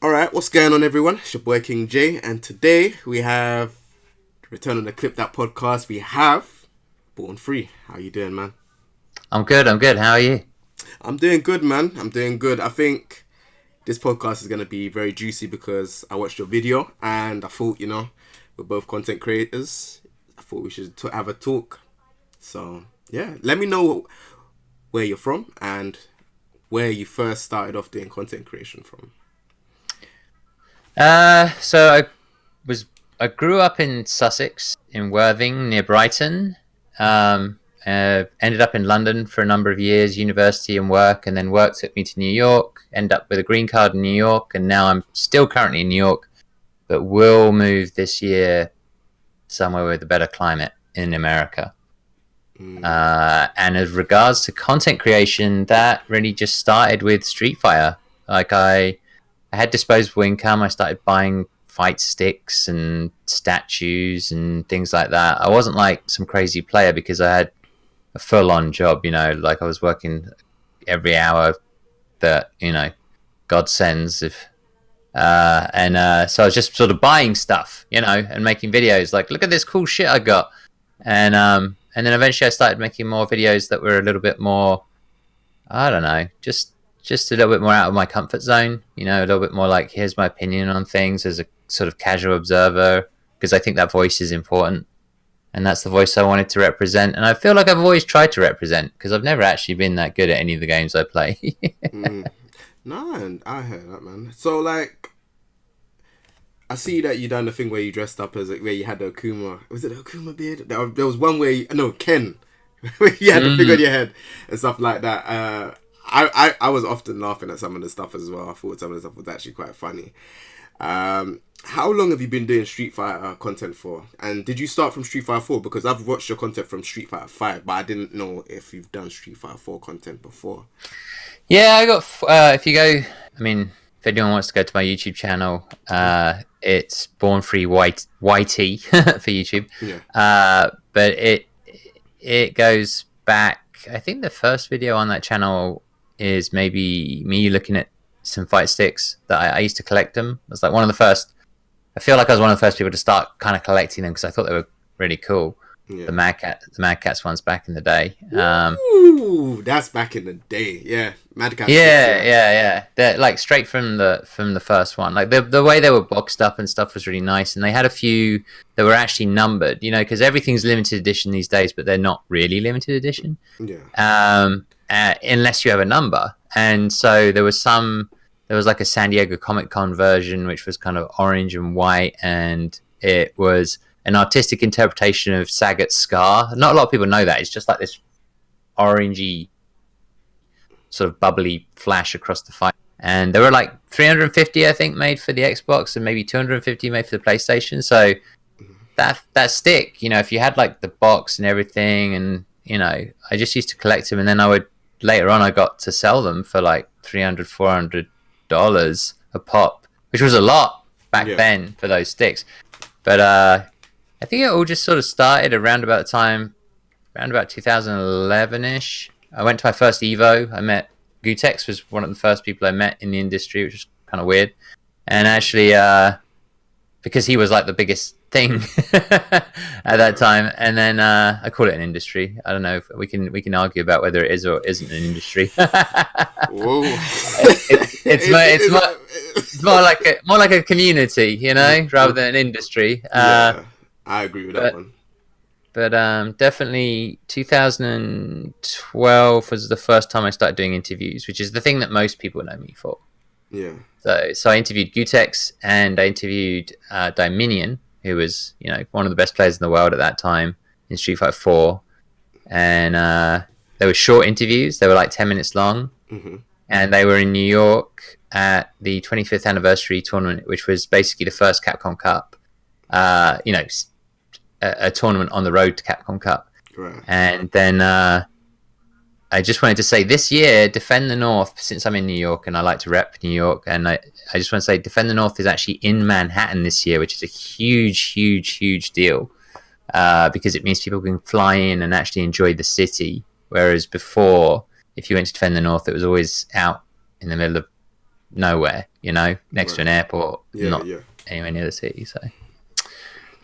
Alright, what's going on everyone? It's your boy King J, and today we have return on the Clip That podcast. We have Bornfree. How you doing, man? I'm good. How are you? I'm doing good, man. I'm doing good. I think this podcast is gonna be very juicy because I watched your video and I thought, we're both content creators. I thought we should have a talk. So yeah, let me know where you're from and where you first started off doing content creation from. So I grew up in Sussex, in Worthing, near Brighton. Ended up in London for a number of years, university and work, and then work took me to New York. Ended up with a green card in New York, and now I'm still currently in New York, but will move this year somewhere with a better climate in America. And as regards to content creation, that really just started with Street Fighter. I had disposable income. I started buying fight sticks and statues and things like that. I wasn't like some crazy player because I had a full-on job, like I was working every hour that, God sends. So I was just sort of buying stuff, and making videos like, look at this cool shit I got. And then eventually I started making more videos that were a little bit more, I don't know, just a little bit more out of my comfort zone, a little bit more like, here's my opinion on things as a sort of casual observer, because I think that voice is important. And that's the voice I wanted to represent. And I feel like I've always tried to represent, because I've never actually been that good at any of the games I play. No, I heard that, man. So, like, I see that you done the thing where you dressed up as, where you had the Akuma. Was it the Akuma beard? There was one where, Ken. Where you had the thing on your head and stuff like that. I was often laughing at some of the stuff as well. I thought some of the stuff was actually quite funny. How long have you been doing Street Fighter content for? And did you start from Street Fighter 4? Because I've watched your content from Street Fighter 5, but I didn't know if you've done Street Fighter 4 content before. Yeah, I got, if you go, if anyone wants to go to my YouTube channel, it's Bornfree YT for YouTube. Yeah. But it goes back, I think the first video on that channel is maybe me looking at some fight sticks that I used to collect them. I was like one of the first, I feel like I was one of the first people to start kind of collecting them because I thought they were really cool. Yeah. The Mad Cats ones back in the day. Ooh, that's back in the day. Yeah, Mad Cats. Yeah. They're like straight from the first one. Like the way they were boxed up and stuff was really nice, and they had a few that were actually numbered. Because everything's limited edition these days, but they're not really limited edition. Yeah. Unless you have a number, and so there was like a San Diego Comic Con version, which was kind of orange and white, and it was an artistic interpretation of Sagat's Scar. Not a lot of people know that. It's just like this orangey sort of bubbly flash across the fight. And there were like 350, I think, made for the Xbox and maybe 250 made for the PlayStation. So that stick, if you had like the box and everything, and, I just used to collect them. And then later on, I got to sell them for like $300, $400 a pop, which was a lot back then for those sticks. But I think it all just sort of started around about 2011-ish. I went to my first Evo. I met Gutex, was one of the first people I met in the industry, which was kind of weird. And actually, because he was like the biggest thing at that time. And then I call it an industry. I don't know if we can argue about whether it is or isn't an industry. Whoa. It's more like a community, rather than an industry. Yeah, I agree with that one. But definitely 2012 was the first time I started doing interviews, which is the thing that most people know me for. Yeah. So I interviewed Gutex and I interviewed Dominion, who was one of the best players in the world at that time in Street Fighter 4, and they were short interviews. They were like 10 minutes long, and they were in New York at the 25th anniversary tournament, which was basically the first Capcom Cup. A tournament on the road to Capcom Cup. Right. And then I just wanted to say this year, Defend the North, since I'm in New York and I like to rep New York, and I just want to say Defend the North is actually in Manhattan this year, which is a huge deal, because it means people can fly in and actually enjoy the city. Whereas before, if you went to Defend the North, it was always out in the middle of nowhere, next to Right. an airport, Yeah, not yeah. anywhere near the city. So,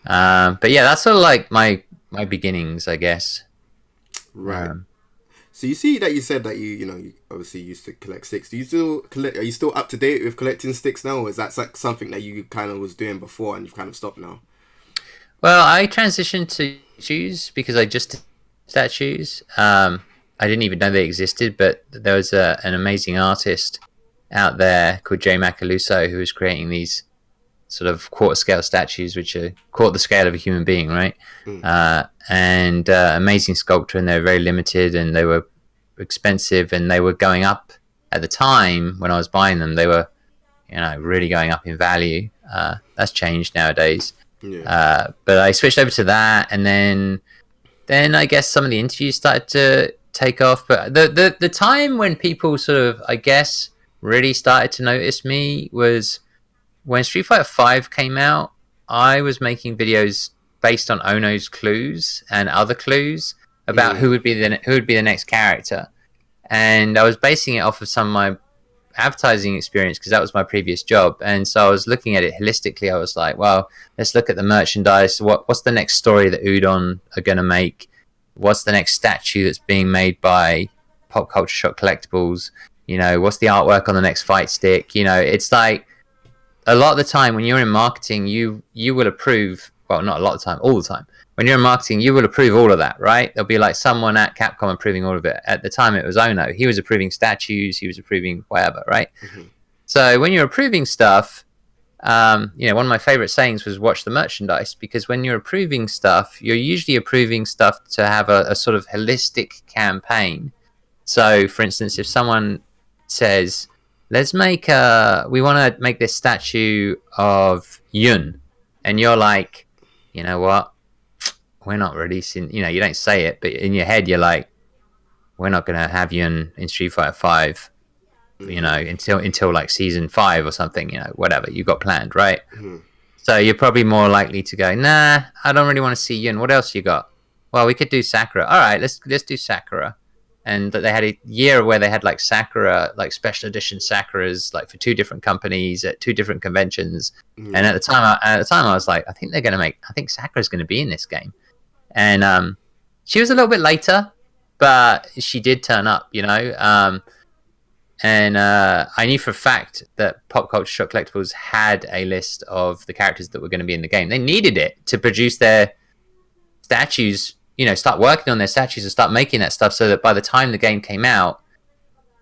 but yeah, that's sort of like my beginnings, I guess. Right. Um, So you see that you said that you obviously used to collect sticks. Do you still collect? Are you still up to date with collecting sticks now, or is that like something that you kind of was doing before and you've kind of stopped now? well, I transitioned to shoes because I just did statues. I didn't even know they existed, but there was an amazing artist out there called Jay Macaluso who was creating these sort of quarter scale statues, which are quarter the scale of a human being, right? Mm. And amazing sculptor, and they were very limited, and they were expensive, and they were going up at the time when I was buying them. They were, really going up in value. That's changed nowadays. Yeah. But I switched over to that, and then I guess some of the interviews started to take off. But the time when people sort of, I guess, really started to notice me was when Street Fighter Five came out. I was making videos based on Ono's clues and other clues about Mm. who would be the next character, and I was basing it off of some of my advertising experience because that was my previous job. And so I was looking at it holistically. I was like, well, let's look at the merchandise. What's the next story that Udon are going to make? What's the next statue that's being made by Pop Culture Shock Collectibles? What's the artwork on the next fight stick? It's like a lot of the time when you're in marketing, you will approve. Well, not a lot of the time, all the time. When you're in marketing, you will approve all of that, right? There'll be like someone at Capcom approving all of it. At the time, it was Ono. He was approving statues. He was approving whatever, right? Mm-hmm. So when you're approving stuff, one of my favorite sayings was "watch the merchandise," because when you're approving stuff, you're usually approving stuff to have a sort of holistic campaign. So, for instance, if someone says, "Let's we want to make this statue of Yun," and you're like, you know what? We're not releasing. You don't say it, but in your head, you're like, we're not going to have Yun in Street Fighter Five. Mm-hmm. Until like season 5 or something. Whatever you got planned, right? Mm-hmm. So you're probably more likely to go, nah, I don't really want to see Yun. What else you got? Well, we could do Sakura. All right, let's do Sakura. And they had a year where they had like Sakura, like special edition Sakuras, like for 2 different companies at 2 different conventions. Mm-hmm. And at the time, I was like, I think Sakura's going to be in this game. And she was a little bit later, but she did turn up. And I knew for a fact that Pop Culture Shock Collectibles had a list of the characters that were going to be in the game. They needed it to produce their statues, start working on their statues and start making that stuff so that by the time the game came out,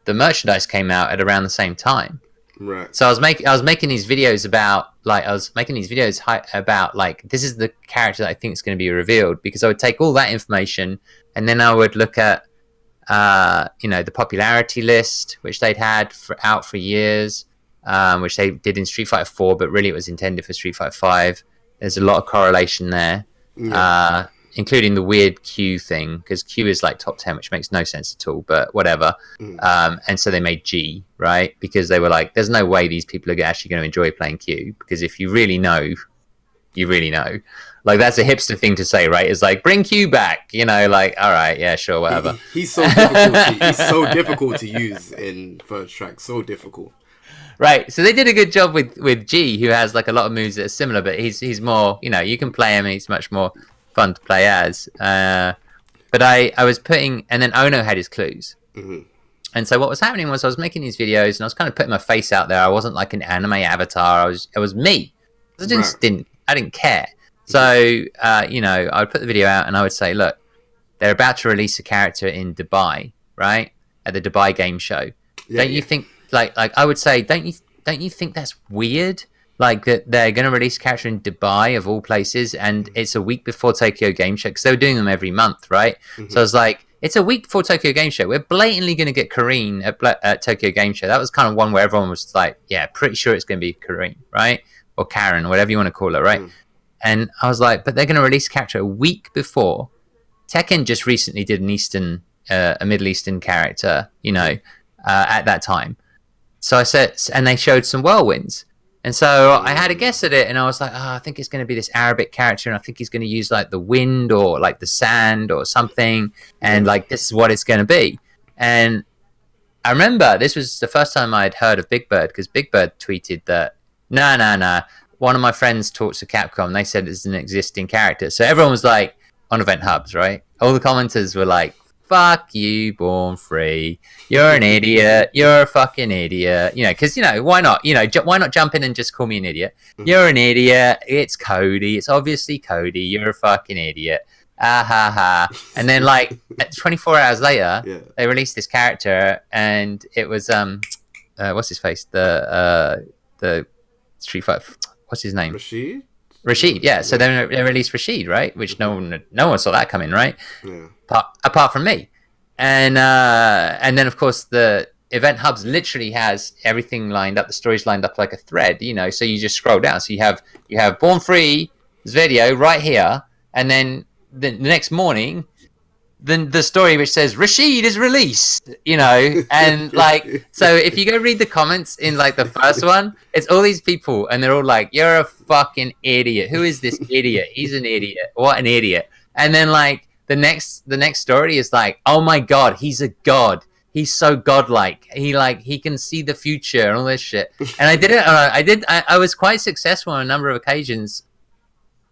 the merchandise came out at around the same time. Right. So I was making these videos about this is the character that I think is going to be revealed, because I would take all that information and then I would look at the popularity list, which they'd had out for years, which they did in Street Fighter 4, but really it was intended for Street Fighter 5. There's a lot of correlation there, Yeah. Including the weird Q thing, because Q is like top 10, which makes no sense at all, but whatever. And so they made G, right? Because they were like, there's no way these people are actually going to enjoy playing Q, because if you really know, you really know. Like, that's a hipster thing to say, right? It's like, bring Q back, like, all right, yeah, sure, whatever. He's so difficult. He's so difficult to use in first track. So difficult. Right. So they did a good job with G, who has like a lot of moves that are similar, but he's more, you can play him. He's much more fun to play as. But I was and then Ono had his clues. Mm-hmm. And so what was happening was I was making these videos and I was kind of putting my face out there. I wasn't like an anime avatar. It was me. I didn't care. So, I would put the video out and I would say, look, they're about to release a character in Dubai, right? At the Dubai game show. Yeah, don't you think, like I would say, don't you think that's weird? Like that they're going to release a character in Dubai of all places, and it's a week before Tokyo Game Show, because they were doing them every month, right? Mm-hmm. So I was like, it's a week before Tokyo Game Show. We're blatantly going to get Kareen at Tokyo Game Show. That was kind of one where everyone was like, yeah, pretty sure it's going to be Kareen, right? Or Karen, or whatever you want to call her, right? And I was like, but they're going to release a character a week before. Tekken just recently did a Middle Eastern character, at that time. So I said, and they showed some whirlwinds. And so I had a guess at it, and I was like, I think it's going to be this Arabic character, and I think he's going to use like the wind or like the sand or something, and like this is what it's going to be. And I remember this was the first time I'd heard of Big Bird because Big Bird tweeted that, nah. One of my friends talks to Capcom. They said it's an existing character. So everyone was like, on Event Hubs, right? All the commenters were like, fuck you, Bornfree. You're an idiot. You're a fucking idiot. You know, because, you know, why not? You know, why not jump in and just call me an idiot? You're an idiot. It's Cody. It's obviously Cody. You're a fucking idiot. Ah ha ha. And then, like, 24 hours later, Yeah. they released this character, and it was what's his face? The Street Fighter. What's his name? Rashid. Yeah. So then they released Rashid, right? Which no one saw that coming, right? Yeah. Apart from me, and then of course the Event Hubs literally has everything lined up. The story's lined up like a thread, you know. So you just scroll down. So you have Bornfree's video right here, and then the next morning, the story which says Rashid is released, you know, and like, so if you go read the comments in like the first one, it's all these people and they're all like, you're a fucking idiot. Who is this idiot? He's an idiot. What an idiot. And then like the next story is like, oh my God, he's a god. He's so godlike. He can see the future and all this shit. And I did it. I was quite successful on a number of occasions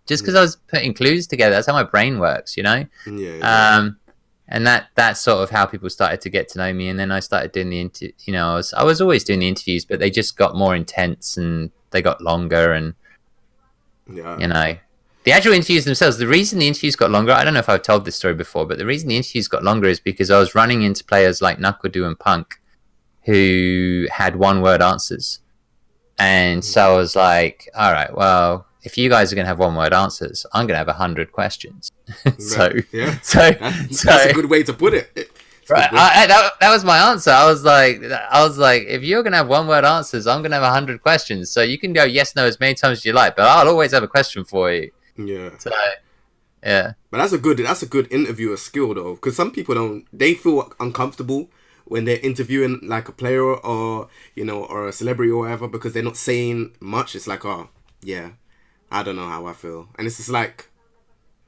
just because I was putting clues together. That's how my brain works, you know? Yeah. And that's sort of how people started to get to know me. And then I started doing I was always doing the interviews, but they just got more intense and they got longer. And, you know, the actual interviews themselves, the reason the interviews got longer, I don't know if I've told this story before, but the reason the interviews got longer is because I was running into players like Knuckledoo and Punk who had one-word answers. And so I was like, all right, well, if you guys are going to have one-word answers, I'm going to have 100 questions. So that's a good way to put it. Right, that was my answer. I was like, if you're going to have one-word answers, I'm going to have 100 questions. So you can go yes, no as many times as you like, but I'll always have a question for you. Yeah. So, yeah. But that's a good interviewer skill though, because some people they feel uncomfortable when they're interviewing like a player or, you know, or a celebrity or whatever, because they're not saying much. It's like, oh yeah, I don't know how I feel, and it's just like,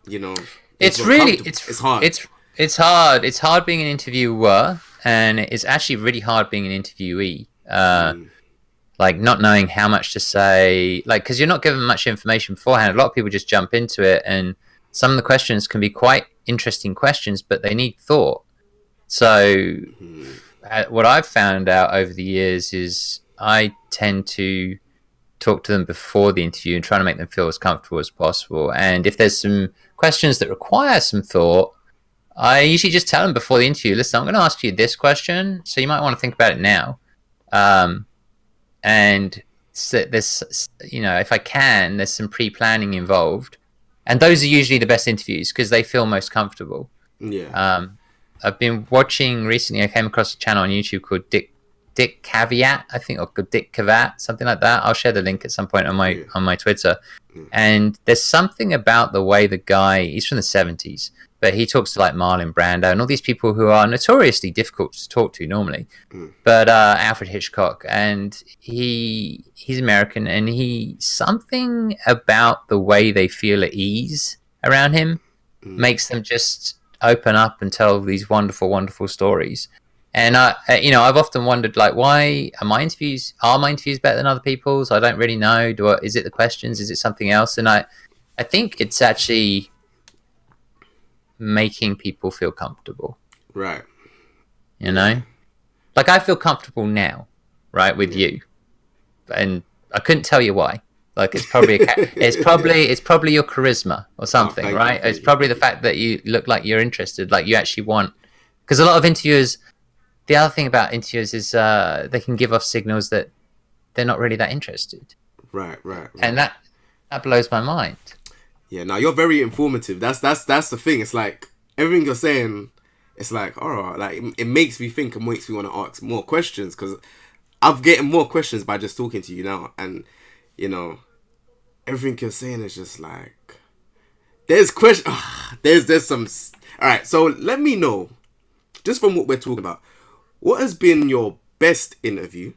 you know, it's hard. It's hard. It's hard being an interviewer, and it's actually really hard being an interviewee. Like not knowing how much to say, like, because you're not given much information beforehand. A lot of people just jump into it, and some of the questions can be quite interesting questions, but they need thought. So what I've found out over the years is I tend to talk to them before the interview and try to make them feel as comfortable as possible. And if there's some questions that require some thought, I usually just tell them before the interview, listen, I'm going to ask you this question, so you might want to think about it now. And so there's, you know, if I can, there's some pre-planning involved. And those are usually the best interviews because they feel most comfortable. Yeah. I've been watching recently, I came across a channel on YouTube called Dick Caveat, I think, or Dick Cavat, something like that. I'll share the link at some point on my Twitter. And there's something about the way the guy, he's from the 70s, but he talks to like Marlon Brando and all these people who are notoriously difficult to talk to normally. But Alfred Hitchcock, and he's American, and something about the way they feel at ease around him makes them just open up and tell these wonderful, wonderful stories. And I've often wondered, like, why are my interviews better than other people's? I don't really know. Is it the questions? Is it something else? And I think it's actually making people feel comfortable. Right. You know, like I feel comfortable now, right, with you, and I couldn't tell you why. Like it's probably it's probably your charisma or something, right? It's probably the fact that you look like you're interested, like you actually want. Because a lot of interviewers, the other thing about interviewers is they can give off signals that they're not really that interested. Right. And that blows my mind. Yeah, now you're very informative. That's the thing. It's like everything you're saying. It's like, all right, like it makes me think and makes me want to ask more questions because I'm getting more questions by just talking to you now, and you know, everything you're saying is just like there's there's some. All right, so let me know, just from what we're talking about, what has been your best interview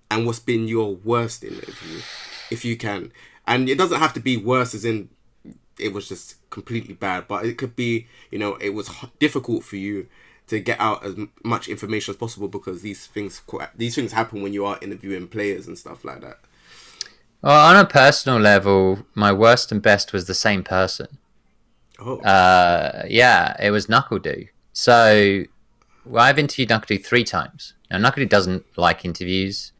and what's been your worst interview, if you can. And it doesn't have to be worse as in it was just completely bad, but it could be, you know, it was difficult for you to get out as much information as possible, because these things happen when you are interviewing players and stuff like that. Well, on a personal level, my worst and best was the same person. Oh. Yeah, it was Knuckledoo. So I've interviewed Knuckledoo 3 times. Now, Knuckledoo doesn't like interviews.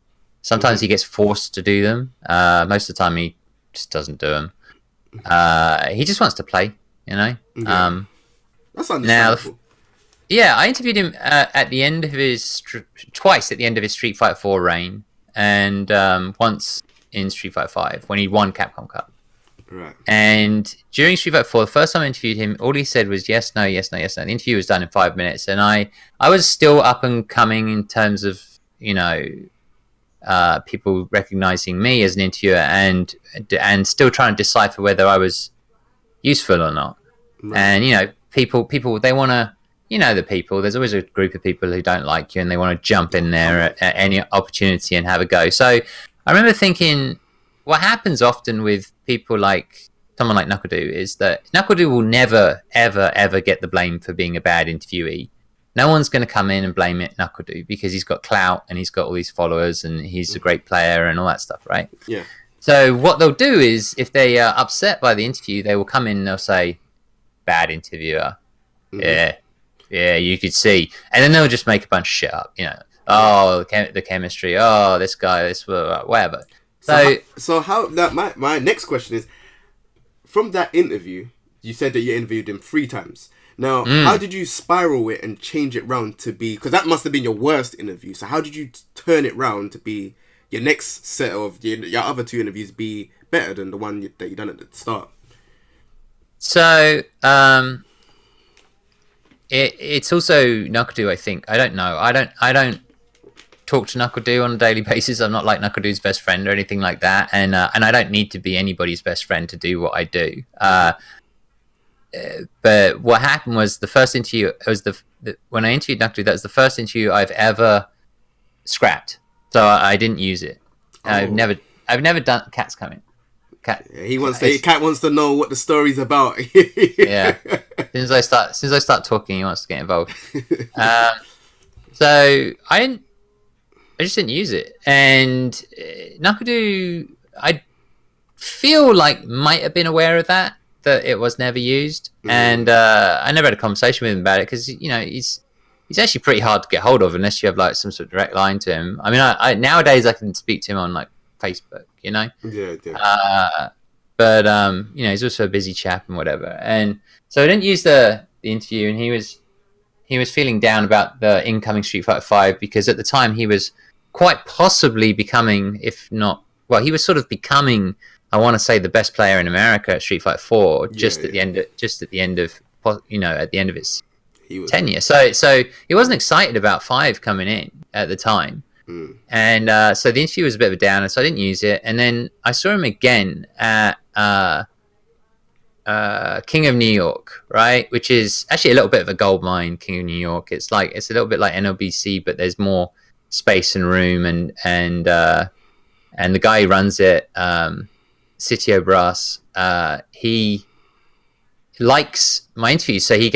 Sometimes he gets forced to do them. Most of the time, he just doesn't do them. He just wants to play, you know. Yeah. That's understandable. Yeah, I interviewed him at the end of his twice at the end of his Street Fighter 4 reign, and once in Street Fighter 5 when he won Capcom Cup. Right. And during Street Fighter 4, the first time I interviewed him, all he said was yes, no, yes, no, yes, no. The interview was done in 5 minutes, and I was still up and coming in terms of, you know, people recognizing me as an interviewer, and still trying to decipher whether I was useful or not. Right. And, you know, people they want to, you know, the people, there's always a group of people who don't like you and they want to jump in there at any opportunity and have a go. So I remember thinking, what happens often with people like someone like Knuckledoo is that Knuckledoo will never, ever, ever get the blame for being a bad interviewee. No one's going to come in and blame it Knuckledoo because he's got clout and he's got all these followers and he's a great player and all that stuff, right? Yeah. So what they'll do is, if they are upset by the interview, they will come in and they'll say, bad interviewer. Mm-hmm. Yeah, you could see. And then they'll just make a bunch of shit up, you know. Oh, the chemistry. Oh, this guy, this whatever. So how that my next question is, from that interview, you said that you interviewed him 3 times. Now, how did you spiral it and change it round to be, because that must have been your worst interview. So how did you turn it round to be your next set of your other 2 interviews be better than the one that you done at the start? So, it's also Knuckledoo, I think. I don't know. I don't talk to Knuckledoo on a daily basis. I'm not like Knuckledoo's best friend or anything like that, and I don't need to be anybody's best friend to do what I do. But what happened was, the first interview was when I interviewed Knuckledoo, that was the first interview I've ever scrapped. So I didn't use it. Oh. I've never done. Cat's coming. Cat. Yeah, Cat wants to know what the story's about. Yeah. Since I start talking, he wants to get involved. So I just didn't use it. And Knuckledoo, I feel like might have been aware of that it was never used. And I never had a conversation with him about it, because, you know, he's actually pretty hard to get hold of unless you have like some sort of direct line to him. I mean, I nowadays I can speak to him on like Facebook, you know. Yeah. But you know, he's also a busy chap and whatever. And so I didn't use the interview, and he was feeling down about the incoming Street Fighter 5, because at the time he was quite possibly becoming, if not, well, he was sort of becoming, I want to say, the best player in America at Street Fighter 4 at the end of you know, at the end of its tenure. So he wasn't excited about 5 coming in at the time. And so the interview was a bit of a downer, so I didn't use it. And then I saw him again at King of New York, right? Which is actually a little bit of a gold mine. King of New York. It's a little bit like NLBC, but there's more space and room, and the guy who runs it, Sitio Brass, he likes my interviews, so he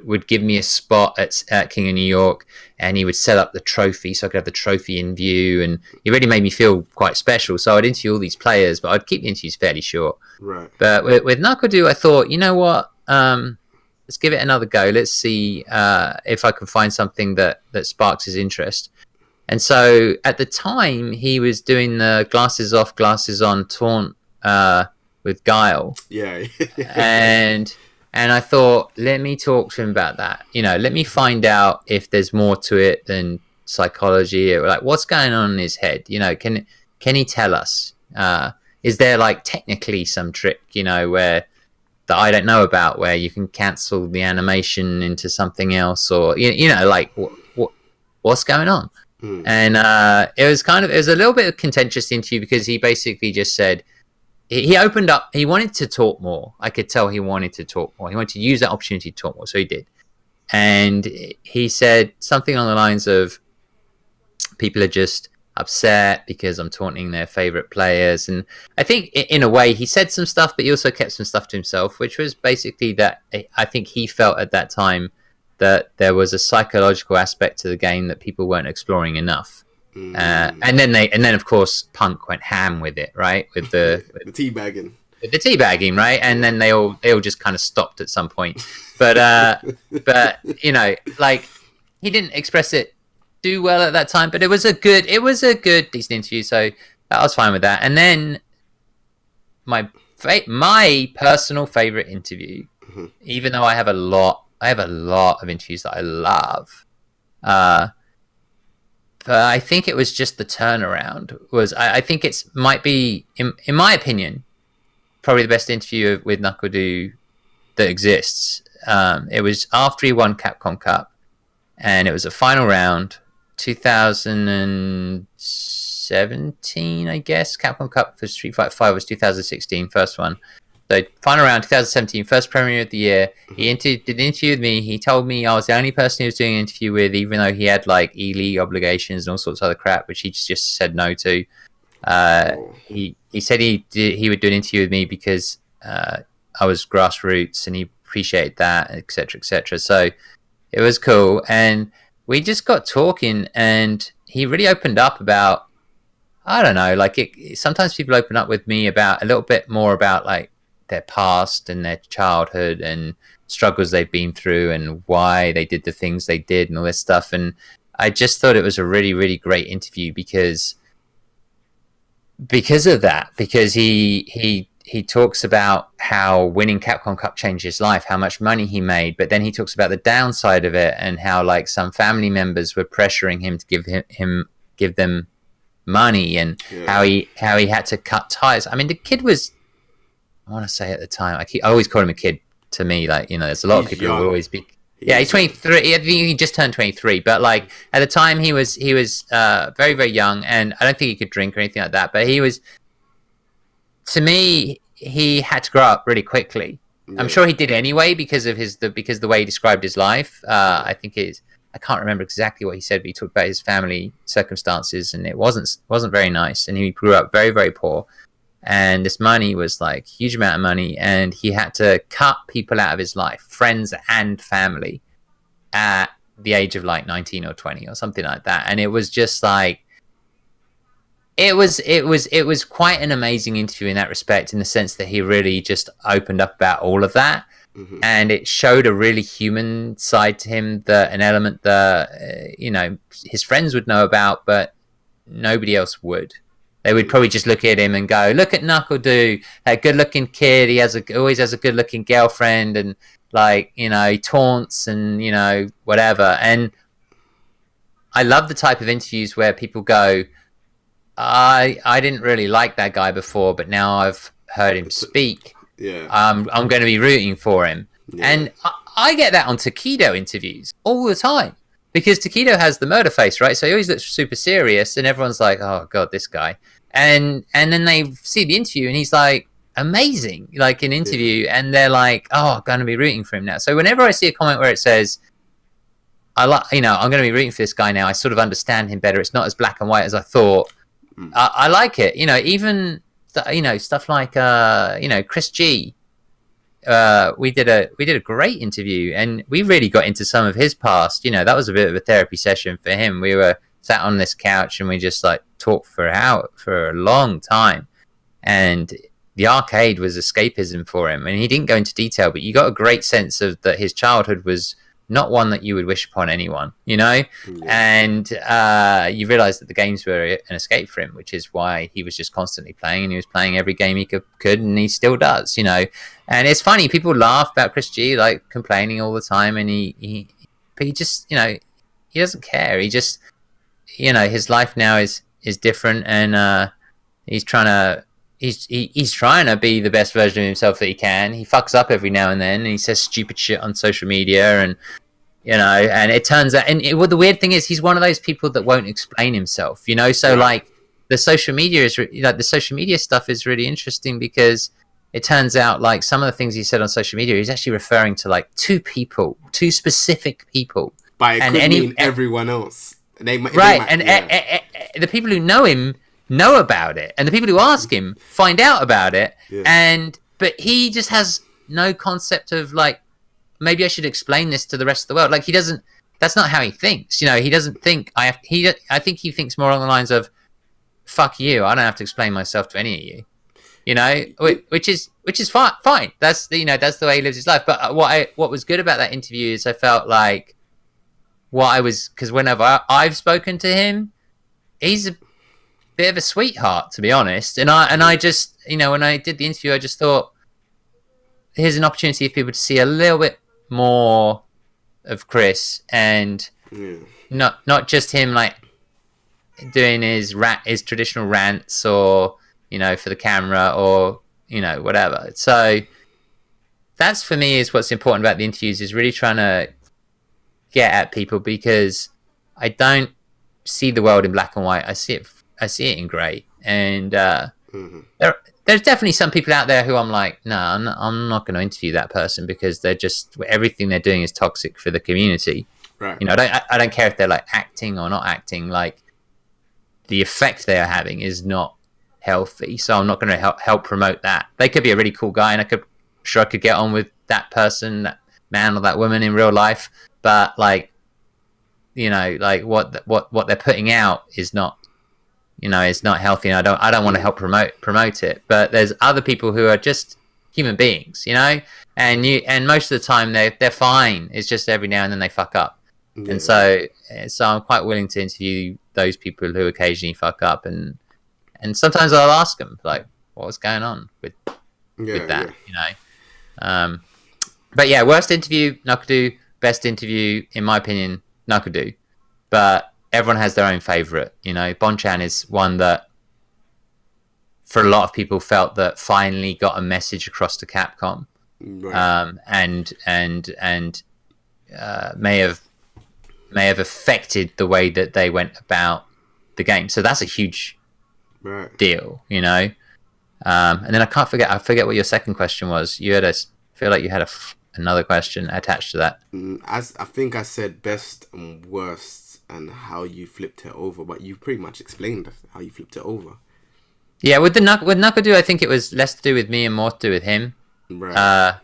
would give me a spot at King of New York, and he would set up the trophy so I could have the trophy in view, and it really made me feel quite special. So I'd interview all these players, but I'd keep the interviews fairly short. Right. But with Knuckledoo, I thought, you know what, let's give it another go. Let's see if I can find something that sparks his interest. And so at the time, he was doing the glasses off, glasses on taunt with Guile. Yeah. and I thought, let me talk to him about that. You know, let me find out if there's more to it than psychology, or like what's going on in his head. You know, can he tell us? Is there like technically some trick, you know, that I don't know about, where you can cancel the animation into something else, or you know, like what's going on? And it was a little bit of a contentious interview, because he basically just said, he opened up, he wanted to talk more. I could tell he wanted to talk more. He wanted to use that opportunity to talk more, so he did. And he said something along the lines of, people are just upset because I'm taunting their favorite players. And I think in a way he said some stuff, but he also kept some stuff to himself, which was basically that I think he felt at that time that there was a psychological aspect to the game that people weren't exploring enough. And then of course Punk went ham with it, right? With the teabagging. With the teabagging, right? And then they all just kind of stopped at some point. But you know, like, he didn't express it too well at that time, but it was a good decent interview, so I was fine with that. And then my personal favorite interview, even though I have a lot of interviews that I love, but I think it was just the turnaround. I think might be, in my opinion, probably the best interview with NuckleDu that exists. It was after he won Capcom Cup, and it was a final round, 2017, I guess. Capcom Cup for Street Fighter 5 was 2016, first one. So final round, 2017, first premiere of the year. He did an interview with me. He told me I was the only person he was doing an interview with, even though he had like E-League obligations and all sorts of other crap, which he just said no to. He said he would do an interview with me because I was grassroots and he appreciated that, etc., etc. So it was cool, and we just got talking, and he really opened up about, I don't know, like, sometimes people open up with me about a little bit more about like their past and their childhood and struggles they've been through and why they did the things they did and all this stuff. And I just thought it was a really, really great interview because of that, because he talks about how winning Capcom Cup changed his life, how much money he made, but then he talks about the downside of it and how like some family members were pressuring him to give them money, and how he had to cut ties. I mean, the kid was, I want to say at the time, I always call him a kid to me, like, you know, there's a lot of people who always be. Yeah, he's 23. I think he just turned 23. But like at the time, he was very, very young, and I don't think he could drink or anything like that. But he was, to me, he had to grow up really quickly. Yeah. I'm sure he did anyway because of the way he described his life. I can't remember exactly what he said, but he talked about his family circumstances, and it wasn't very nice. And he grew up very, very poor. And this money was like a huge amount of money, and he had to cut people out of his life, friends and family, at the age of like 19 or 20 or something like that. And it was just like, it was quite an amazing interview in that respect, in the sense that he really just opened up about all of that. Mm-hmm. And it showed a really human side to him, an element that, you know, his friends would know about, but nobody else would. They would probably just look at him and go, "Look at NuckleDu, that good-looking kid. He always has a good-looking girlfriend, and like, you know, he taunts and, you know, whatever." And I love the type of interviews where people go, "I didn't really like that guy before, but now I've heard him speak. Yeah, I'm going to be rooting for him." Yeah. And I get that on Takedo interviews all the time, because Takedo has the murder face, right? So he always looks super serious, and everyone's like, "Oh God, this guy." And then they see the interview, and he's like amazing, like an interview, and they're like, "Oh, I'm going to be rooting for him now." So whenever I see a comment where it says, I'm going to be rooting for this guy now, I sort of understand him better. It's not as black and white as I thought. I like it. You know, even, you know, stuff like, you know, Chris G. We did a great interview, and we really got into some of his past. You know, that was a bit of a therapy session for him. We were sat on this couch and we just like talked for a long time, and the arcade was escapism for him. And he didn't go into detail, but you got a great sense of that his childhood was not one that you would wish upon anyone, you know. And you realize that the games were an escape for him, which is why he was just constantly playing, and he was playing every game he could, and he still does, you know. And it's funny, people laugh about Chris G, like complaining all the time, and he just, you know, he doesn't care. He just, you know, his life now is different, and he's trying to be the best version of himself that he can. He fucks up every now and then, and he says stupid shit on social media, and, you know, and it turns out, and well, the weird thing is, he's one of those people that won't explain himself, you know. So like the social media stuff is really interesting, because it turns out like some of the things he said on social media, he's actually referring to like two specific people, but it could mean everyone else. The people who know him know about it, and the people who ask him find out about it, but he just has no concept of like maybe I should explain this to the rest of the world. Like, he doesn't. That's not how he thinks. You know, he doesn't think I have. I think he thinks more along the lines of, "Fuck you! I don't have to explain myself to any of you." You know, which is fine. Fine. That's that's the way he lives his life. But what was good about that interview is I felt like because whenever I've spoken to him, he's a bit of a sweetheart, to be honest. And I just, when I did the interview, I just thought, here's an opportunity for people to see a little bit more of Chris, and not just him like doing his traditional rants, or for the camera, or whatever. So that's, for me, is what's important about the interviews, is really trying to get at people, because I don't see the world in black and white. I see it in grey, and there's definitely some people out there who I'm like, no, I'm not going to interview that person, because they're just, everything they're doing is toxic for the community. Right. I don't care if they're like acting or not acting. Like, the effect they are having is not healthy, so I'm not going to help promote that. They could be a really cool guy, and I could get on with that person, that man or that woman in real life, but like, like what they're putting out is not, it's not healthy, and I don't want to help promote it. But there's other people who are just human beings, and most of the time they're fine. It's just every now and then they fuck up. Yeah. And so I'm quite willing to interview those people who occasionally fuck up, and sometimes I'll ask them, like, what was going on with that, but yeah, worst interview, Nakadu. Best interview, in my opinion, Nakadu. But everyone has their own favourite. Bonchan is one that, for a lot of people, felt that finally got a message across to Capcom, right. And may have affected the way that they went about the game. So that's a huge deal, And then I forget what your second question was. You had feel like you had another question attached to that. I think I said best and worst and how you flipped it over, but you pretty much explained how you flipped it over. Yeah, with Nakadu, I think it was less to do with me and more to do with him. Right.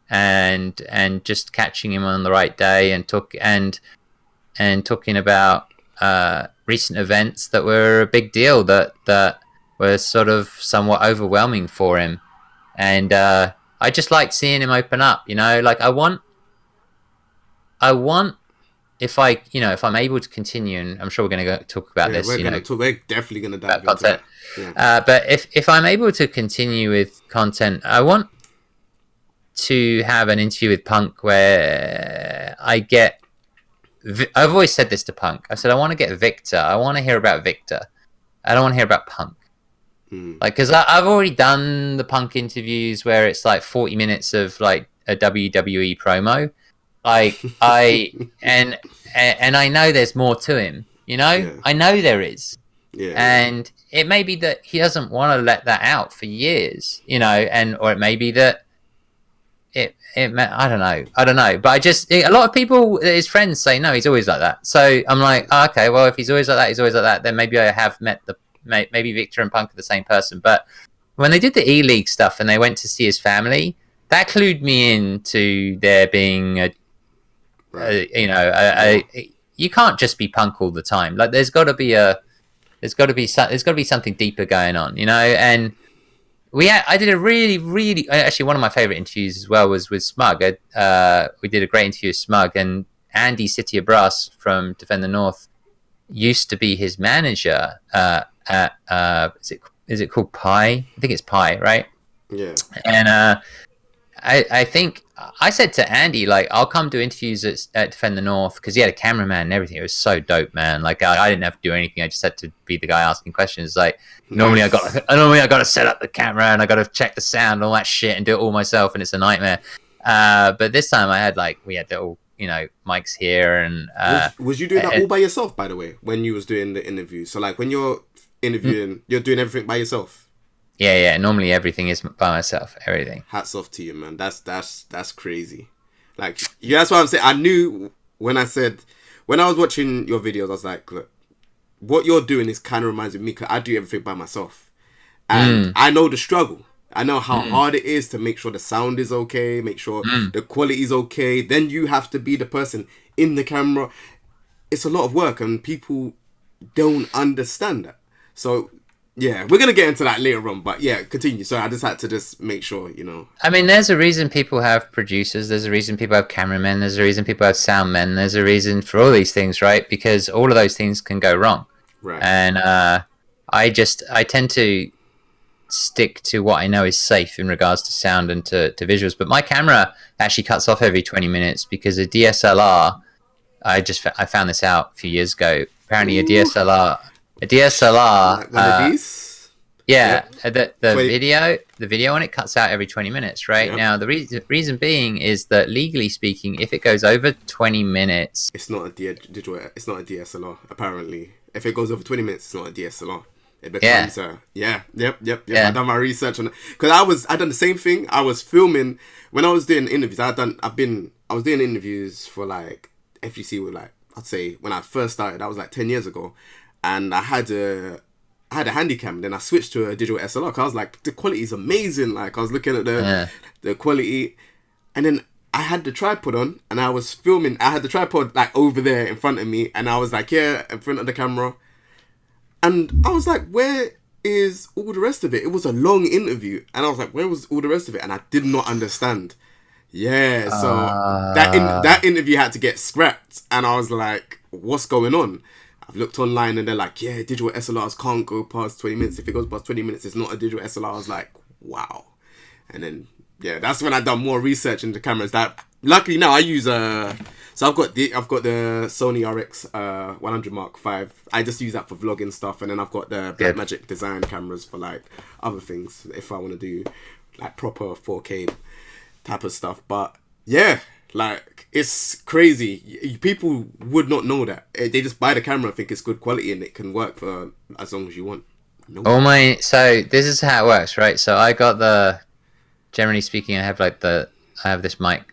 And just catching him on the right day, and talking about recent events that were a big deal, that were sort of somewhat overwhelming for him, and I just liked seeing him open up. Like, I want if I'm able to continue, and I'm sure we're going to talk about this. We're definitely going to dive into that. Yeah. But if I'm able to continue with content, I want to have an interview with Punk where I've always said this to Punk. I said, I want to get Victor. I want to hear about Victor. I don't want to hear about Punk. Like, because I've already done the Punk interviews where it's like 40 minutes of like a WWE promo. Like, and I know there's more to him, I know there is. Yeah. And it may be that he doesn't want to let that out for years, or it may be that I don't know. But a lot of people, his friends, say, no, he's always like that. So I'm like, oh, okay, well, if he's always like that, then maybe I have met maybe Victor and Punk are the same person. But when they did the E-League stuff and they went to see his family, that clued me into there being you can't just be Punk all the time. Like, there's got to be something deeper going on, And I did a really, really, actually, one of my favorite interviews as well was with Smug. We did a great interview with Smug, and Andy City of Brass from Defend the North used to be his manager at is it called Pi? I think it's Pi, right? Yeah. And I think I said to Andy, like, I'll come do interviews at Defend the North, because he had a cameraman and everything. It was so dope, man. Like, I didn't have to do anything. I just had to be the guy asking questions. Like, normally I got to set up the camera, and I got to check the sound and all that shit and do it all myself, and it's a nightmare. But this time we had the all, mics here, and was you doing that all by yourself, by the way, when you was doing the interview? So like, when you're interviewing, you're doing everything by yourself? Yeah. Normally everything is by myself. Everything. Hats off to you, man. That's crazy. Like, that's what I'm saying. I knew when I was watching your videos, I was like, look, what you're doing is kind of reminds me, because I do everything by myself, and I know the struggle. I know how hard it is to make sure the sound is okay, make sure the quality is okay. Then you have to be the person in the camera. It's a lot of work, and people don't understand that. So yeah, we're gonna get into that later on. But yeah, continue. So I just had to just make sure, you know. I mean, there's a reason people have producers. There's a reason people have cameramen. There's a reason people have sound men. There's a reason for all these things, right? Because all of those things can go wrong. Right. And I tend to stick to what I know is safe in regards to sound and to visuals. But my camera actually cuts off every 20 minutes because a DSLR. I found this out a few years ago. Apparently, a DSLR, like one of these. Yeah, the video on it cuts out every 20 minutes, right? Yep. Now, the reason being is that legally speaking, if it goes over 20 minutes, it's not a DSLR. Apparently, if it goes over 20 minutes, it's not a DSLR. It becomes yep. I done my research on it because I done the same thing. I was filming when I was doing interviews. I was doing interviews for like FGC with like, I'd say when I first started, that was like 10 years ago, and I had a Handycam. Then I switched to a digital SLR because I was like, the quality is amazing. Like I was looking at the quality, and then I had the tripod on and I was filming. I had the tripod like over there in front of me, and I was like, in front of the camera, and I was like, where is all the rest of it? It was a long interview, and I was like, where was all the rest of it? And I did not understand. Yeah, so that interview had to get scrapped, and I was like, what's going on? I've looked online and they're like, yeah, digital SLRs can't go past 20 minutes. If it goes past 20 minutes, it's not a digital SLR. I was like, wow. And then, yeah, that's when I done more research into cameras. That luckily now I use so I've got the Sony RX 100 Mark V. I just use that for vlogging stuff, and then I've got the Blackmagic design cameras for like other things if I want to do like proper 4K type of stuff. But yeah, like it's crazy. People would not know that. They just buy the camera and think it's good quality and it can work for as long as you want. Nope. So this is how it works, right? So I got generally speaking, I have this mic,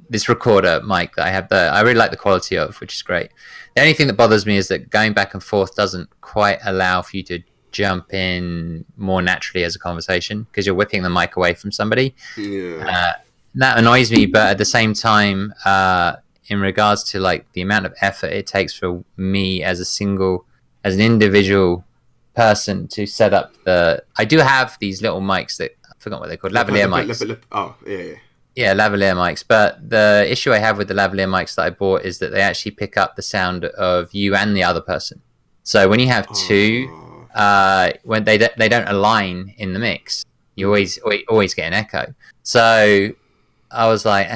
this recorder mic that I really like the quality of, which is great. The only thing that bothers me is that going back and forth doesn't quite allow for you to jump in more naturally as a conversation because you're whipping the mic away from somebody. Yeah. That annoys me, but at the same time, in regards to like the amount of effort it takes for me as an individual person to set up I do have these little mics that I forgot what they're called, lavalier mics. Oh, yeah. Yeah, lavalier mics. But the issue I have with the lavalier mics that I bought is that they actually pick up the sound of you and the other person. So when you have two, when they don't align in the mix, you always get an echo. So I was like,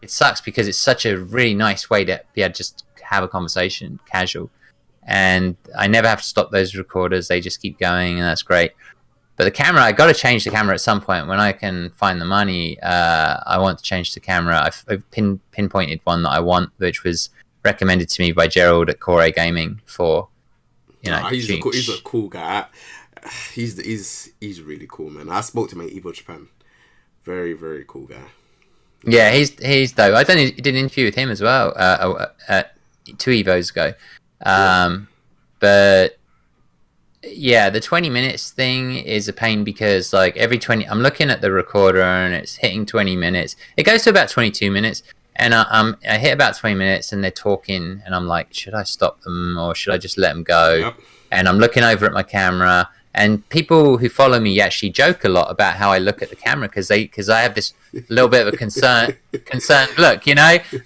it sucks because it's such a really nice way to be able to just have a conversation, casual. And I never have to stop those recorders. They just keep going, and that's great. But the camera, I got to change the camera at some point when I can find the money. I want to change the camera. I've pinpointed one that I want, which was recommended to me by Gerald at Core Gaming for, he's a cool guy. He's really cool, man. I spoke to him at Evo Japan. Very, very cool guy. Yeah, he's dope. I did an interview with him as well 2 Evos ago. But yeah, the 20 minutes thing is a pain because like every 20, I'm looking at the recorder and it's hitting 20 minutes. It goes to about 22 minutes, and I hit about 20 minutes and they're talking, and I'm like, should I stop them or should I just let them go? Yep. And I'm looking over at my camera. And people who follow me actually joke a lot about how I look at the camera because I have this little bit of a concerned look,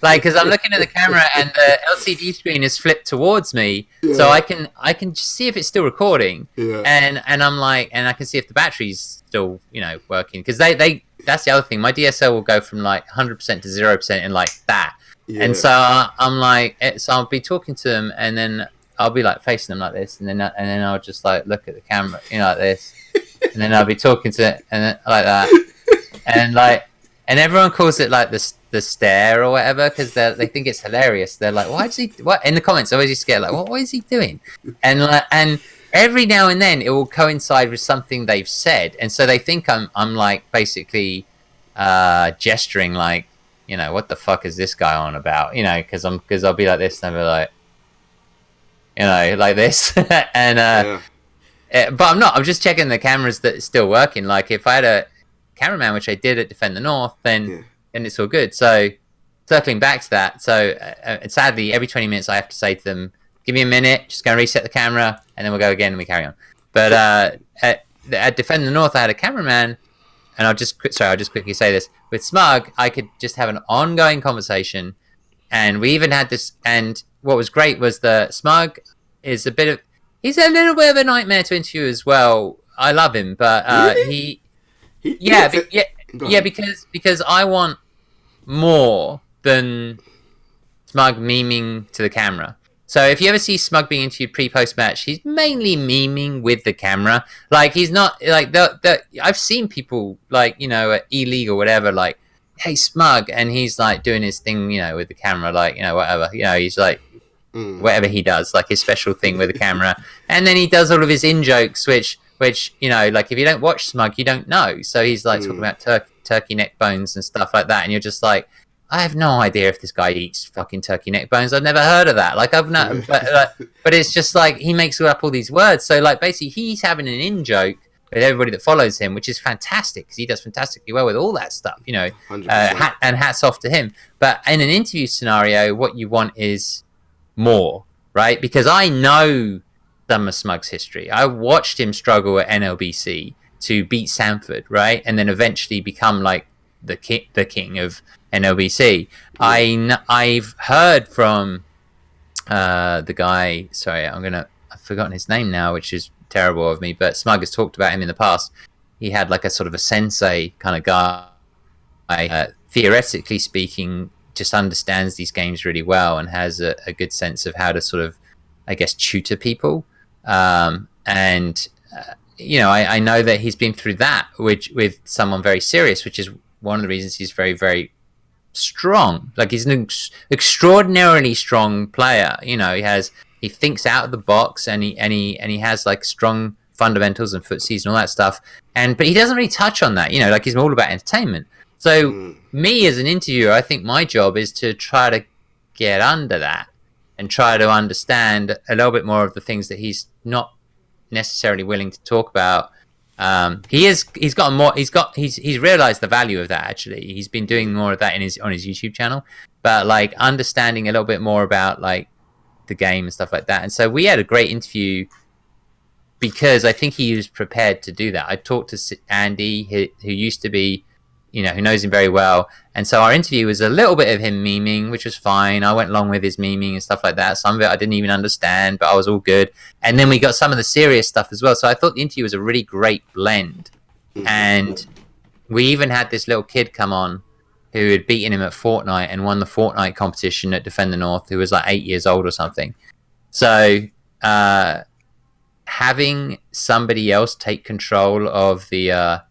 like because I'm looking at the camera and the LCD screen is flipped towards me, so I can just see if it's still recording, and I'm like, and I can see if the battery's still working because they that's the other thing. My DSL will go from like 100% to 0% in like that, and so I'm like, so I'll be talking to them and then I'll be like facing them like this, and then I'll just like look at the camera, like this, and then I'll be talking to it, and then, like that, and everyone calls it like the stare or whatever because they think it's hilarious. They're like, why is he? What in the comments? Always scared like, what is he doing? And every now and then it will coincide with something they've said, and so they think I'm like basically gesturing like, what the fuck is this guy on about? Because I'll be like this, and I'll be like. Like this, and But I'm not. I'm just checking the cameras that are still working. Like if I had a cameraman, which I did at Defend the North, then Yeah. it's all good. So circling back to that, so sadly, every 20 minutes I have to say to them, "Give me a minute, just go and reset the camera, and then we'll go again and we carry on." But at Defend the North, I had a cameraman, and I'll just quickly say this: with Smug, I could just have an ongoing conversation, and we even had this. And what was great was the Smug is he's a little bit of a nightmare to interview as well. I love him, but Really? yeah, Go ahead. because I want more than Smug memeing to the camera. So if you ever see Smug being interviewed pre-post match, he's mainly memeing with the camera. Like he's not like I've seen people like at E-League or whatever like, hey Smug, and he's like doing his thing with the camera like whatever he's like whatever he does like his special thing with the camera, and then he does all of his in jokes which like if you don't watch Smug you don't know. So he's like talking about turkey neck bones and stuff like that, and you're just like, I have no idea if this guy eats fucking turkey neck bones. I've never heard of that. Like I've not, but it's just like he makes up all these words. So like basically he's having an in joke with everybody that follows him, which is fantastic because he does fantastically well with all that stuff. And hats off to him. But in an interview scenario, what you want is more, right? Because I know some of Smug's history. I watched him struggle at NLBC to beat Sanford, right, and then eventually become like the king of NLBC. I've heard from the guy. Sorry, I've forgotten his name now, which is terrible of me. But Smug has talked about him in the past. He had like a sort of a sensei kind of guy. Theoretically speaking, just understands these games really well and has a good sense of how to sort of, I guess, tutor people. I know that he's been through that, with someone very serious, which is one of the reasons he's very, very strong. Like he's an extraordinarily strong player. He thinks out of the box, and he has like strong fundamentals and footsies and all that stuff. But he doesn't really touch on that. Like he's all about entertainment. So me as an interviewer, I think my job is to try to get under that and try to understand a little bit more of the things that he's not necessarily willing to talk about. He's realized the value of that. Actually, he's been doing more of that on his YouTube channel, but like understanding a little bit more about like the game and stuff like that. And so we had a great interview because I think he was prepared to do that. I talked to Andy, who used to be, who knows him very well. And so our interview was a little bit of him memeing, which was fine. I went along with his memeing and stuff like that. Some of it I didn't even understand, but I was all good. And then we got some of the serious stuff as well. So I thought the interview was a really great blend. And we even had this little kid come on who had beaten him at Fortnite and won the Fortnite competition at Defend the North, who was like 8 years old or something. So having somebody else take control of the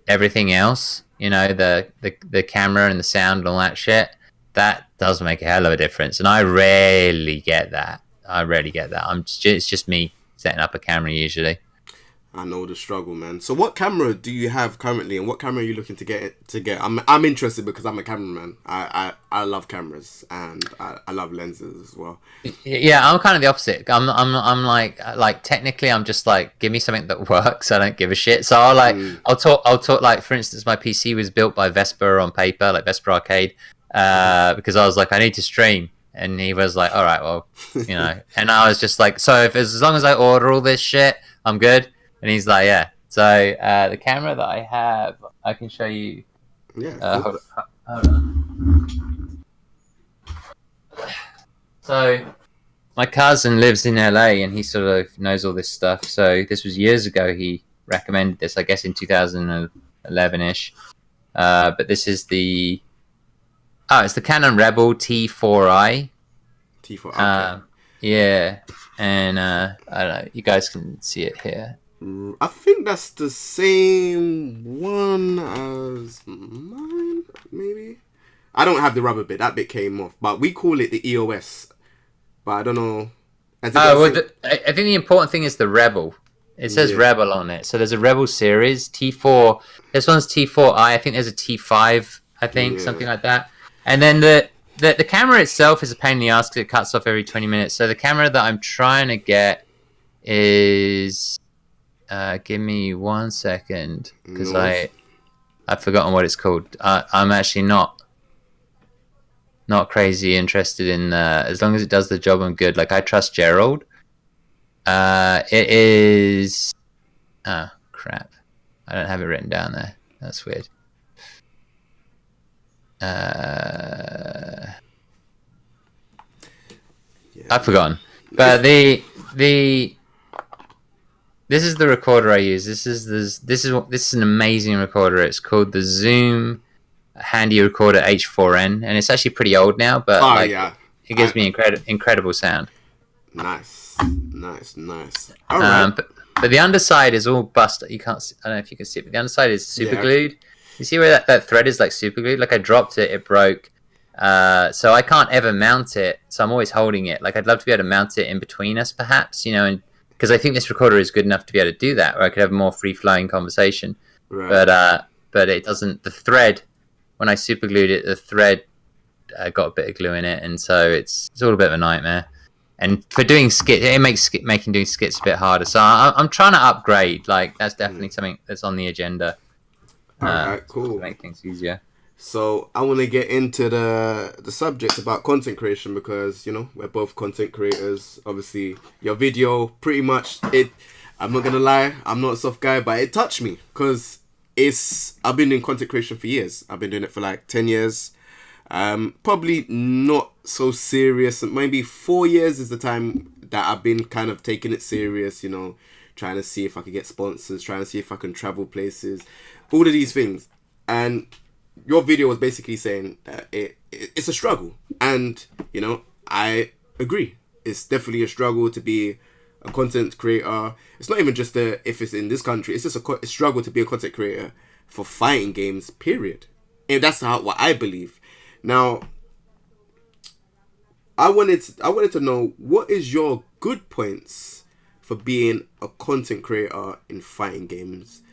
everything else, the camera and the sound and all that shit, that does make a hell of a difference. And I rarely get that. It's just me setting up a camera usually. I know the struggle, man. So what camera do you have currently, and what camera are you looking to get? I'm interested because I'm a cameraman. I love cameras, and I love lenses as well. Yeah, I'm kind of the opposite. I'm like technically I'm just like, give me something that works. I don't give a shit. So I'll talk like, for instance, my PC was built by Vesper on paper, like Vesper Arcade, because I was like, I need to stream. And he was like, all right, well, and I was just like, so as long as I order all this shit, I'm good. And he's like, yeah. So the camera that I have, I can show you. Yeah. Hold on. So my cousin lives in LA, and he sort of knows all this stuff. So this was years ago. He recommended this, I guess, in 2011-ish. But this is it's the Canon Rebel T4i. T4. Okay. Yeah, and I don't know. You guys can see it here. I think that's the same one as mine, maybe. I don't have the rubber bit. That bit came off. But we call it the EOS. But I don't know. I think the important thing is the Rebel. It says Rebel on it. So there's a Rebel series, T4. This one's T4i. I think there's a T5, something like that. And then the camera itself is a pain in the ass because it cuts off every 20 minutes. So the camera that I'm trying to get is give me 1 second because No. I've forgotten what it's called. I'm actually not crazy interested in as long as it does the job. I'm good. Like I trust Gerald. It is. Oh crap! I don't have it written down there. That's weird. I've forgotten. But the this is the recorder I use. This is an amazing recorder. It's called the Zoom Handy Recorder H4n, and it's actually pretty old now, but it gives me incredible sound. Nice. All right. But the underside is all busted. You can't. I don't know if you can see it, but the underside is super glued. You see where that thread is like super glued? Like I dropped it, it broke. So I can't ever mount it. So I'm always holding it. Like I'd love to be able to mount it in between us, perhaps. And because I think this recorder is good enough to be able to do that, where I could have a more free flowing conversation. Right. But it doesn't. The thread, when I super glued it, the thread got a bit of glue in it, and so it's all a bit of a nightmare. And for doing skits, it makes doing skits a bit harder. So I'm trying to upgrade. Like that's definitely something that's on the agenda. All right, cool. To make things easier. So I want to get into the subject about content creation because we're both content creators. Obviously, your video pretty much it. I'm not gonna lie, I'm not a soft guy, but it touched me because I've been doing content creation for years. I've been doing it for like 10 years. Probably not so serious. Maybe 4 years is the time that I've been kind of taking it serious, trying to see if I could get sponsors, trying to see if I can travel places, all of these things. And your video was basically saying that it's a struggle. And, I agree. It's definitely a struggle to be a content creator. It's not even just if it's in this country, it's just a struggle to be a content creator for fighting games, period. And that's what I believe. Now, I wanted to know, what is your good points for being a content creator in fighting games,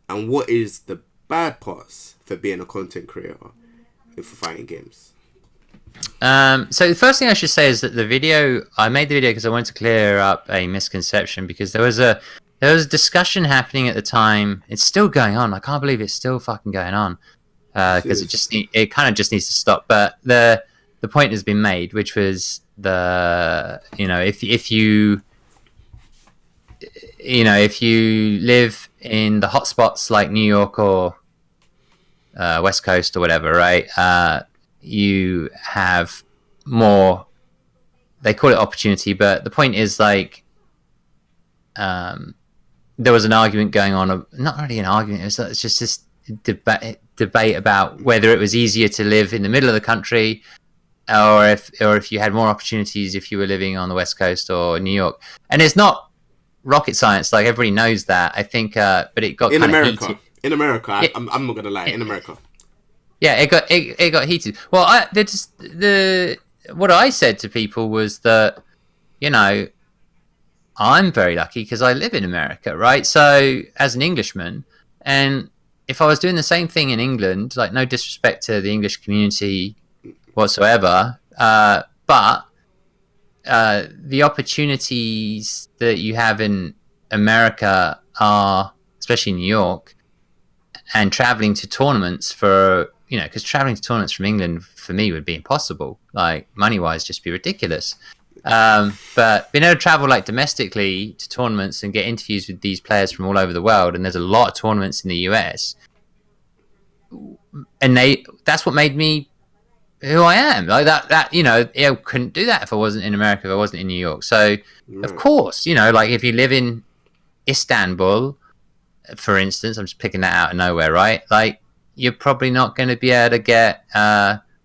and what is the bad parts for being a content creator for fighting games? So the first thing I should say is that I made the video because I wanted to clear up a misconception, because there was a discussion happening at the time. It's still going on. I can't believe it's still fucking going on. Because it kind of just needs to stop. But the point has been made, which was if you live in the hotspots like New York or West Coast or whatever, right? You have more. They call it opportunity, but the point is like there was an argument going on. Not really an argument. It's just this debate about whether it was easier to live in the middle of the country or if you had more opportunities if you were living on the West Coast or New York. And it's not rocket science, like everybody knows that. I think but it got in kind America of heated. In America, I'm not gonna lie, in America, yeah, it got heated. Well, what I said to people was that I'm very lucky because I live in America, right? So as an Englishman, and if I was doing the same thing in England, like no disrespect to the English community whatsoever, but the opportunities that you have in America are, especially in New York, and traveling to tournaments because traveling to tournaments from England for me would be impossible, like money-wise, just be ridiculous. But being able to travel like domestically to tournaments and get interviews with these players from all over the world, and there's a lot of tournaments in the US, and that's what made me who I am. Like that couldn't do that if I wasn't in America, if I wasn't in New York. So of course, like if you live in Istanbul, for instance, I'm just picking that out of nowhere, right? Like you're probably not going to be able to get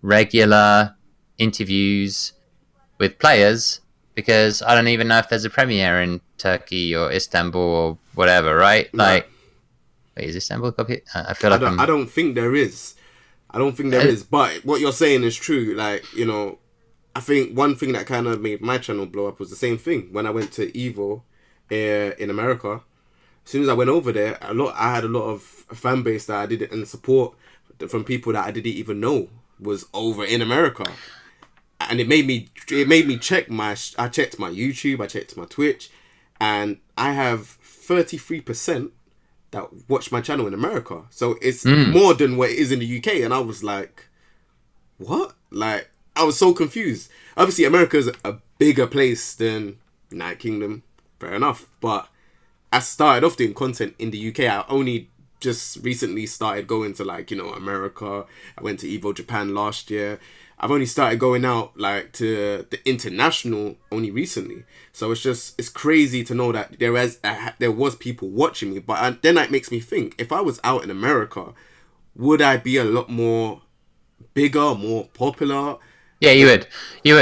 regular interviews with players because I don't even know if there's a premiere in Turkey or Istanbul or whatever, right? Like, wait, is Istanbul copy? I feel like I don't think there is. But what you're saying is true. Like, I think one thing that kind of made my channel blow up was the same thing. When I went to Evo in America, as soon as I went over there, I had a lot of fan base that I didn't, and support from people that I didn't even know was over in America. And it made me check I checked my YouTube, I checked my Twitch, and I have 33% that watch my channel in America. So it's Mm. more than what it is in the UK. And I was like, what? Like, I was so confused. Obviously, America's a bigger place than United Kingdom. Fair enough. But I started off doing content in the UK. I only just recently started going to, like, you know, America. I went to Evo Japan last year. I've only started going out, like, to the international only recently. So it's crazy to know that there was people watching me. But then that makes me think, if I was out in America, would I be a lot more bigger, more popular? Yeah, you would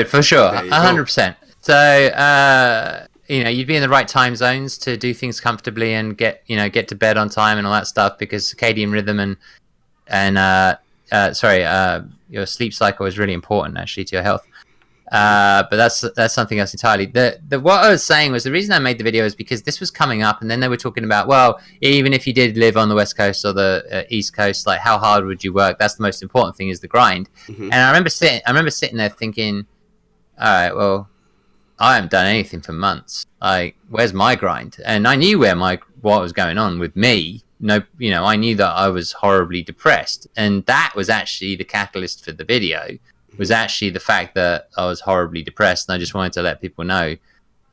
for sure, There you go. 100%. So, you know, you'd be in the right time zones to do things comfortably and get to bed on time and all that stuff, because circadian rhythm and your sleep cycle is really important actually to your health. But that's something else entirely. The what I was saying was, the reason I made the video is because this was coming up, and then they were talking about, well, even if you did live on the West Coast or the East Coast, like, how hard would you work? That's the most important thing, is the grind. Mm-hmm. And I remember sitting there thinking, all right, well, I haven't done anything for months. Like, where's my grind? And I knew what was going on with me. No, you know, I knew that I was horribly depressed, and that was actually the catalyst for the video. Was actually the fact that I was horribly depressed, and I just wanted to let people know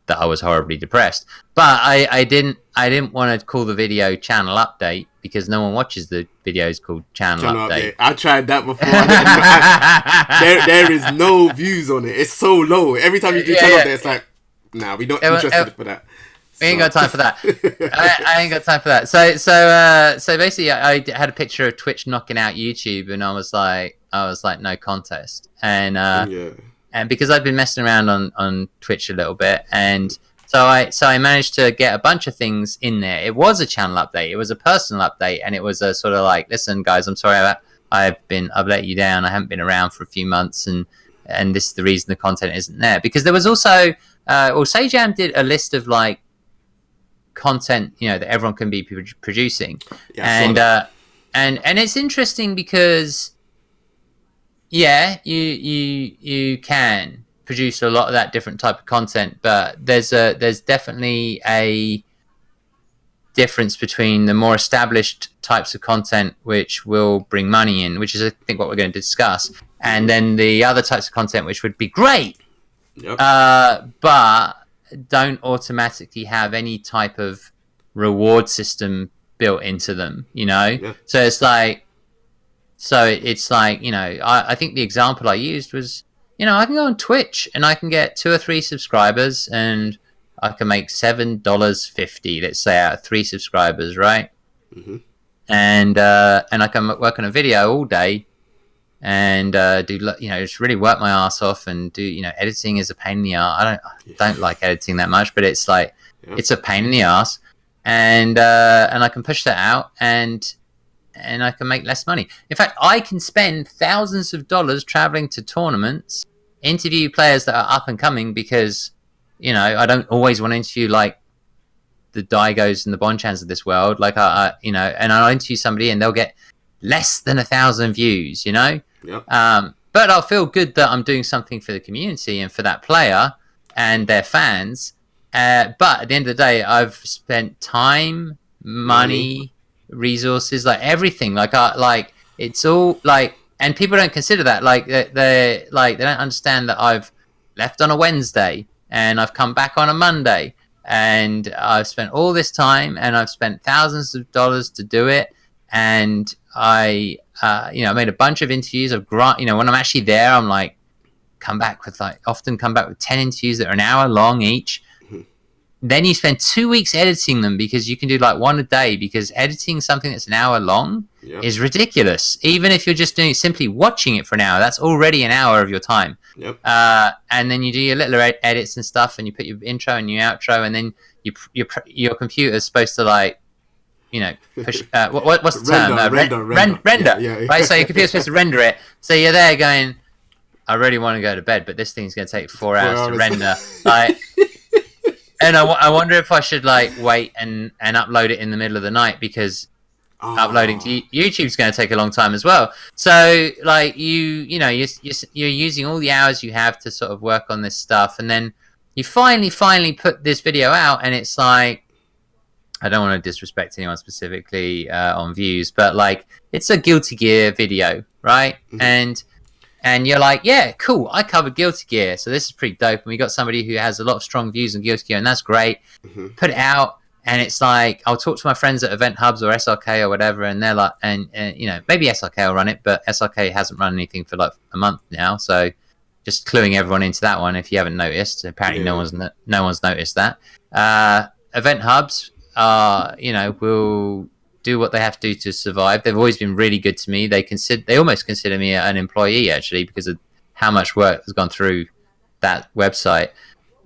that I was horribly depressed. But I didn't want to call the video Channel Update, because no one watches the videos called Channel Update. I tried that before. There is no views on it. It's so low. Every time you do Channel Update, it's like, nah, we're not interested for that. We ain't got time for that. I ain't got time for that. So basically, I had a picture of Twitch knocking out YouTube, and I was like, no contest. And because I've been messing around on Twitch a little bit, and so I managed to get a bunch of things in there. It was a channel update, it was a personal update, and it was a sort of like, listen guys, I'm sorry I've let you down. I haven't been around for a few months, and this is the reason the content isn't there. Because there was also Sajam did a list of like content, you know, that everyone can be producing. And it's interesting because you can produce a lot of that different type of content, but there's definitely a difference between the more established types of content which will bring money in, which is I think what we're going to discuss, and then the other types of content which would be great, but don't automatically have any type of reward system built into them, you know. So it's like, you know, I think the example I used was, you know, I can go on Twitch and I can get 2 or 3 subscribers, and I can make $7.50, let's say, out of 3 subscribers, right? Mm-hmm. And I can work on a video all day and do, you know, just really work my ass off and do, you know, editing is a pain in the ass. I don't like editing that much, but it's like, it's a pain in the ass, and I can push that out, and I can make less money. In fact, I can spend thousands of dollars traveling to tournaments, interview players that are up and coming, because, you know, I don't always want to interview like the Daigos and the Bonchans of this world. Like, you know, and I'll interview somebody and they'll get less than 1,000 views, you know? But I'll feel good that I'm doing something for the community and for that player and their fans. But at the end of the day, I've spent time, money, resources, like everything. Like it's all like, and people don't consider that. Like they don't understand that I've left on a Wednesday and I've come back on a Monday, and I've spent all this time and I've spent thousands of dollars to do it. And I made a bunch of interviews. When I'm actually there, I'm like, often come back with 10 interviews that are an hour long each. Then you spend 2 weeks editing them, because you can do like 1 a day, because editing something that's an hour long is ridiculous. Even if you're just simply watching it for an hour, that's already an hour of your time. And then you do your little edits and stuff, and you put your intro and your outro, and then your computer's supposed to, like, you know, push. What's the term? Render. Right. So your computer's supposed to render it. So you're there going, I really want to go to bed, but this thing's going to take 4 hours to render. Like. And I wonder if I should like wait and upload it in the middle of the night, because uploading to YouTube's going to take a long time as well. So like you're using all the hours you have to sort of work on this stuff, and then you finally put this video out, and it's like, I don't want to disrespect anyone specifically on views, but like, it's a Guilty Gear video, right? And you're like, yeah, cool, I covered Guilty Gear, so this is pretty dope. And we got somebody who has a lot of strong views on Guilty Gear, and that's great. Put it out, and it's like, I'll talk to my friends at Event Hubs or SRK or whatever, and they're like, and you know, maybe SRK will run it, but SRK hasn't run anything for like a month now, so just cluing everyone into that one if you haven't noticed. Apparently, no one's noticed that. Event Hubs, you know, will do what they have to do to survive. They've always been really good to me. They almost consider me an employee, actually, because of how much work has gone through that website.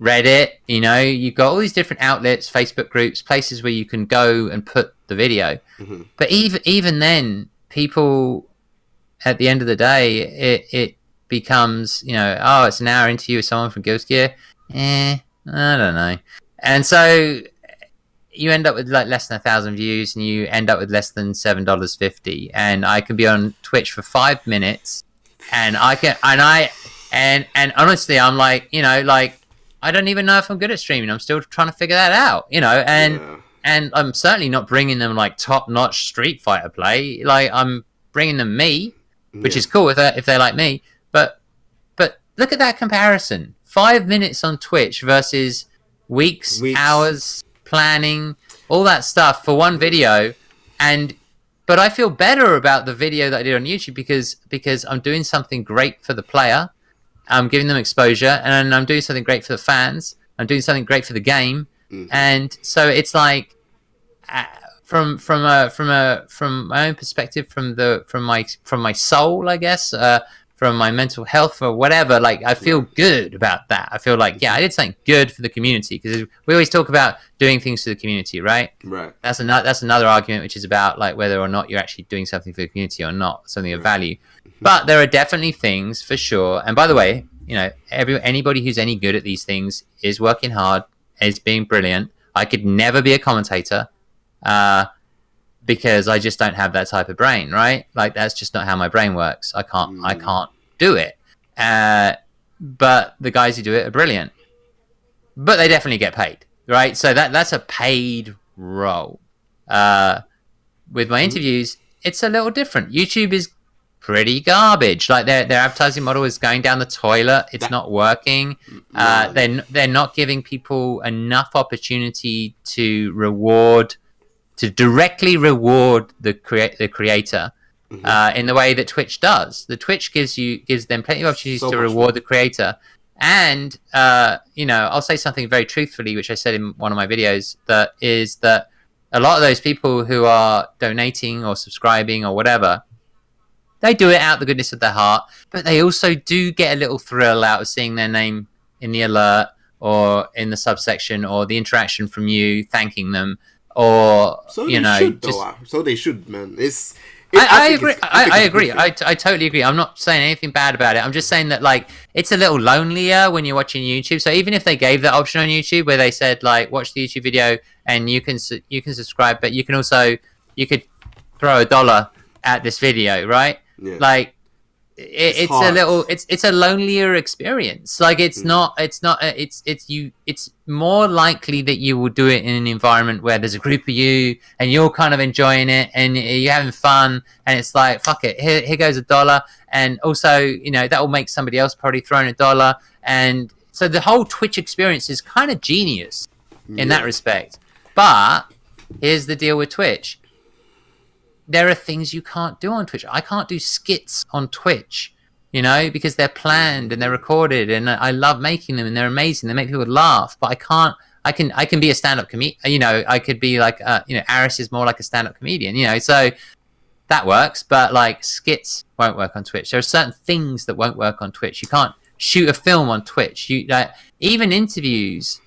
Reddit, you know, you've got all these different outlets, Facebook groups, places where you can go and put the video. But even then, people, at the end of the day, it becomes, you know, oh, it's an hour interview with someone from Guilty Gear. I don't know. And so you end up with like less than 1,000 views, and you end up with less than $7.50. And I can be on Twitch for 5 minutes, and and honestly, I'm like, you know, like, I don't even know if I'm good at streaming. I'm still trying to figure that out, you know, and I'm certainly not bringing them like top-notch Street Fighter play. Like, I'm bringing them me, which is cool if they like me. But look at that comparison: 5 minutes on Twitch versus weeks, hours, planning, all that stuff for one video. But I feel better about the video that I did on YouTube because I'm doing something great for the player. I'm giving them exposure, and I'm doing something great for the fans. I'm doing something great for the game, and so it's like, from my own perspective, from my soul, I guess, from my mental health or whatever. Like, I feel good about that. I feel like, yeah, I did something good for the community, because we always talk about doing things for the community, right? Right. That's another argument, which is about like whether or not you're actually doing something for the community or not, something of value. But there are definitely things for sure. And by the way, you know, anybody who's any good at these things is working hard, is being brilliant. I could never be a commentator because I just don't have that type of brain, right? Like, that's just not how my brain works. I can't do it. But the guys who do it are brilliant. But they definitely get paid, right? So that's a paid role. With my interviews, it's a little different. YouTube is pretty garbage. Like, their advertising model is going down the toilet. It's not working. They're not giving people enough opportunity to directly reward the creator in the way that Twitch does. The Twitch gives them plenty of opportunities to reward the creator. And you know, I'll say something very truthfully, which I said in one of my videos, that is that a lot of those people who are donating or subscribing or whatever, they do it out of the goodness of their heart, but they also do get a little thrill out of seeing their name in the alert or in the subsection, or the interaction from you thanking them, or so you know, so they should, man. I agree. I agree. I totally agree. I'm not saying anything bad about it. I'm just saying that, like, it's a little lonelier when you're watching YouTube. So even if they gave that option on YouTube where they said, like, watch the YouTube video and you can subscribe, but you could throw $1 at this video, right? Yeah. Like, it's a lonelier experience. Like, it's more likely that you will do it in an environment where there's a group of you and you're kind of enjoying it and you're having fun, and it's like, fuck it, here goes $1, and also, you know, that will make somebody else probably throw in $1, and so the whole Twitch experience is kind of genius in that respect. But here's the deal with Twitch. There are things you can't do on Twitch. I can't do skits on Twitch, you know, because they're planned and they're recorded, and I love making them, and they're amazing. They make people laugh, but I can't. I can be a stand-up comedian. You know, I could be like, you know, Aris is more like a stand-up comedian. You know, so that works. But like, skits won't work on Twitch. There are certain things that won't work on Twitch. You can't shoot a film on Twitch. Even interviews.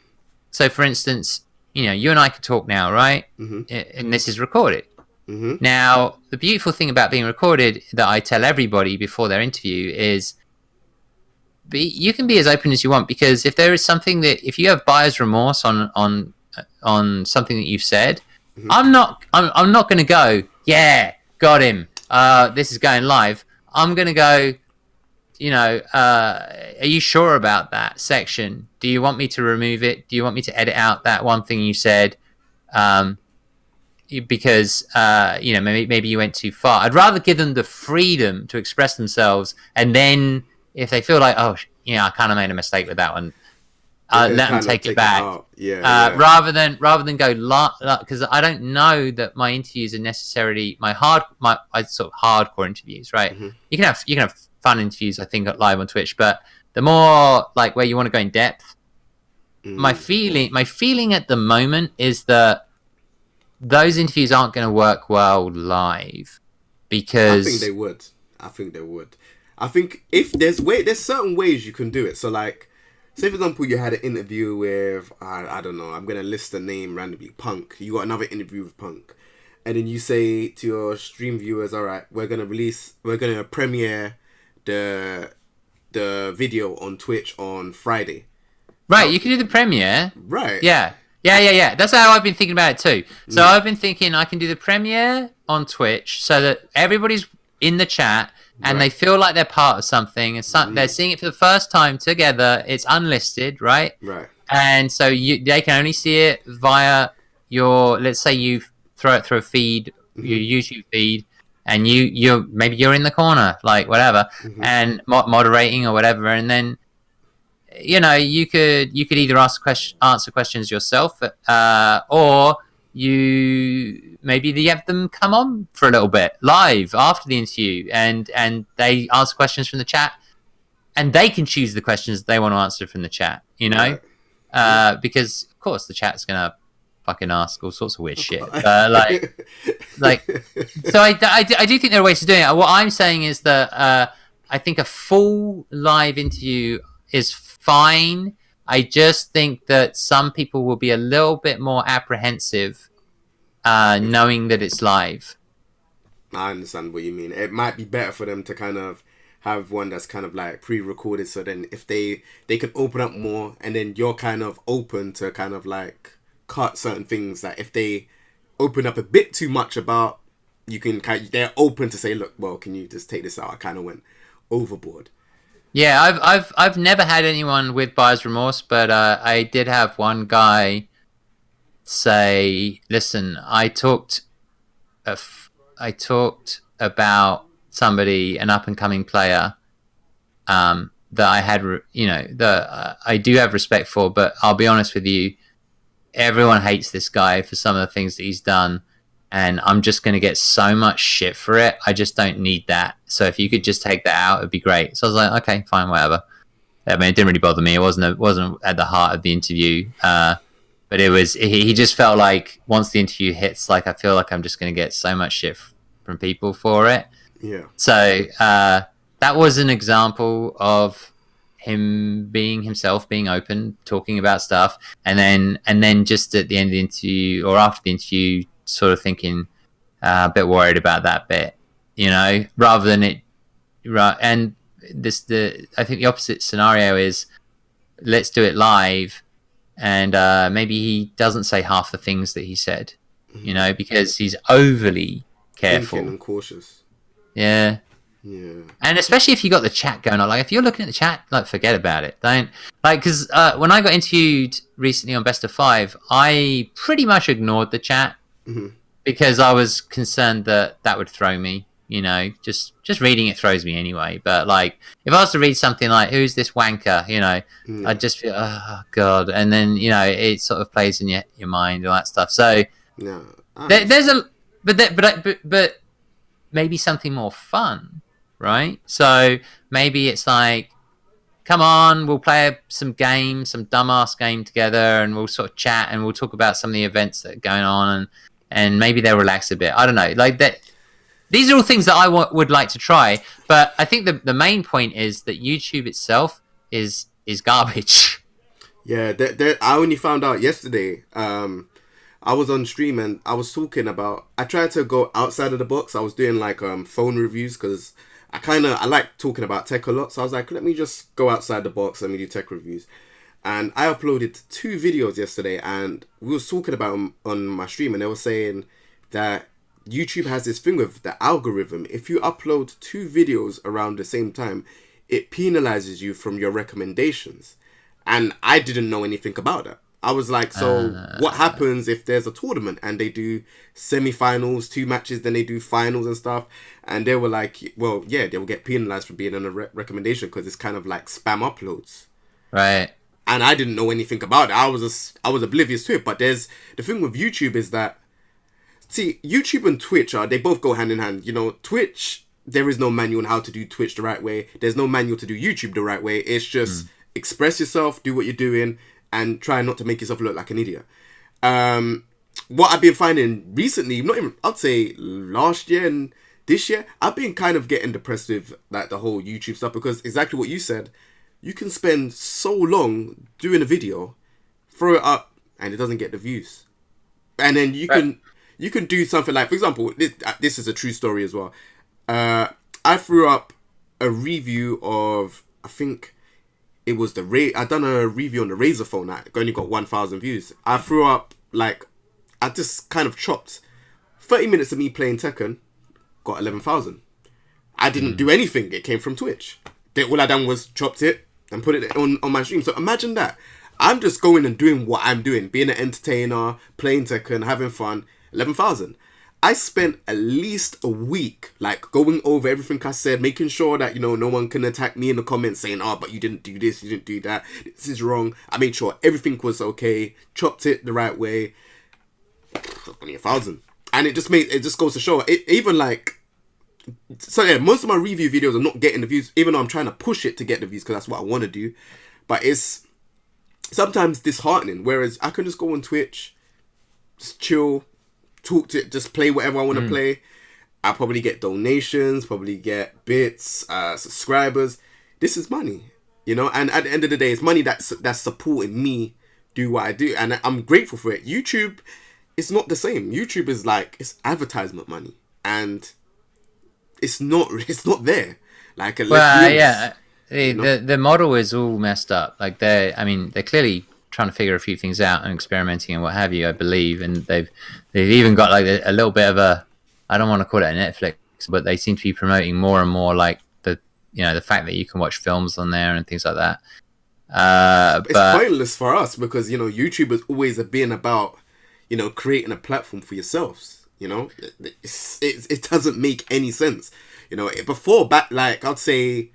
So, for instance, you know, you and I could talk now, right? And this is recorded. Now, the beautiful thing about being recorded that I tell everybody before their interview is, you can be as open as you want, because if there is something if you have buyer's remorse on something that you've said, I'm not going to go, yeah, got him. This is going live. I'm going to go, are you sure about that section? Do you want me to remove it? Do you want me to edit out that one thing you said? Um, because maybe you went too far. I'd rather give them the freedom to express themselves, and then if they feel like, oh, I kind of made a mistake with that one, They can let them kind of take it take back. out. Yeah. Rather than go because I don't know that my interviews are necessarily my sort of hardcore interviews, right? Mm-hmm. You can have fun interviews, I think, live on Twitch, but the more like where you want to go in depth. My feeling at the moment is that those interviews aren't going to work well live because I think they would. I think if there's certain ways you can do it. So like, say for example, you had an interview with I don't know. I'm gonna list the name randomly. Punk. You got another interview with Punk, and then you say to your stream viewers, "All right, we're gonna premiere the video on Twitch on Friday." Right, you can do the premiere. Right. Yeah. That's how I've been thinking about it too. So I've been thinking I can do the premiere on Twitch so that everybody's in the chat and they feel like they're part of something and they're seeing it for the first time together. It's unlisted, right? Right. And so they can only see it via let's say you throw it through a feed, your YouTube feed, and maybe you're in the corner, like whatever, and moderating or whatever, and then you could either answer questions yourself, or you have them come on for a little bit live after the interview, and they answer questions from the chat, and they can choose the questions they want to answer from the chat. Because of course the chat's gonna fucking ask all sorts of weird shit. So I do think there are ways to do it. What I'm saying is that I think a full live interview is fine. I just think that some people will be a little bit more apprehensive knowing that it's live. I understand what you mean. It might be better for them to kind of have one that's kind of like pre-recorded, so then if they can open up more, and then you're kind of open to kind of like cut certain things that if they open up a bit too much about, they're open to say, look, well, can you just take this out? I kind of went overboard. Yeah, I've never had anyone with buyer's remorse, but I did have one guy say, "Listen, I talked about somebody, an up and coming player, that I had, that I do have respect for, but I'll be honest with you, everyone hates this guy for some of the things that he's done." And I'm just going to get so much shit for it. I just don't need that. So if you could just take that out, it'd be great. So I was like, okay, fine, whatever. I mean, it didn't really bother me. It wasn't at the heart of the interview. But it was. He just felt like once the interview hits, like I feel like I'm just going to get so much shit from people for it. Yeah. So that was an example of him being himself, being open, talking about stuff, and then just at the end of the interview or after the interview, sort of thinking a bit worried about that bit, rather than it. Right, and I think the opposite scenario is let's do it live, and maybe he doesn't say half the things that he said, because he's overly careful and cautious. Yeah. Yeah. And especially if you got the chat going on, like if you're looking at the chat, like forget about it. Don't because when I got interviewed recently on Best of Five, I pretty much ignored the chat because I was concerned that would throw me. Just reading it throws me anyway. But like if I was to read something like "Who's this wanker?" I'd just feel oh god, and then it sort of plays in your mind and all that stuff. So there's a but maybe something more fun. Right, so maybe it's like, come on, we'll play some dumbass game together, and we'll sort of chat, and we'll talk about some of the events that are going on, and maybe they'll relax a bit. I don't know, like that. These are all things that I would like to try, but I think the main point is that YouTube itself is garbage. Yeah, I only found out yesterday. I was on stream and I was talking about. I tried to go outside of the box. I was doing like phone reviews because I like talking about tech a lot, so I was like, let me just go outside the box, let me do tech reviews. And I uploaded 2 videos yesterday, and we was talking about them on my stream, and they were saying that YouTube has this thing with the algorithm. If you upload 2 videos around the same time, it penalizes you from your recommendations. And I didn't know anything about that. I was like, so what happens if there's a tournament and they do semi-finals, 2 matches, then they do finals and stuff? And they were like, well, yeah, they will get penalized for being on a recommendation because it's kind of like spam uploads. Right. And I didn't know anything about it. I was oblivious to it. But the thing with YouTube is that, see, YouTube and Twitch they both go hand in hand. You know, Twitch, there is no manual on how to do Twitch the right way. There's no manual to do YouTube the right way. It's just express yourself, do what you're doing, and try not to make yourself look like an idiot. What I've been finding recently, not even, I'd say last year and this year, I've been kind of getting depressed with like the whole YouTube stuff, because exactly what you said, you can spend so long doing a video, throw it up, and it doesn't get the views. And then you can do something like, for example, this is a true story as well. I threw up a review of, I think it was I done a review on the Razer phone. I only got 1,000 views. I threw up, like, I just kind of chopped 30 minutes of me playing Tekken, got 11,000. I didn't do anything. It came from Twitch. All I done was chopped it and put it on my stream. So imagine that. I'm just going and doing what I'm doing, being an entertainer, playing Tekken, having fun. 11,000. I spent at least a week, like, going over everything I said, making sure that, you know, no one can attack me in the comments saying, oh, but you didn't do this, you didn't do that, this is wrong. I made sure everything was okay, chopped it the right way. Only 1,000. And it just goes to show, even like, so yeah, most of my review videos are not getting the views, even though I'm trying to push it to get the views, because that's what I want to do. But it's sometimes disheartening, whereas I can just go on Twitch, just chill, talk to it, just play whatever I want to play. I probably get donations, probably get bits, subscribers. This is money, you know, and at the end of the day, it's money that's supporting me do what I do, and I'm grateful for it. YouTube, it's not the same. YouTube is like, it's advertisement money, and it's not there. Like, the model is all messed up. Like, they're clearly trying to figure a few things out and experimenting and what have you, I believe, and they've even got like a little bit of a, I don't want to call it a Netflix, but they seem to be promoting more and more like the fact that you can watch films on there and things like that. It's pointless for us, because, you know, YouTube has always been about, you know, creating a platform for yourselves. You know, it doesn't make any sense. You know, before, back, like, I'd say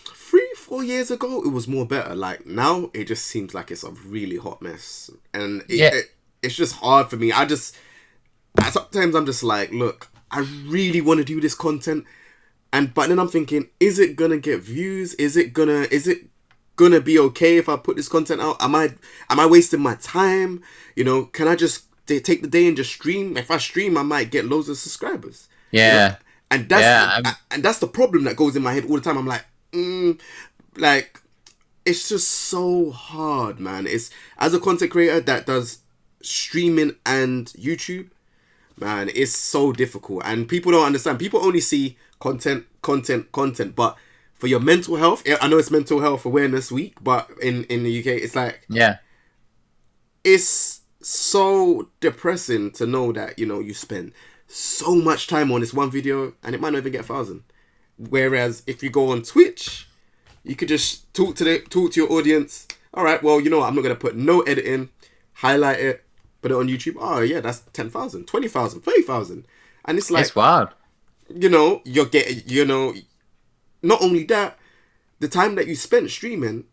3-4 years ago, it was more better. Like, now it just seems like it's a really hot mess, and it's just hard for me. Sometimes I'm just like, look, I really want to do this content, but then I'm thinking, is it gonna get views? Is it gonna be okay if I put this content out? Am I wasting my time? You know, can I just take the day and just stream? If I stream, I might get loads of subscribers. Yeah. You know? And that's the problem that goes in my head all the time. I'm like, like, it's just so hard, man. It's, as a content creator that does streaming and YouTube, man, it's so difficult, and people don't understand. People only see content, but for your mental health, I know it's Mental Health Awareness Week, but in the UK, it's like, it's so depressing to know that, you know, you spend so much time on this one video and it might not even get 1,000. Whereas if you go on Twitch, you could just talk to your audience. All right, well, you know what? I'm not going to put no editing, highlight it, put it on YouTube. Oh, yeah, that's 10,000, 20,000, 30,000. And it's like, it's wild. You know, you're getting, you know, not only that, the time that you spent streaming,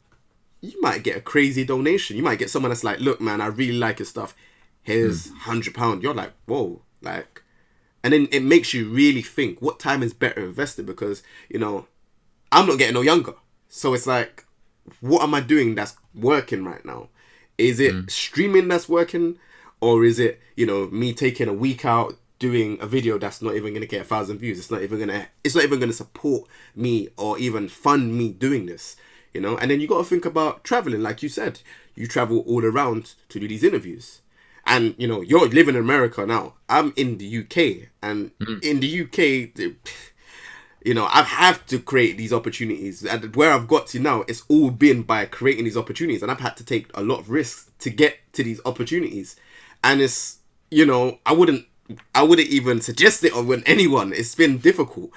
you might get a crazy donation. You might get someone that's like, look, man, I really like your stuff. Here's £100. You're like, whoa, like, and then it makes you really think what time is better invested, because, you know, I'm not getting no younger. So it's like, what am I doing that's working right now? Is it streaming that's working? Or is it, you know, me taking a week out doing a video that's not even going to get 1,000 views? It's not even going to support me or even fund me doing this, you know? And then you got to think about traveling. Like you said, you travel all around to do these interviews. And, you know, you're living in America now. I'm in the UK. And in the UK, you know, I have to create these opportunities. And where I've got to now, it's all been by creating these opportunities. And I've had to take a lot of risks to get to these opportunities. And it's, you know, I wouldn't even suggest it on anyone. It's been difficult.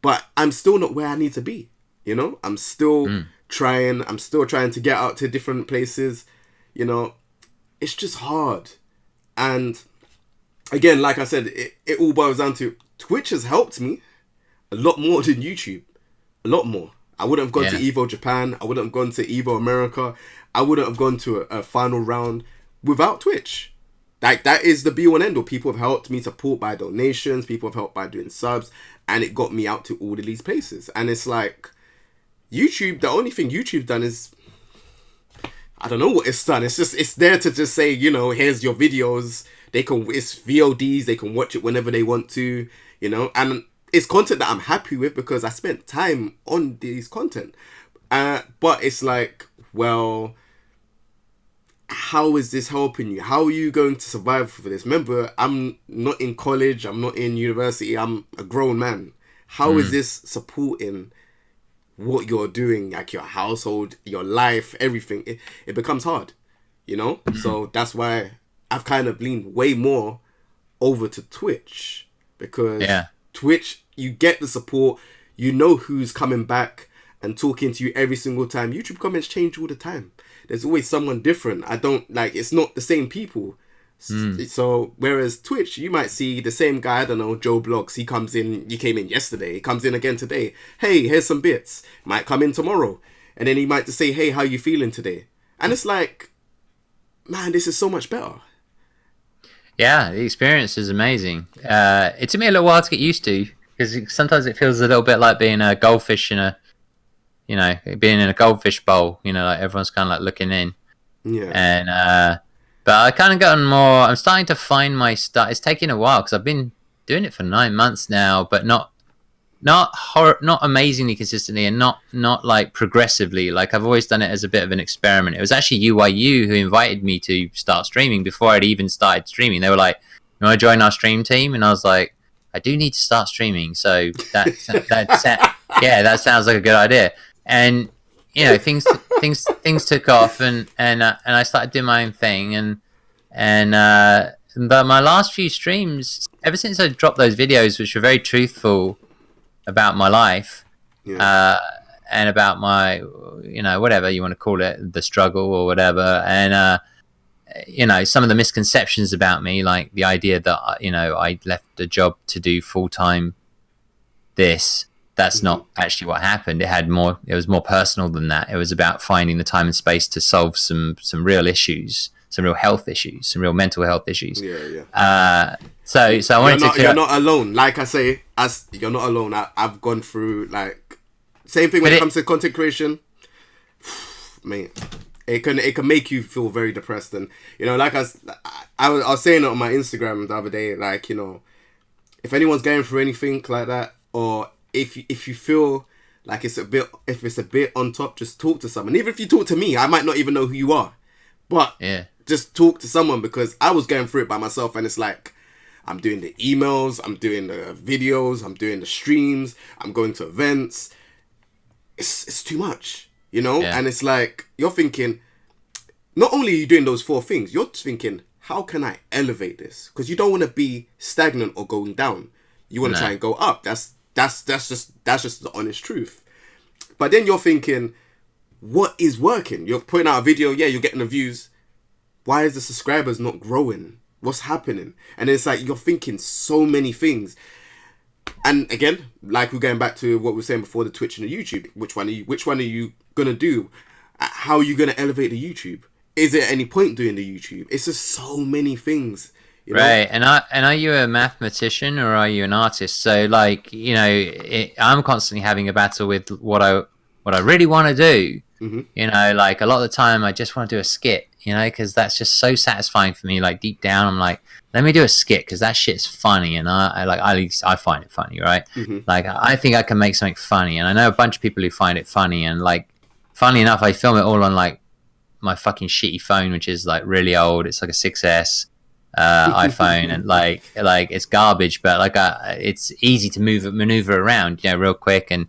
but I'm still not where I need to be. You know, I'm still Mm. trying. I'm still trying to get out to different places. You know, it's just hard. And again, like I said, it all boils down to Twitch has helped me a lot more than YouTube. A lot more. I wouldn't have gone to Evo Japan. I wouldn't have gone to Evo America. I wouldn't have gone to a final round without Twitch. Like, that is the be all and end all. People have helped me support by donations. People have helped by doing subs. And it got me out to all of these places. And it's like, YouTube, the only thing YouTube's done is, I don't know what it's done. It's just, it's there to just say, you know, here's your videos. It's VODs. They can watch it whenever they want to, you know. And it's content that I'm happy with because I spent time on these content. But it's like, well, how is this helping you? How are you going to survive for this? Remember, I'm not in college. I'm not in university. I'm a grown man. How is this supporting what you're doing, like your household, your life, everything? It becomes hard, you know? So that's why I've kind of leaned way more over to Twitch, because Twitch, you get the support, you know who's coming back and talking to you every single time. YouTube comments change all the time. There's always someone different. It's not the same people. So, whereas Twitch, you might see the same guy, I don't know, Joe Blogs, he comes in, he came in yesterday, he comes in again today. Hey, here's some bits. Might come in tomorrow. And then he might just say, hey, how you feeling today? And it's like, man, this is so much better. Yeah, the experience is amazing. It took me a little while to get used to, because sometimes it feels a little bit like being a goldfish in being in a goldfish bowl, you know, like everyone's kind of like looking in. Yeah. And, but I kind of gotten more, I'm starting to find my stuff. It's taking a while because I've been doing it for 9 months now, but not amazingly consistently, and not like progressively. Like, I've always done it as a bit of an experiment. It was actually UYU who invited me to start streaming before I'd even started streaming. They were like, you want to join our stream team? And I was like, I do need to start streaming. So that sounds like a good idea. And, you know, things took off, and I started doing my own thing, but my last few streams, ever since I dropped those videos, which were very truthful about my life, and about my, you know, whatever you want to call it, the struggle or whatever, and you know, some of the misconceptions about me, like the idea that, you know, I left a job to do full-time this. That's not actually what happened. It was more personal than that. It was about finding the time and space to solve some real issues, some real health issues, some real mental health issues. So I wanted to. You're not alone. Like I say, you're not alone. I've gone through, like, same thing when it comes to content creation. Mate, it can make you feel very depressed, and, you know, like I was saying it on my Instagram the other day, like, you know, if anyone's going through anything like that, or if you feel like it's a bit on top, just talk to someone. Even if you talk to me, I might not even know who you are, but just talk to someone, because I was going through it by myself, and it's like, I'm doing the emails, I'm doing the videos, I'm doing the streams, I'm going to events. It's too much, you know? And it's like, you're thinking, not only are you doing those 4 things, you're thinking, how can I elevate this? Because you don't want to be stagnant or going down. You want to try and go up. That's just the honest truth. But then you're thinking, what is working? You're putting out a video, you're getting the views. Why is the subscribers not growing? What's happening? And it's like, you're thinking so many things. And again, like, we're going back to what we were saying before, the Twitch and the YouTube. Which one are you gonna do? How are you gonna elevate the YouTube? Is there any point doing the YouTube? It's just so many things. You know? Right, and are you a mathematician or are you an artist? So, like, you know, I'm constantly having a battle with what I really want to do. You know, like, a lot of the time I just want to do a skit, you know, because that's just so satisfying for me. Like, deep down, I'm like, let me do a skit, because that shit's funny, and at least I find it funny, right? Like, I think I can make something funny, and I know a bunch of people who find it funny, and, like, funnily enough, I film it all on, like, my fucking shitty phone, which is, like, really old. It's like a 6S iPhone, and like it's garbage, but like it's easy to maneuver around, you know, real quick, and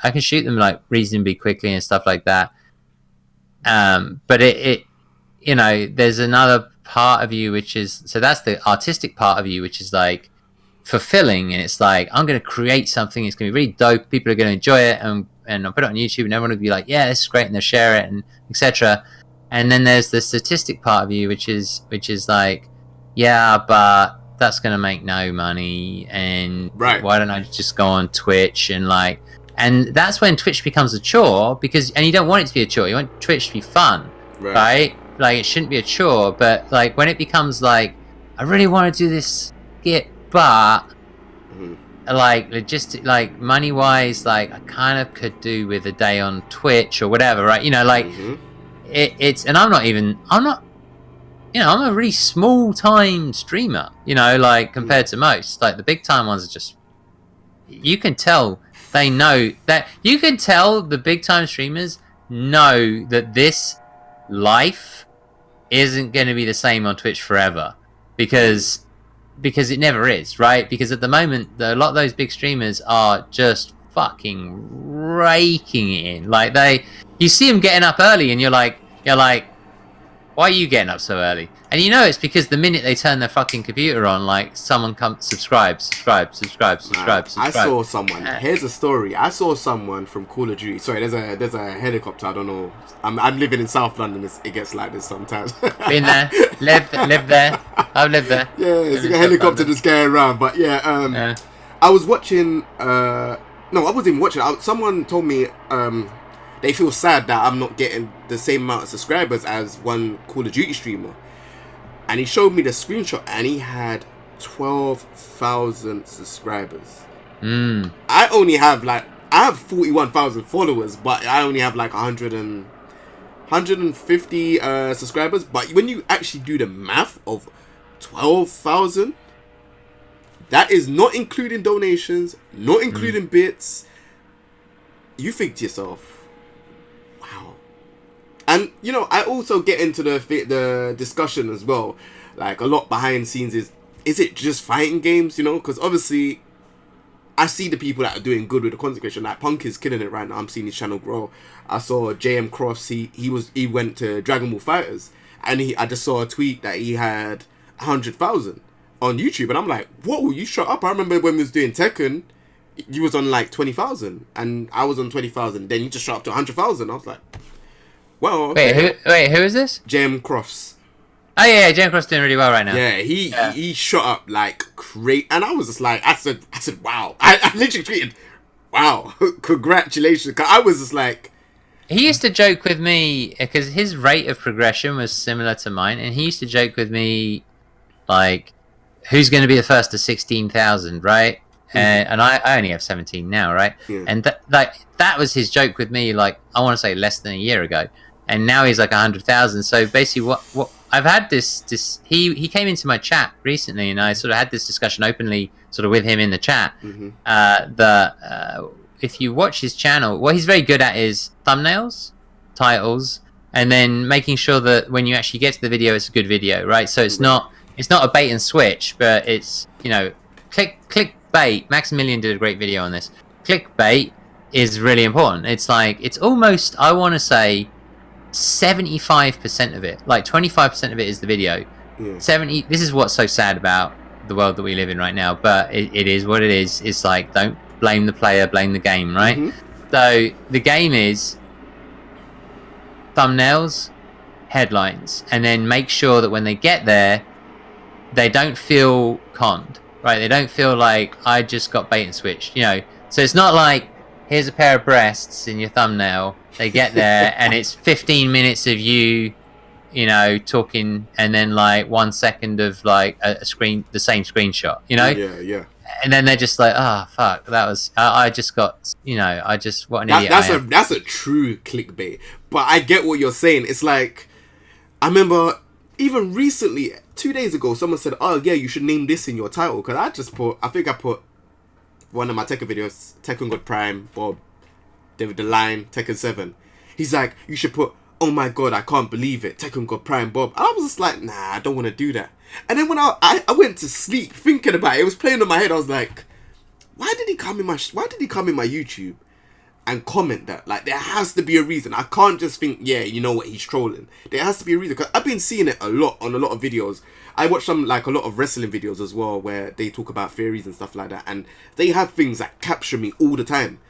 I can shoot them, like, reasonably quickly and stuff like that. But it you know, there's another part of you which is, so that's the artistic part of you, which is like fulfilling, and it's like, I'm going to create something, it's going to be really dope, people are going to enjoy it, and I'll put it on YouTube, and everyone will be like, yeah, this is great, and they'll share it, and etc. And then there's the statistic part of you, which is like, yeah, but that's going to make no money, and why don't I just go on Twitch, and that's when Twitch becomes a chore, and you don't want it to be a chore, you want Twitch to be fun, right? Like, it shouldn't be a chore, but like when it becomes like, I really want to do this skit, but like money wise, like I kind of could do with a day on Twitch or whatever, right? You know, like it's, and I'm not, you know, I'm a really small time streamer, you know, like compared to most. Like the big time ones are just, you can tell they know that, you can tell the big time streamers know that this life isn't going to be the same on Twitch forever, because it never is, right? Because at the moment, a lot of those big streamers are just fucking raking it in. Like you see them getting up early, and you're like, why are you getting up so early? And you know it's because the minute they turn their fucking computer on, like someone comes, subscribe. I saw someone. Here's a story. I saw someone from Call of Duty. Sorry, there's a helicopter. I don't know. I'm living in South London. It gets like this sometimes. Been there, lived there. I've lived there. Yeah, it's like a helicopter just going around. But yeah, I was watching. No, I wasn't even watching. Someone told me they feel sad that I'm not getting the same amount of subscribers as one Call of Duty streamer. And he showed me the screenshot, and he had 12,000 subscribers. I only have I have 41,000 followers, but I only have like 150 subscribers. But when you actually do the math of 12,000, that is not including donations, not including bits. You think to yourself, and, you know, I also get into the discussion as well. Like, a lot behind the scenes is it just fighting games, you know? Because, obviously, I see the people that are doing good with the content creation. Like, Punk is killing it right now. I'm seeing his channel grow. I saw JM Crofts. He went to Dragon Ball Fighters. And I just saw a tweet that he had 100,000 on YouTube. And I'm like, whoa, you shut up. I remember when we was doing Tekken, you was on, like, 20,000. And I was on 20,000. Then you just shot up to 100,000. I was like... Well, okay. Wait, who is this? JM Crofts. Oh yeah, JM Crofts doing really well right now. Yeah, he shot up like crazy, and I was just like, I said, wow. I literally tweeted, wow, congratulations. Cause I was just like, he used to joke with me because his rate of progression was similar to mine, and he used to joke with me like, who's going to be the first to 16,000, right? And I only have 17 now, right? Yeah. And that was his joke with me, like, I want to say less than a year ago. And now he's like 100,000. So basically what I've had this he came into my chat recently, and I sort of had this discussion openly sort of with him in the chat. If you watch his channel, what he's very good at is thumbnails, titles, and then making sure that when you actually get to the video, it's a good video, right? So it's not a bait and switch, but it's, you know, clickbait. Maximilian did a great video on this. Clickbait is really important. It's like, it's almost, I want to say 75% of it, like 25% of it is the video. 70, this is what's so sad about the world that we live in right now, but it is what it is. It's like, don't blame the player, blame the game, right? So the game is thumbnails, headlines, and then make sure that when they get there, they don't feel conned, right? They don't feel like, I just got bait and switched, you know? So it's not like, here's a pair of breasts in your thumbnail. They get there, and it's 15 minutes of you, you know, talking, and then like 1 second of like a screen, the same screenshot, you know? Yeah. And then they're just like, oh fuck, that was, I just got, you know, what an idiot. That's a true clickbait. But I get what you're saying. It's like, I remember even recently, 2 days ago, someone said, oh yeah, you should name this in your title. Because I put one of my Tekken videos, Tekken God Prime, Bob, David the Line, Tekken 7. He's like, you should put, oh my god, I can't believe it, Tekken God Prime, Bob. And I was just like, nah, I don't want to do that. And then when I went to sleep thinking about it, it was playing in my head. I was like, why did he come in my YouTube? and comment that. Like, there has to be a reason. I can't just think, yeah, you know what, he's trolling. There has to be a reason. Because I've been seeing it a lot on a lot of videos. I watch some, like, a lot of wrestling videos as well, where they talk about theories and stuff like that. And they have things that capture me all the time.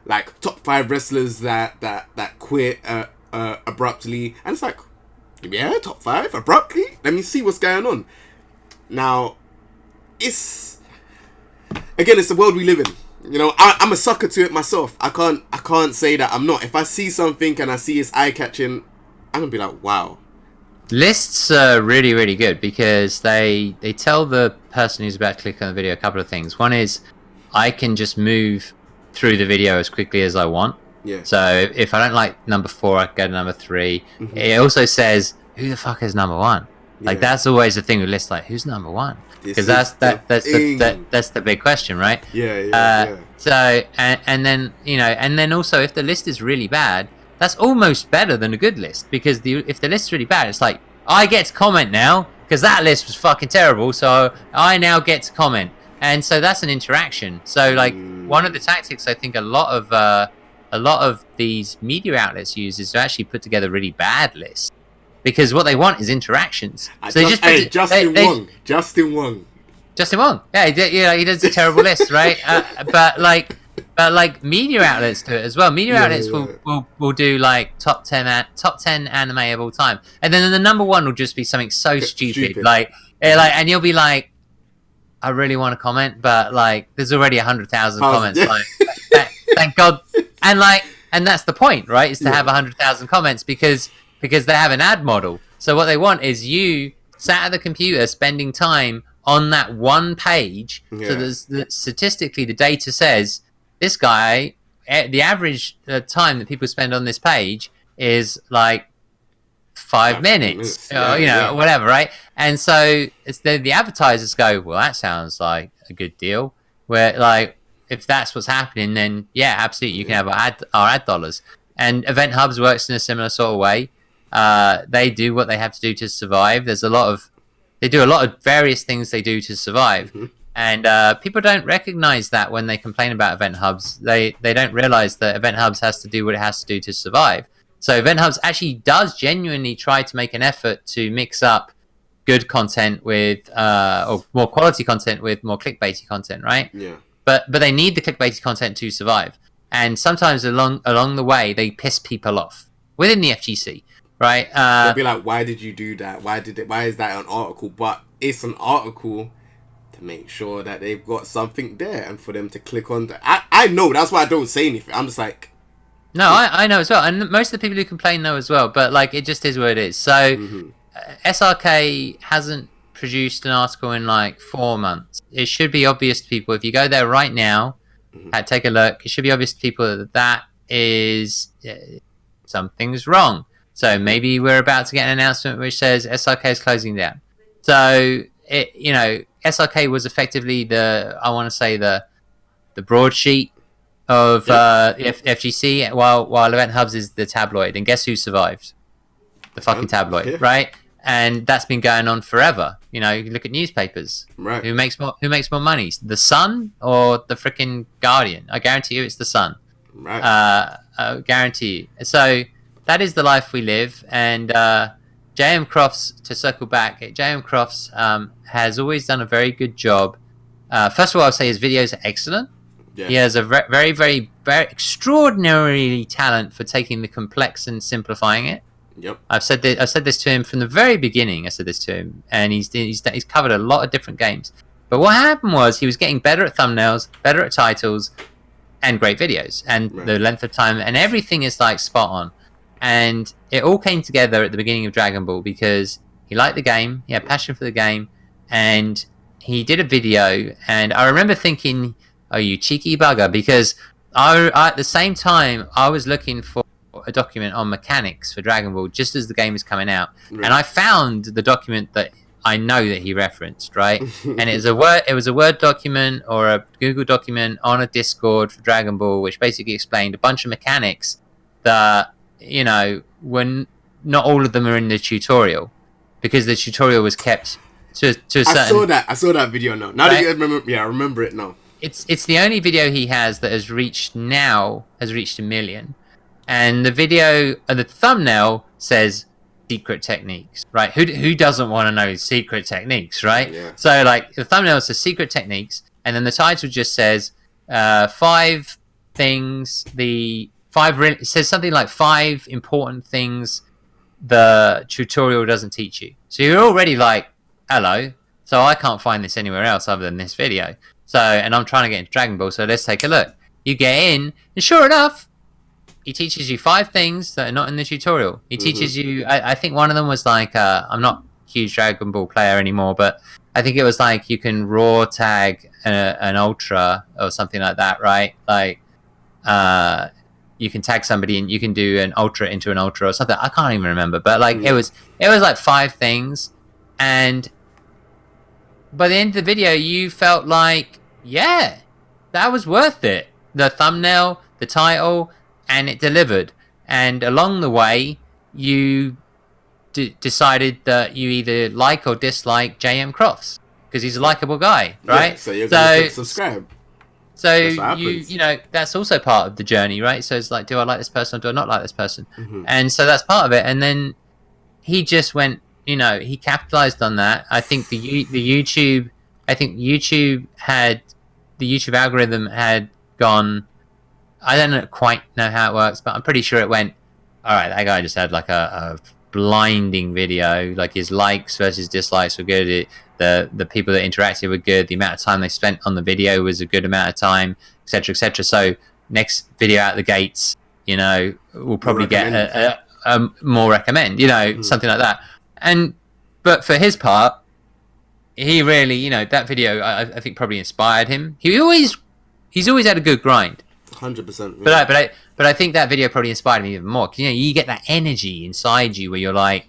Like, top 5 wrestlers that quit abruptly. And it's like, yeah, top 5 abruptly? Let me see what's going on. Now, it's the world we live in. You know, I'm a sucker to it myself. I can't say that I'm not. If I see something and I see it's eye-catching, I'm gonna be like, wow. Lists are really, really good because they tell the person who's about to click on the video a couple of things. One is, I can just move through the video as quickly as I want. Yeah. So if I don't like number 4, I can go to number 3. Mm-hmm. It also says, who the fuck is number 1? Like, that's always the thing with lists, like, who's number 1? Because that's the big question, right? Yeah. So and then, you know, and then also, if the list is really bad, that's almost better than a good list, because if the list's really bad, it's like, I get to comment now because that list was fucking terrible, so I now get to comment, and so that's an interaction. So like, one of the tactics I think a lot of these media outlets use is to actually put together really bad lists. Because what they want is interactions. So Justin Wong. Yeah, he does a terrible list, right? But like media outlets do it as well. Media outlets will do like top 10 anime of all time, and then the number 1 will just be something so stupid. Like, and you'll be like, I really want to comment, but like, there's already 100,000 comments. Like, thank God. And that's the point, right? Is to have 100,000 comments because they have an ad model. So what they want is you sat at the computer spending time on that one page. So statistically, the data says this guy, the average time that people spend on this page is like 5 minutes. Whatever, right? And so it's the advertisers go, well, that sounds like a good deal. Where, like, if that's what's happening, then yeah, absolutely, you can have our ad dollars. And Event Hubs works in a similar sort of way. They do what they have to do to survive. They do a lot of various things they do to survive. Mm-hmm. And people don't recognize that when they complain about Event Hubs. They don't realize that Event Hubs has to do what it has to do to survive. So Event Hubs actually does genuinely try to make an effort to mix up good content with, or more quality content with more clickbaity content, right? Yeah. But they need the clickbaity content to survive. And sometimes along the way, they piss people off within the FGC. Right, they'll be like, "Why did you do that? Why is that an article?" But it's an article to make sure that they've got something there and for them to click on. I know, that's why I don't say anything. I'm just like, no, I know as well, and most of the people who complain know as well. But like, it just is what it is. So SRK hasn't produced an article in like 4 months. It should be obvious to people if you go there right now, take a look. It should be obvious to people that is something's wrong. So maybe we're about to get an announcement which says SRK is closing down. So SRK was effectively the broadsheet of the FGC, while Event Hubs is the tabloid. And guess who survived? The fucking tabloid, right? And that's been going on forever. You know, you look at newspapers. Right. Who makes more money? The Sun or the freaking Guardian? I guarantee you, it's the Sun. Right. I guarantee you. So that is the life we live, and J.M. Crofts, to circle back, J.M. Crofts has always done a very good job. First of all, I'll say his videos are excellent. Yeah. He has a very, very, very extraordinary talent for taking the complex and simplifying it. Yep. I've said this to him from the very beginning. I said this to him, and he's covered a lot of different games. But what happened was he was getting better at thumbnails, better at titles, and great videos, and the length of time, and everything is like spot on. And it all came together at the beginning of Dragon Ball because he liked the game, he had passion for the game, and he did a video. And I remember thinking, oh, you cheeky bugger, because I at the same time, I was looking for a document on mechanics for Dragon Ball just as the game was coming out. Right. And I found the document that I know that he referenced, right? And it was a Word document or a Google document on a Discord for Dragon Ball, which basically explained a bunch of mechanics that, you know, when not all of them are in the tutorial, because the tutorial was kept to a certain... I saw that video now. Now that you remember, I remember it now. it's the only video he has that has reached 1 million, and the video the thumbnail says secret techniques, right? Who doesn't want to know secret techniques, right? Yeah. So like the thumbnail says secret techniques, and then the title just says 5 things. It says something like 5 important things the tutorial doesn't teach you. So you're already like, hello. So I can't find this anywhere else other than this video. So, and I'm trying to get into Dragon Ball, so let's take a look. You get in, and sure enough, he teaches you 5 things that are not in the tutorial. He teaches you, I think one of them was like, I'm not a huge Dragon Ball player anymore, but I think it was like you can raw tag an Ultra or something like that, right? Like, you can tag somebody and you can do an Ultra into an Ultra or something. I can't even remember, but like it was like 5 things, and by the end of the video, you felt like, yeah, that was worth it. The thumbnail, the title, and it delivered. And along the way, you decided that you either like or dislike JM Crofts because he's a likable guy, right? Yeah, so you're going to subscribe. So you know, that's also part of the journey, right? So it's like, do I like this person or do I not like this person? And so that's part of it. And then he just went, you know, he capitalized on that. I think the YouTube algorithm had gone. I don't quite know how it works, but I'm pretty sure it went, all right, that guy just had like a blinding video. Like his likes versus dislikes were good. The people that interacted were good. The amount of time they spent on the video was a good amount of time, etc., etc. So next video out the gates, you know, we'll probably get a more recommend, you know, something like that. But for his part, he really, you know, that video I think probably inspired him. He's always had a good grind. 100%. Yeah. But I think that video probably inspired me even more. 'Cause, you know, you get that energy inside you where you're like,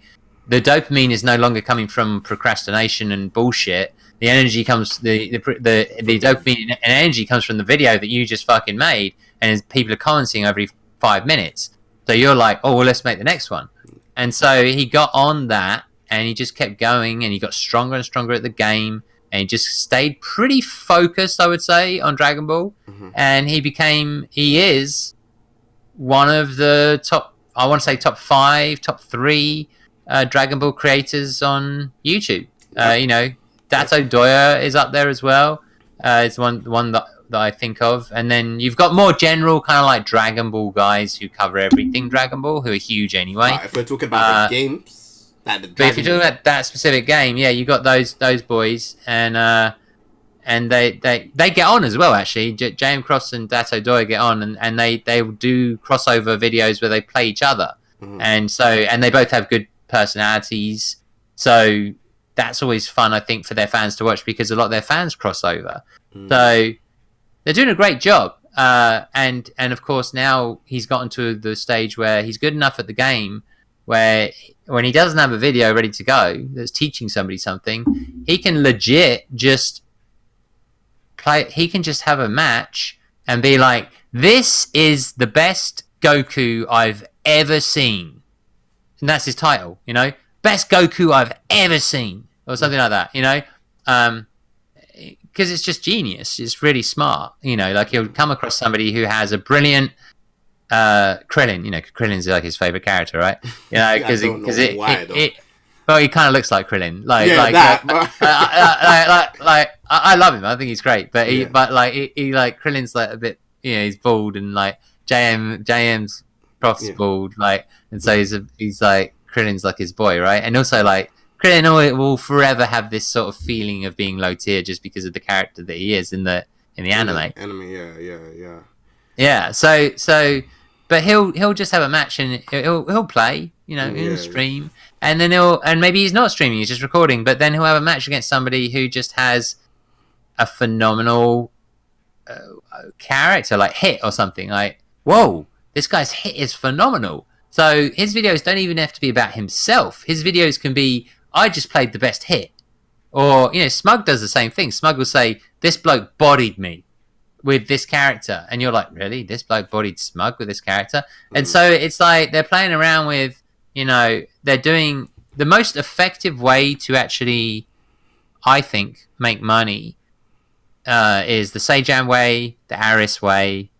the dopamine is no longer coming from procrastination and bullshit. The energy comes, the dopamine and energy comes from the video that you just fucking made, and people are commenting every 5 minutes. So you're like, oh well, let's make the next one. And so he got on that, and he just kept going, and he got stronger and stronger at the game, and he just stayed pretty focused, I would say, on Dragon Ball. And he is one of the top, I want to say top 5, top 3 Dragon Ball creators on YouTube. You know, Dato Doya is up there as well. It's one that I think of. And then you've got more general kind of like Dragon Ball guys who cover everything Dragon Ball, who are huge anyway. If we're talking about the games, but if you're talking about that specific game, yeah, you got those boys, and they get on as well. Actually, JM Crofts and Dato Doya get on, and they do crossover videos where they play each other, and they both have good personalities. So that's always fun, I think, for their fans to watch, because a lot of their fans cross over. So they're doing a great job. And of course now he's gotten to the stage where he's good enough at the game where when he doesn't have a video ready to go that's teaching somebody something, he can legit just play. He can just have a match and be like, this is the best Goku I've ever seen. And that's his title, you know, best Goku I've ever seen, or something like that, you know, because it's just genius. It's really smart, you know. Like he'll come across somebody who has a brilliant Krillin. You know, Krillin's like his favorite character, right? You know, because well, he kind of looks like Krillin. I love him. I think he's great, but he like Krillin's like a bit, you know, he's bald, and like JM's Crofts bald, like, and so he's like Krillin's like his boy, right? And also like Krillin will forever have this sort of feeling of being low tier just because of the character that he is in the anime. Yeah. So, but he'll just have a match and he'll play, you know, in a stream, and then maybe he's not streaming, he's just recording, but then he'll have a match against somebody who just has a phenomenal character, like hit or something. Like, whoa, this guy's hit is phenomenal. So his videos don't even have to be about himself. His videos can be, I just played the best hit. Or, you know, Smug does the same thing. Smug will say, this bloke bodied me with this character. And you're like, really? This bloke bodied Smug with this character? And so it's like they're playing around with, you know, they're doing the most effective way to actually, I think, make money is the Sajam way, the Aris way,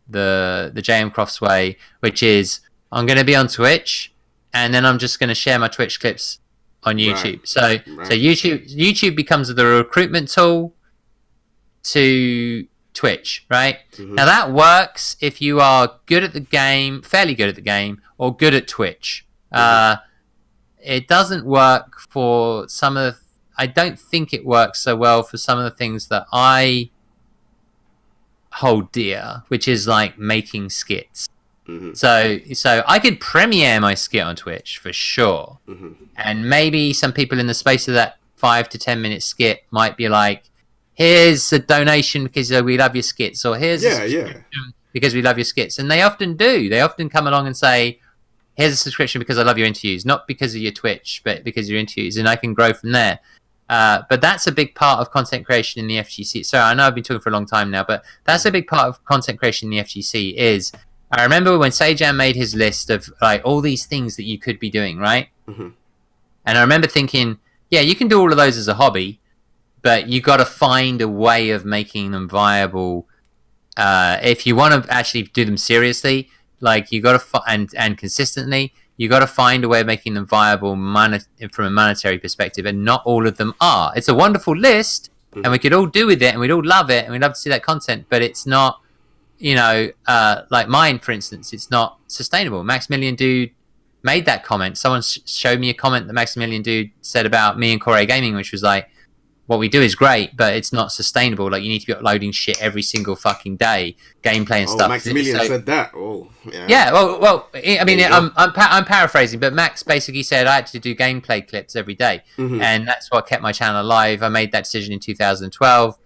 the JM Crofts way, which is I'm going to be on Twitch, and then I'm just going to share my Twitch clips on YouTube. Right. So YouTube becomes the recruitment tool to Twitch, right? Mm-hmm. Now that works if you are good at the game, fairly good at the game, or good at Twitch. Mm-hmm. It doesn't work for some of the... I don't think it works so well for some of the things that I hold dear, which is like making skits. Mm-hmm. So I could premiere my skit on Twitch for sure. Mm-hmm. And maybe some people in the space of that 5 to 10 minute skit might be like, here's a donation because we love your skits, or here's a subscription because we love your skits. And they often do. They often come along and say, here's a subscription because I love your interviews, not because of your Twitch, but because of your interviews, and I can grow from there. But that's a big part of content creation in the FGC. So I know I've been talking for a long time now, but that's a big part of content creation in the FGC is, I remember when Sajam made his list of like all these things that you could be doing, right? Mm-hmm. And I remember thinking, yeah, you can do all of those as a hobby, but you got to find a way of making them viable. If you want to actually do them seriously, like you got to and consistently, you got to find a way of making them viable from a monetary perspective, and not all of them are. It's a wonderful list, mm-hmm. and we could all do with it, and we'd all love it, and we'd love to see that content, but it's not, like mine, for instance, it's not sustainable. Maximilian Dude made that comment. Someone showed me a comment that Maximilian Dude said about me and Corey Gaming, which was like, what we do is great, but it's not sustainable. Like, you need to be uploading shit every single fucking day, gameplay and stuff. Maximilian said that. Oh, yeah. Yeah. Well. I mean, I'm paraphrasing, but Max basically said I had to do gameplay clips every day, mm-hmm. and that's what kept my channel alive. I made that decision in 2012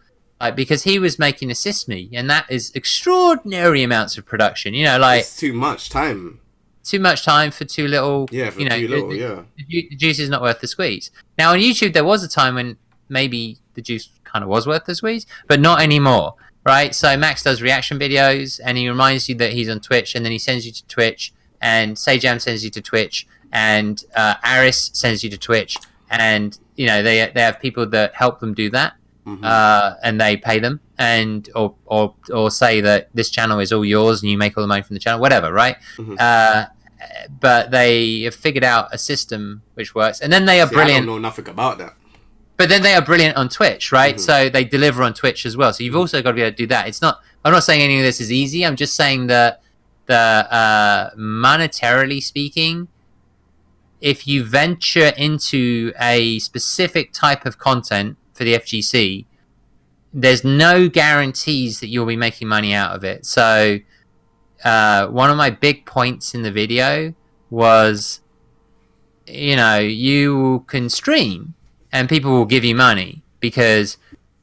because he was making Assist Me, and that is extraordinary amounts of production. It's too much time. Too much time for too little. Yeah, for too little. Yeah. The juice is not worth the squeeze. Now on YouTube, there was a time when maybe the juice kind of was worth the squeeze, but not anymore, right? So Max does reaction videos, and he reminds you that he's on Twitch, and then he sends you to Twitch, and Sajam sends you to Twitch, and Aris sends you to Twitch, and they have people that help them do that, mm-hmm. And they pay them, and or say that this channel is all yours, and you make all the money from the channel, whatever, right? Mm-hmm. But they have figured out a system which works, and then they are brilliant. I don't know nothing about that. But then they are brilliant on Twitch, right? Mm-hmm. So they deliver on Twitch as well. So you've also got to be able to do that. I'm not saying any of this is easy. I'm just saying that monetarily speaking, if you venture into a specific type of content for the FGC, there's no guarantees that you'll be making money out of it. So one of my big points in the video was, you can stream, and people will give you money because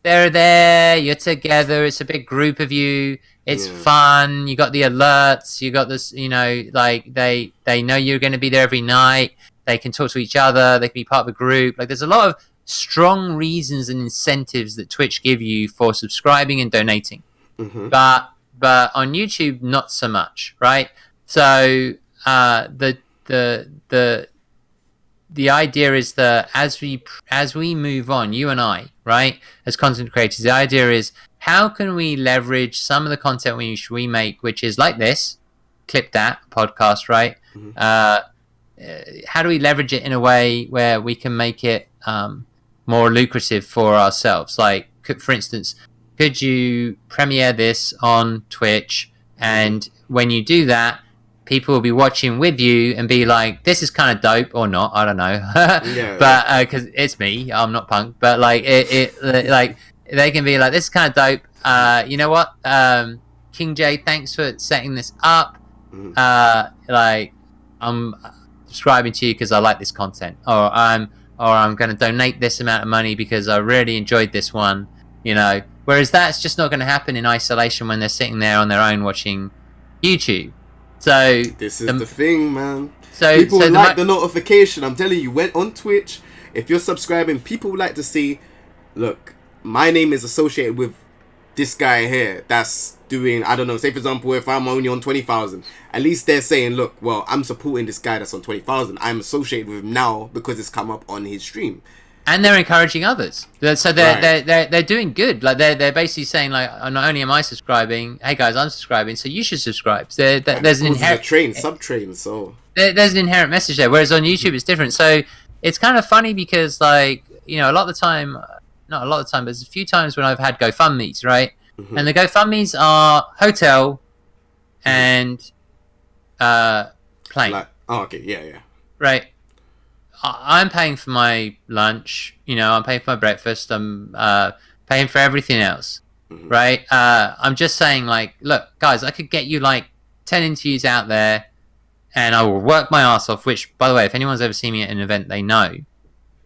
they're there, you're together, it's a big group of you, it's fun, you got the alerts, you got this, like they know you're going to be there every night, they can talk to each other, they can be part of a group. Like, there's a lot of strong reasons and incentives that Twitch give you for subscribing and donating. Mm-hmm. But on YouTube, not so much, right? So the idea is that as we move on, you and I, right, as content creators, the idea is, how can we leverage some of the content we make, which is like this, clip that podcast, right? Mm-hmm. How do we leverage it in a way where we can make it more lucrative for ourselves? Like, for instance, could you premiere this on Twitch, and when you do that, people will be watching with you and be like, this is kind of dope, or not, I don't know. But because it's me, I'm not punk, but like like they can be like, this is kind of dope. You know what, Kingjaetv, thanks for setting this up. Like, I'm subscribing to you because I like this content, or I'm going to donate this amount of money because I really enjoyed this one. Whereas that's just not going to happen in isolation when they're sitting there on their own watching YouTube. So this is the thing, man. People like the notification. I'm telling you, went on Twitch. If you're subscribing, people like to see, look, my name is associated with this guy here that's doing, I don't know, say for example, if I'm only on 20,000, at least they're saying, look, well, I'm supporting this guy that's on 20,000. I'm associated with him now because it's come up on his stream. and they're encouraging others. So they're doing good. Like they're basically saying like, not only am I subscribing, hey guys, I'm subscribing, so you should subscribe. So there's an inherent sub-train. So there's an inherent message there. Whereas on YouTube, it's different. So it's kind of funny because like, you know, a lot of the time, not a lot of the time, but there's a few times when I've had GoFundMes, right? Mm-hmm. And the GoFundMes are hotel and plane. Oh, okay, yeah. Right. I'm paying for my lunch, you know, I'm paying for my breakfast, I'm paying for everything else, right? I'm just saying, like, look, guys, I could get you, like, 10 interviews out there, and I will work my ass off, which, by the way, if anyone's ever seen me at an event, they know.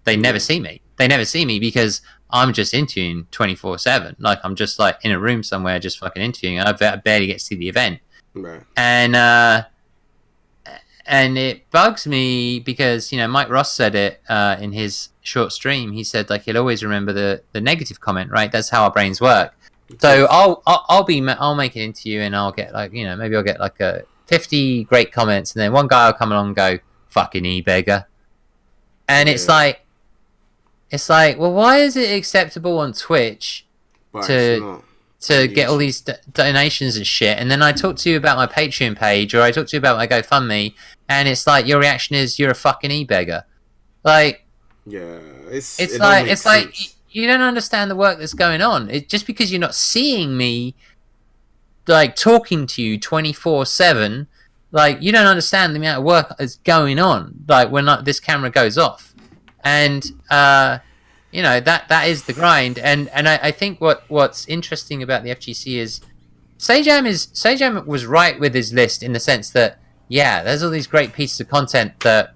They never see me. They never see me because I'm just interviewing 24/7. Like, I'm just, like, in a room somewhere just fucking interviewing, and I barely get to see the event. Right. And it bugs me because, you know, Mike Ross said it in his short stream. He said, like, he'll always remember the negative comment, right? That's how our brains work. So I'll make an interview and I'll get, like, you know, maybe I'll get like 50 great comments, and then one guy will come along and go, fucking e-beggar. And it's like, well, why is it acceptable on Twitch to get all these donations and shit, and then I talk to you about my Patreon page, or I talk to you about my GoFundMe, and it's like your reaction is you're a fucking e-beggar. Like, yeah, it's like you don't understand the work that's going on. Just because you're not seeing me, like, talking to you 24/7, like, you don't understand the amount of work that's going on. Like, when this camera goes off, and you know, that is the grind, and I think what's interesting about the FGC is Sajam was right with his list in the sense that, yeah, there's all these great pieces of content that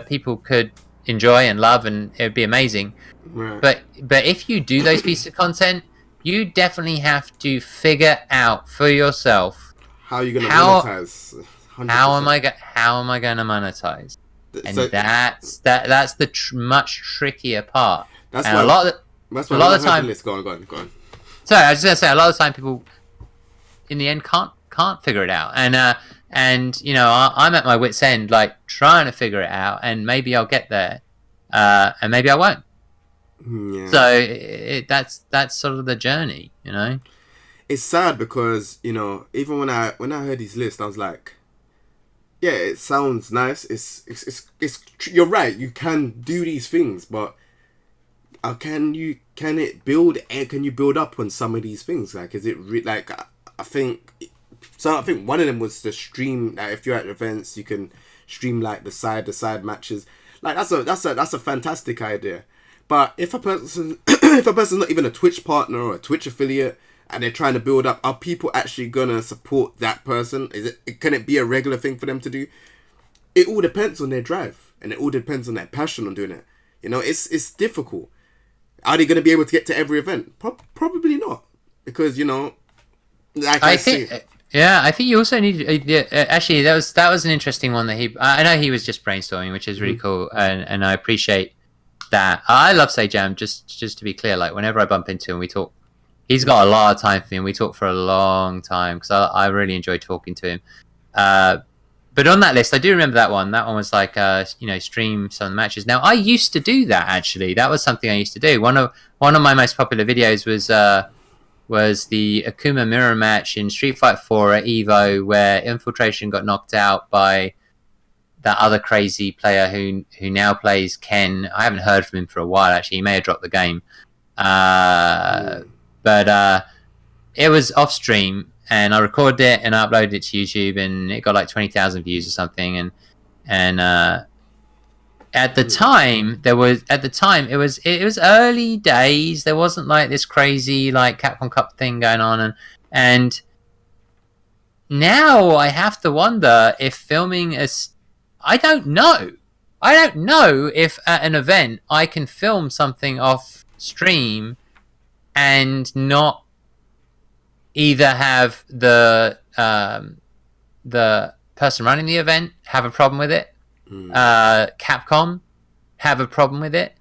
people could enjoy and love, and it would be amazing. Right. But if you do those pieces of content, you definitely have to figure out for yourself how you're going to monetize. 100%. How am I going to monetize? And so, that's the much trickier part. That's and why a lot of the time. Go on. Sorry, I was just gonna say, a lot of the time people, in the end, can't figure it out, and you know, I'm at my wit's end, like, trying to figure it out, and maybe I'll get there, and maybe I won't. Yeah. So that's sort of the journey, you know. It's sad because, you know, even when I heard his list, I was like, yeah, it sounds nice. It's you're right. You can do these things, but can you build up on some of these things? Like, is it I think one of them was the stream. Like, if you're at events, you can stream, like, the side matches. Like, that's a fantastic idea. But if a person's not even a Twitch partner or a Twitch affiliate, and they're trying to build up, are people actually gonna support that person? Can it be a regular thing for them to do? It all depends on their drive, and it all depends on their passion on doing it. You know, it's difficult. Are they gonna be able to get to every event? Probably not, because, you know, like I think. Yeah, I think you also need. Actually, that was an interesting one that I know he was just brainstorming, which is really cool, and I appreciate that. I love Sajam. Just to be clear, like, whenever I bump into him, we talk. He's got a lot of time for me, and we talk for a long time because I really enjoy talking to him. But on that list, I do remember that one. That one was like, you know, stream some of the matches. Now, I used to do that, actually. That was something I used to do. One of my most popular videos was the Akuma mirror match in Street Fighter 4 at EVO, where Infiltration got knocked out by that other crazy player who now plays Ken. I haven't heard from him for a while, actually. He may have dropped the game. But it was off stream, and I recorded it and I uploaded it to YouTube, and it got like 20,000 views or something. And at the time it was early days. There wasn't like this crazy like Capcom Cup thing going on, and now I have to wonder if filming I don't know if at an event I can film something off stream and not either have the person running the event have a problem with it, Capcom have a problem with it,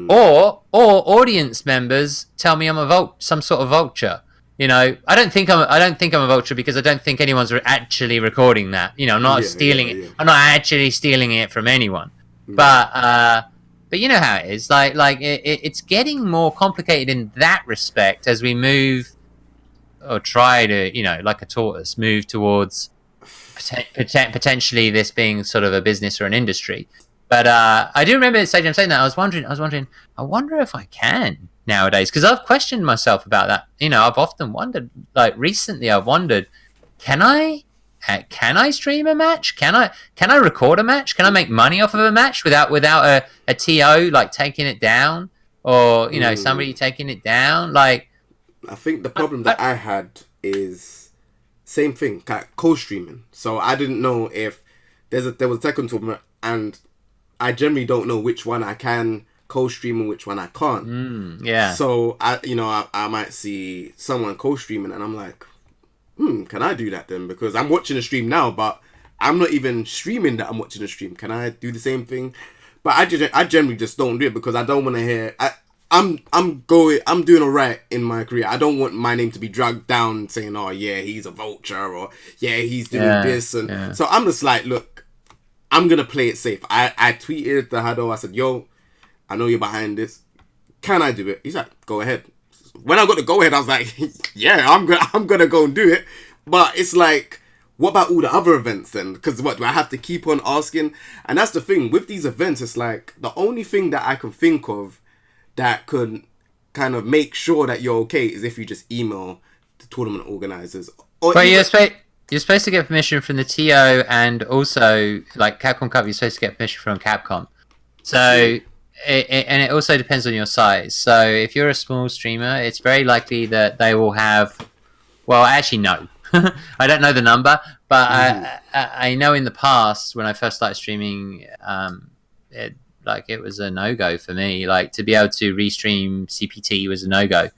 or audience members tell me I'm some sort of vulture. You know, I don't think I'm a vulture because I don't think anyone's actually recording that. You know, I'm not stealing it. I'm not actually stealing it from anyone. But But you know how it is. It's getting more complicated in that respect as we move or try to, like a tortoise, move towards potentially this being sort of a business or an industry. But I do remember at the stage I'm saying that I wonder if I can nowadays, because I've questioned myself about that. I've often wondered, like recently, I've wondered, can I stream a match? Can I record a match? Can I make money off of a match without a TO like taking it down, or somebody taking it down? Like, I think the problem that I had is same thing, co-streaming. So I didn't know if there was a second tournament, and I generally don't know which one I can co-stream and which one I can't. Yeah. So I might see someone co-streaming, and I'm like, can I do that then? Because I'm watching a stream now, but I'm not even streaming that I'm watching a stream. Can I do the same thing? But I generally just don't do it because I don't want to hear. I'm doing alright in my career. I don't want my name to be dragged down saying, oh yeah, he's a vulture, or yeah, he's doing this, and so I'm just like, look, I'm gonna play it safe. I tweeted the Hado. I said, yo, I know you're behind this. Can I do it? He's like, go ahead. When I got the go ahead, I was like, yeah, I'm gonna go and do it. But it's like, what about all the other events then? Because what, do I have to keep on asking? And that's the thing with these events. It's like the only thing that I can think of that could kind of make sure that you're okay is if you just email the tournament organizers. But you're supposed to get permission from the TO, and also like Capcom Cup, you're supposed to get permission from Capcom. So and it also depends on your size. So if you're a small streamer, it's very likely that they will have. Well, actually, no. I don't know the number, but I know in the past when I first started streaming, it was a no-go for me. Like, to be able to restream CPT was a no-go.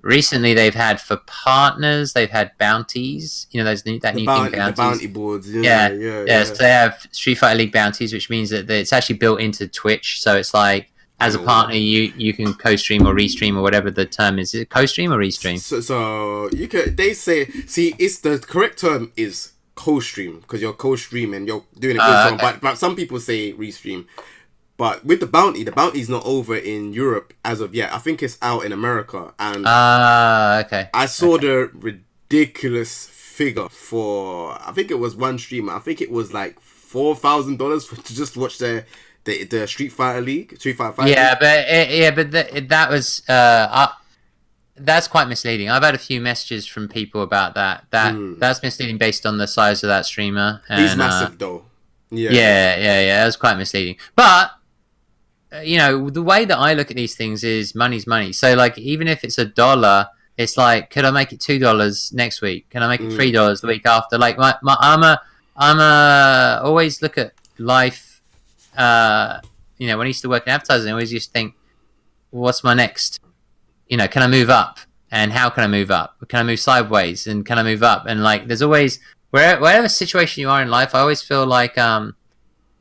Recently, they've had, for partners, they've had bounties. New thing, bounties. The bounty boards. Yeah. So they have Street Fighter League bounties, which means that it's actually built into Twitch. So it's like, as a partner, you can co-stream or restream or whatever the term is. Is it co-stream or restream? So you could. They say, it's the correct term is co-stream, because you're co-streaming, you're doing a good song. But some people say restream. But with the bounty's not over in Europe as of yet. I think it's out in America. And okay. I saw the ridiculous figure for, I think it was one streamer. I think it was like $4,000 to just watch the Street Fighter League, Street Fighter 5. Yeah, but that was that's quite misleading. I've had a few messages from people about that. That's misleading based on the size of that streamer. He's massive though. Yeah. That was quite misleading. But the way that I look at these things is money's money. So like, even if it's $1, it's like, could I make it $2 next week? Can I make it $3 the week after? Like, I'm always look at life. When I used to work in advertising, I always used to think, what's my next? Can I move up? And how can I move up? Can I move sideways? And can I move up? And like, there's always, wherever situation you are in life, I always feel like, and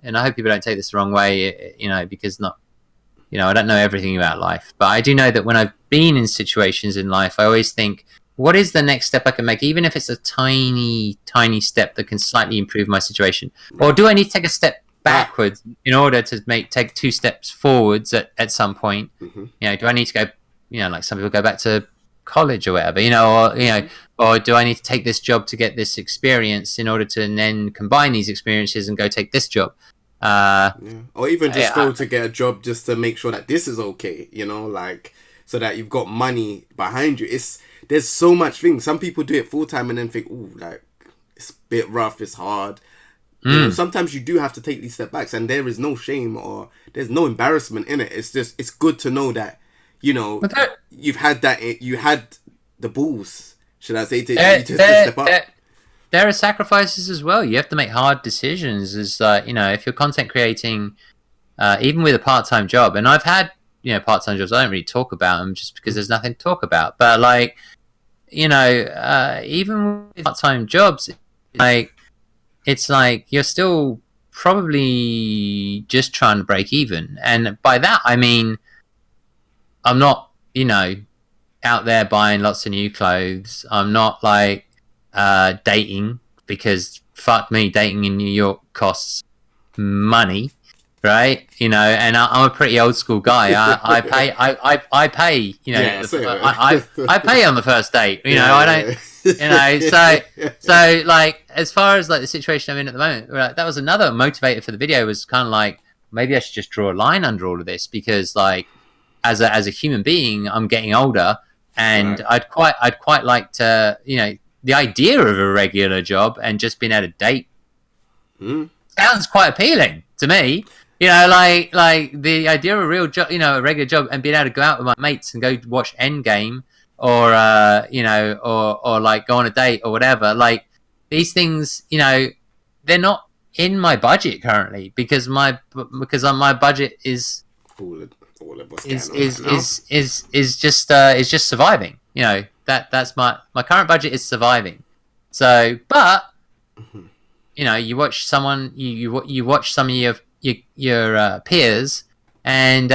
I hope people don't take this the wrong way, because I don't know everything about life, but I do know that when I've been in situations in life, I always think, what is the next step I can make, even if it's a tiny, tiny step that can slightly improve my situation? Or do I need to take a step backwards in order to take 2 steps forwards at some point? Do I need to go, like some people go back to college or whatever, or do I need to take this job to get this experience in order to then combine these experiences and go take this job? Or even just go to get a job just to make sure that this is okay, like, so that you've got money behind you. There's so much things. Some people do it full time and then think, ooh, like, it's a bit rough, it's hard. Sometimes you do have to take these step backs, and there is no shame or there's no embarrassment in it. It's just, it's good to know that, you've had that, you had the balls, should I say, to step up. There are sacrifices as well. You have to make hard decisions. If you're content creating, even with a part-time job, and I've had part-time jobs, I don't really talk about them just because there's nothing to talk about. But like, even with part-time jobs, like, it's like you're still probably just trying to break even. And by that I mean, I'm not out there buying lots of new clothes. I'm not like dating, because fuck me, dating in New York costs money. right? You know, and I'm a pretty old school guy. I pay. You know, Yeah, same, I pay on the first date. You know, yeah, I don't. You know, so like as far as like the situation I'm in at the moment, like, that was another motivator for the video. Was kind of like maybe I should just draw a line under all of this because like as a human being, I'm getting older, and right. I'd quite like to, you know, the idea of a regular job and just being able to date sounds quite appealing to me. You know, like the idea of a real job, you know, a regular job, and being able to go out with my mates and go watch Endgame, or you know, or like go on a date or whatever. Like these things, you know, they're not in my budget currently because my budget is All of what's is going on is right now. is just surviving. You know, that's my current budget is surviving. So, but you know, you watch someone, you watch some of your peers, and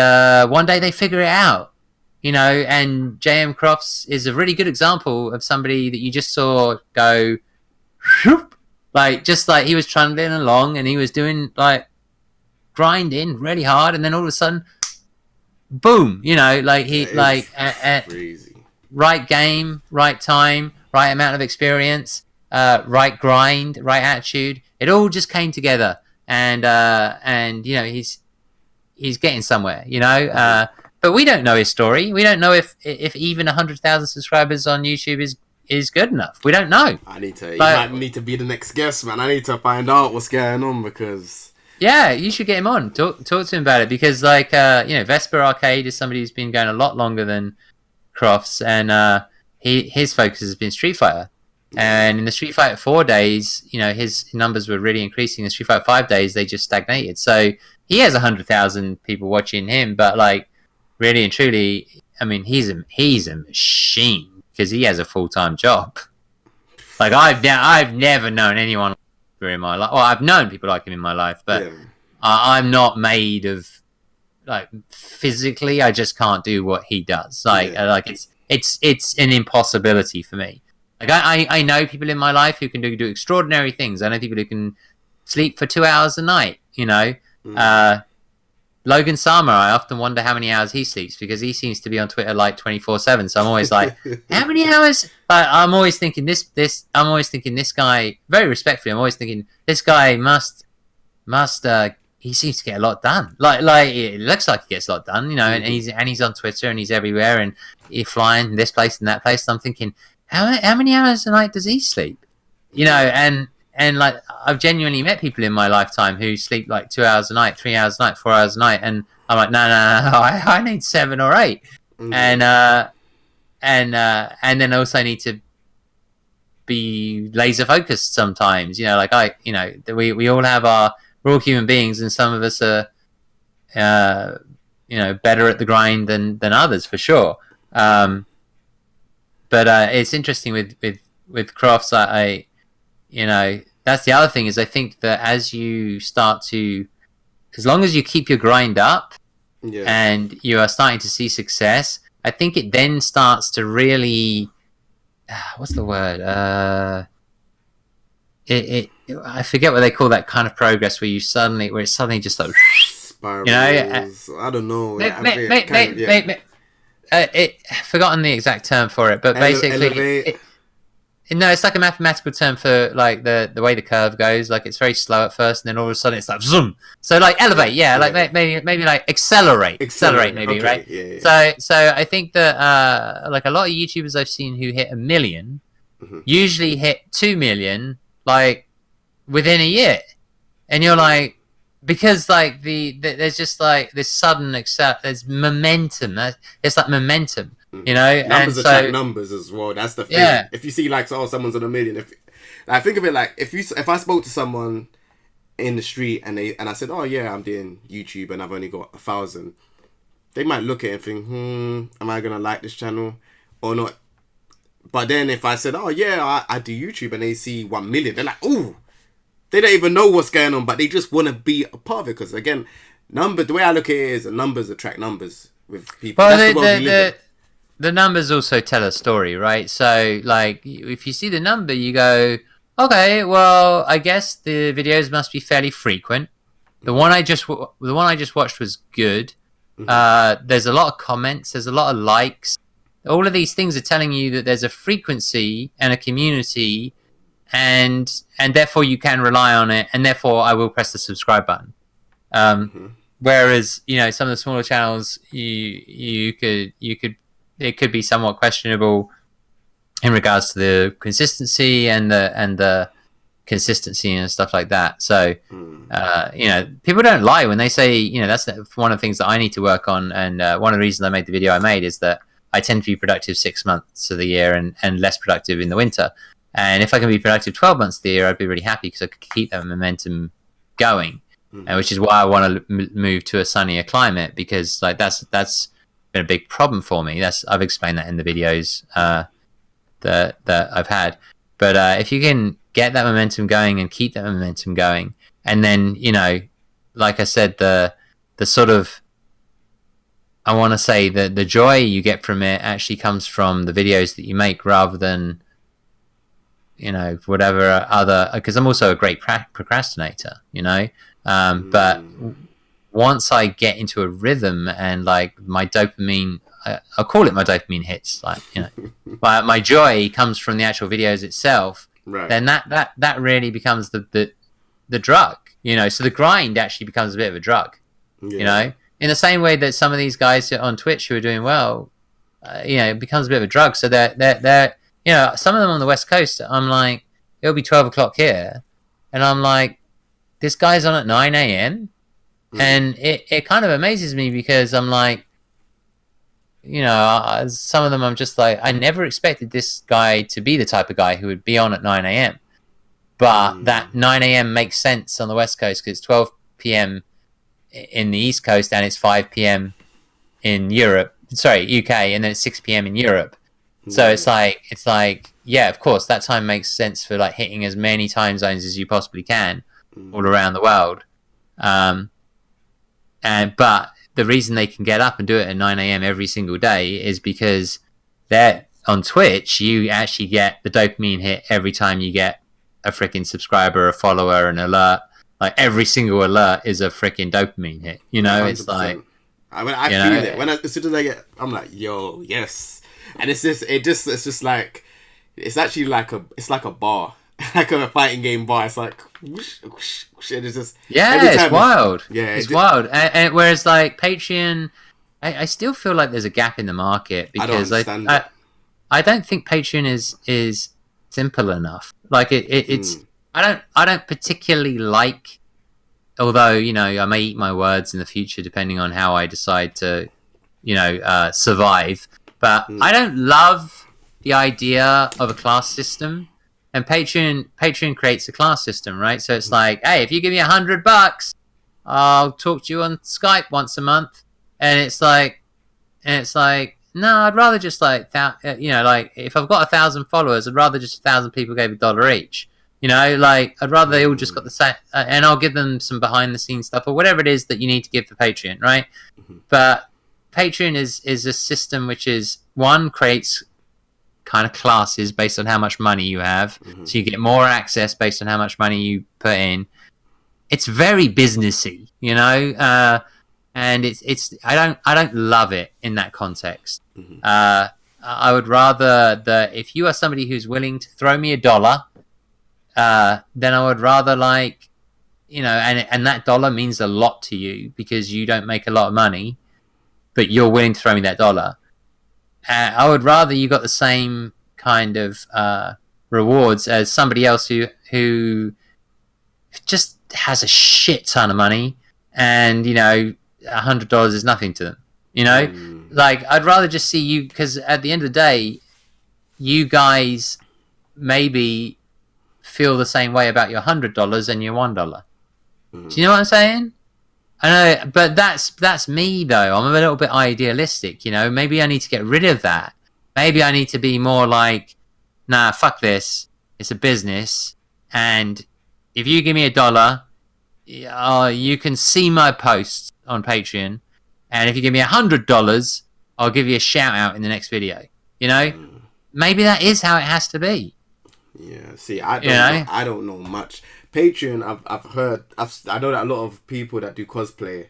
one day they figure it out. You know, and J.M. Crofts is a really good example of somebody that you just saw go, whoop, like just like he was trundling along and he was doing like grinding really hard, and then all of a sudden, boom! You know, like he It's like crazy. right game, right time, right amount of experience, right grind, right attitude. It all just came together, and you know he's getting somewhere. You know, but we don't know his story. We don't know if even 100,000 subscribers on YouTube is good enough. We don't know. You Like, might need to be the next guest, man. I need to find out what's going on because yeah, you should get him on. Talk to him about it because, like, you know, Vesper Arcade is somebody who's been going a lot longer than Crofts, and his focus has been Street Fighter. And in the Street Fighter 4 days, you know, his numbers were really increasing. In the Street Fighter 5 days, they just stagnated. So he has 100,000 people watching him, but like, really and truly, I mean, he's a machine because he has a full-time job. Like I've never known anyone like him in my life. Well, I've known people like him in my life, but yeah. I'm not made of like physically. I just can't do what he does. Like like it's an impossibility for me. Like I know people in my life who can do extraordinary things. I know people who can sleep for 2 hours a night. You know, Logan Sama. I often wonder how many hours he sleeps because he seems to be on Twitter like 24/7. So I'm always like, how many hours? I'm always thinking this. I'm always thinking this guy. Very respectfully, I'm always thinking this guy must. He seems to get a lot done. Like it looks like he gets a lot done. You know, and he's on Twitter and he's everywhere and he's flying this place and that place. And I'm thinking, how many hours a night does he sleep? You know, and like I've genuinely met people in my lifetime who sleep like 2 hours a night, 3 hours a night, 4 hours a night, and I'm like, no, I need 7 or 8, and then also need to be laser focused sometimes. You know, like we all have we're all human beings, and some of us are, you know, better at the grind than others for sure. But it's interesting with Crofts. You know, that's the other thing is I think that as you start to, as long as you keep your grind up and you are starting to see success, I think it then starts to really, what's the word? I forget what they call that kind of progress where it's suddenly just like, spirals. You know, I don't know. I've forgotten the exact term for it, but basically, no, it's like a mathematical term for like the way the curve goes. Like it's very slow at first, and then all of a sudden it's like zoom. So like elevate, like maybe like accelerate maybe, okay, right? Yeah. So I think that like a lot of YouTubers I've seen who hit 1 million usually hit 2 million like within a year, and you're like, because like there's just like this sudden there's momentum. It's like momentum. You know, numbers attract numbers as well. That's the thing. Yeah. If you see like someone's on 1 million, I think of it like if I spoke to someone in the street and I said, oh yeah, I'm doing YouTube and I've only got 1,000, they might look at it and think, am I gonna like this channel or not? But then if I said, oh yeah, I do YouTube, and they see 1 million, they're like, ooh, they don't even know what's going on, but they just want to be a part of it because again, the way I look at it is numbers attract numbers with people. Well, that's the world we live in. The numbers also tell a story, right? So, like, if you see the number, you go, okay, well, I guess the videos must be fairly frequent. The one I just watched was good. There's a lot of comments. There's a lot of likes. All of these things are telling you that there's a frequency and a community, and therefore you can rely on it, and therefore I will press the subscribe button. Whereas some of the smaller channels, you could it could be somewhat questionable in regards to the consistency and the consistency and stuff like that. So people don't lie when they say that's one of the things that I need to work on. And one of the reasons I made the video I made is that I tend to be productive 6 months of the year and less productive in the winter. And if I can be productive 12 months of the year, I'd be really happy because I could keep that momentum going. Which is why I want to move to a sunnier climate, because like that's been a big problem for me. I've explained that in the videos that I've had. But if you can get that momentum going and keep that momentum going, and then like I said, the sort of, I want to say that the joy you get from it actually comes from the videos that you make, rather than whatever other, because I'm also a great procrastinator, but once I get into a rhythm and like my dopamine, I'll call it my dopamine hits, like my joy comes from the actual videos itself. Right. Then that really becomes the drug, so the grind actually becomes a bit of a drug. In the same way that some of these guys on Twitch who are doing well, it becomes a bit of a drug. So they're some of them on the West Coast, I'm like, it'll be 12 o'clock here, and I'm like, this guy's on at 9 a.m. And it kind of amazes me, because I'm like, some of them I'm just like, I never expected this guy to be the type of guy who would be on at 9 a.m. But that 9 a.m. makes sense on the West Coast, because it's 12 p.m. in the East Coast and it's 5 p.m. in UK, and then it's 6 p.m. in Europe. So it's like, yeah, of course, that time makes sense for like hitting as many time zones as you possibly can all around the world. But the reason they can get up and do it at 9 a.m. every single day is because they're on Twitch. You actually get the dopamine hit every time you get a freaking subscriber, a follower, an alert. Like every single alert is a freaking dopamine hit. 100%. It's like, I feel it as soon as I get, I'm like, yo, yes. And it's just like, it's actually like a bar, like a fighting game bar. It's like whoosh, whoosh, whoosh, and it's just it's wild. It's wild. And whereas like Patreon, I still feel like there's a gap in the market, because I don't think Patreon is simple enough. Like it's I don't particularly like, although I may eat my words in the future depending on how I decide to survive. But I don't love the idea of a class system, and Patreon creates a class system, right? So it's like, hey, if you give me $100, I'll talk to you on Skype once a month, and it's like, no, I'd rather just like like if I've got 1,000 followers, I'd rather just 1,000 people gave $1 each. Like I'd rather they all just got the same, and I'll give them some behind the scenes stuff or whatever it is that you need to give for Patreon, right? But Patreon is a system which is, one, creates kind of classes based on how much money you have, so you get more access based on how much money you put in. It's very businessy, and it's I don't love it in that context. I would rather that if you are somebody who's willing to throw me $1, then I would rather like, and that dollar means a lot to you because you don't make a lot of money, but you're willing to throw me that $1. I would rather you got the same kind of rewards as somebody else who just has a shit ton of money, and $100 is nothing to them. Like I'd rather just see you, because at the end of the day, you guys maybe feel the same way about your $100 and your $1. Do you know what I'm saying? I know, but that's me though. I'm a little bit idealistic, Maybe I need to get rid of that. Maybe I need to be more like, nah, fuck this. It's a business, and if you give me $1, you can see my posts on Patreon, and if you give me $100, I'll give you a shout out in the next video. Maybe that is how it has to be. Yeah. See, I don't know much. Patreon, I've heard, I know that a lot of people that do cosplay,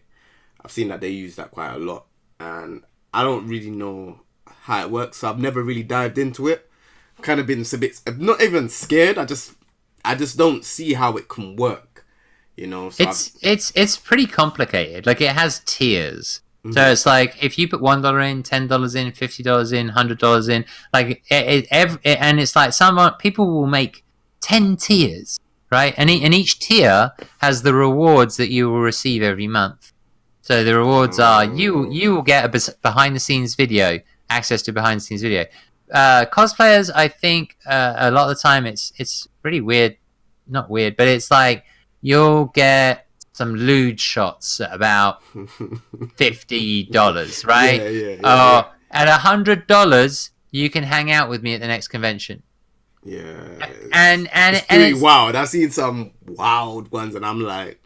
I've seen that they use that quite a lot, and I don't really know how it works, so I've never really dived into it. I've kind of been a bit, not even scared. I just don't see how it can work, you know. So it's pretty complicated. Like, it has tiers. So it's like, if you put $1 in, $10 in, $50 in, $100 in, like and it's like people will make 10 tiers, right? And each tier has the rewards that you will receive every month. So the rewards are you will get a behind the scenes video, access to behind the scenes video. Cosplayers, I think a lot of the time it's pretty weird, not weird, but it's like you'll get some lewd shots at about $50, right? Yeah. At $100, you can hang out with me at the next convention. Yeah, and it's pretty wild. I've seen some wild ones, and I'm like,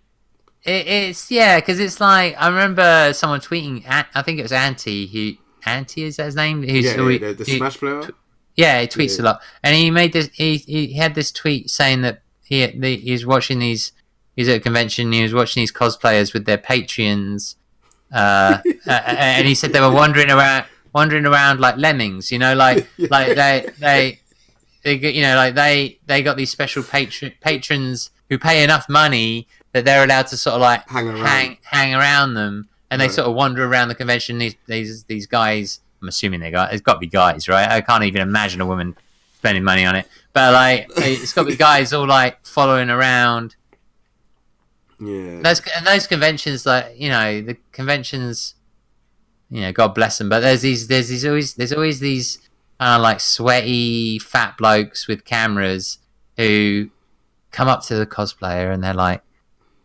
because it's like, I remember someone tweeting. I think it was Anti is that his name? The Smash player. Yeah, he tweets a lot, and he made this. He had this tweet saying that he's watching these. He's at a convention. He was watching these cosplayers with their Patreons, and he said they were wandering around like lemmings. You know, like they you know, like they got these special patrons who pay enough money that they're allowed to sort of like hang around them, and they sort of wander around the convention. These guys, I'm assuming it's got to be guys, right? I can't even imagine a woman spending money on it, but like it's got to be guys all like following around. Yeah. Those conventions, like, you know, the conventions, you know, God bless them, but there's always these like sweaty fat blokes with cameras who come up to the cosplayer and they're like,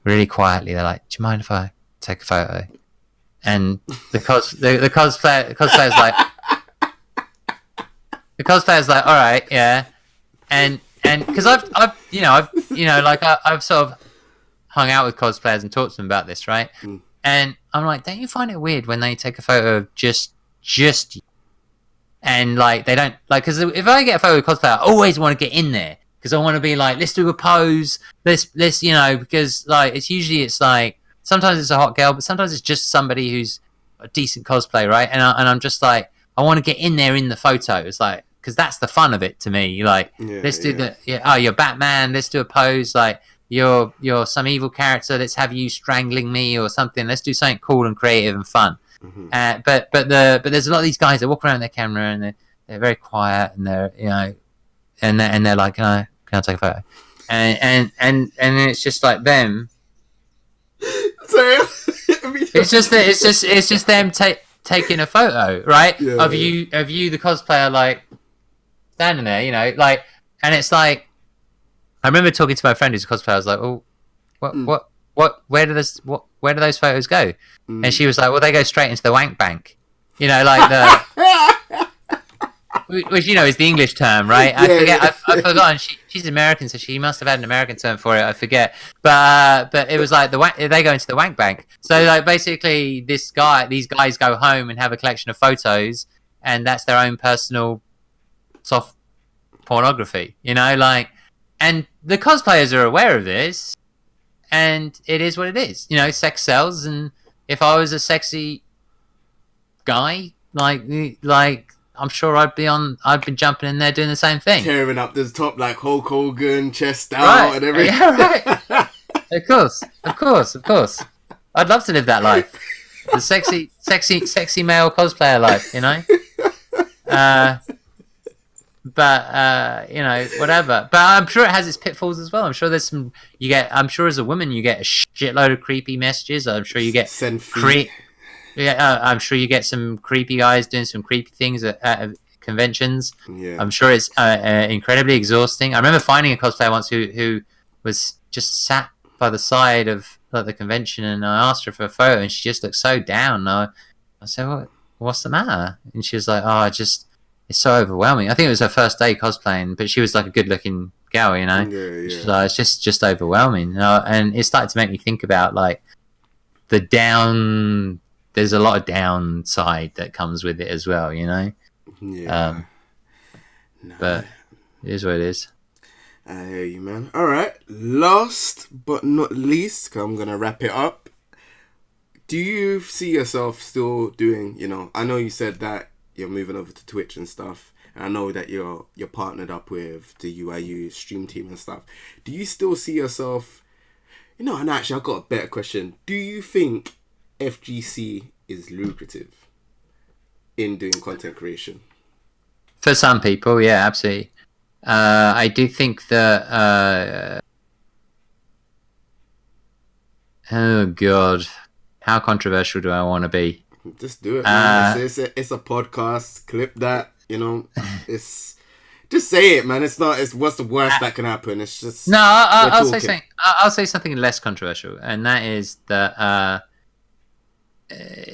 really quietly, they're like, "Do you mind if I take a photo?" And the cosplayer's like, "All right, yeah." And because I've sort of hung out with cosplayers and talked to them about this, right? And I'm like, don't you find it weird when they take a photo of just you? And like, they don't like, because if I get a photo of a cosplayer, I always want to get in there because I want to be like, let's do a pose, let's you know, because like it's like sometimes it's a hot girl, but sometimes it's just somebody who's a decent cosplay, right? And I'm just like, I want to get in there in the photo. It's like, because that's the fun of it to me. Like, let's do you're Batman, let's do a pose, like you're some evil character, let's have you strangling me or something. Let's do something cool and creative and fun. But there's a lot of these guys that walk around their camera and they're very quiet and they're, you know, and they're like, can I take a photo? And it's just like them. Sorry. it's just them taking a photo, right? Of you the cosplayer, like standing there, you know, like, and it's like, I remember talking to my friend who's a cosplayer. I was like, "Oh, where do those photos go?" And she was like, "Well, they go straight into the wank bank." You know, like which, you know, is the English term, right? I've forgotten. She's American, so she must have had an American term for it. I forget. But it was like they go into the wank bank. So like, basically, these guys go home and have a collection of photos, and that's their own personal soft pornography. You know, like. And the cosplayers are aware of this, and it is what it is. You know, sex sells, and if I was a sexy guy, like I'm sure I'd be jumping in there doing the same thing, tearing up this top like Hulk Hogan, chest out, right. And everything. Yeah, right. Of course. I'd love to live that life, the sexy male cosplayer life. You know. But you know, whatever. But I'm sure it has its pitfalls as well. I'm sure there's some. I'm sure as a woman you get a shitload of creepy messages. I'm sure you get I'm sure you get some creepy guys doing some creepy things at conventions. Yeah. I'm sure it's incredibly exhausting. I remember finding a cosplayer once who was just sat by the side of the convention, and I asked her for a photo, and she just looked so down. I said, "What's the matter?" And she was like, "Oh, it's so overwhelming." I think it was her first day cosplaying, but she was like a good-looking gal, you know. Yeah. She's like, it's just overwhelming, you know? And it started to make me think about like the down. There's a lot of downside that comes with it as well, you know. Yeah. But it is what it is. I hear you, man. All right. Last but not least, 'cause I'm gonna wrap it up. Do you see yourself still doing? I know you said that you're moving over to Twitch and stuff, and I know that you're partnered up with the UIU stream team and stuff. Do you still see yourself? And actually, I've got a better question. Do you think FGC is lucrative in doing content creation? For some people, yeah, absolutely. I do think that. Oh God, how controversial do I want to be? Just do it, man. It's a podcast. Clip that. It's just say it, man. It's not. It's what's the worst that can happen. It's just no. I'll say something. I'll say something less controversial, and that is that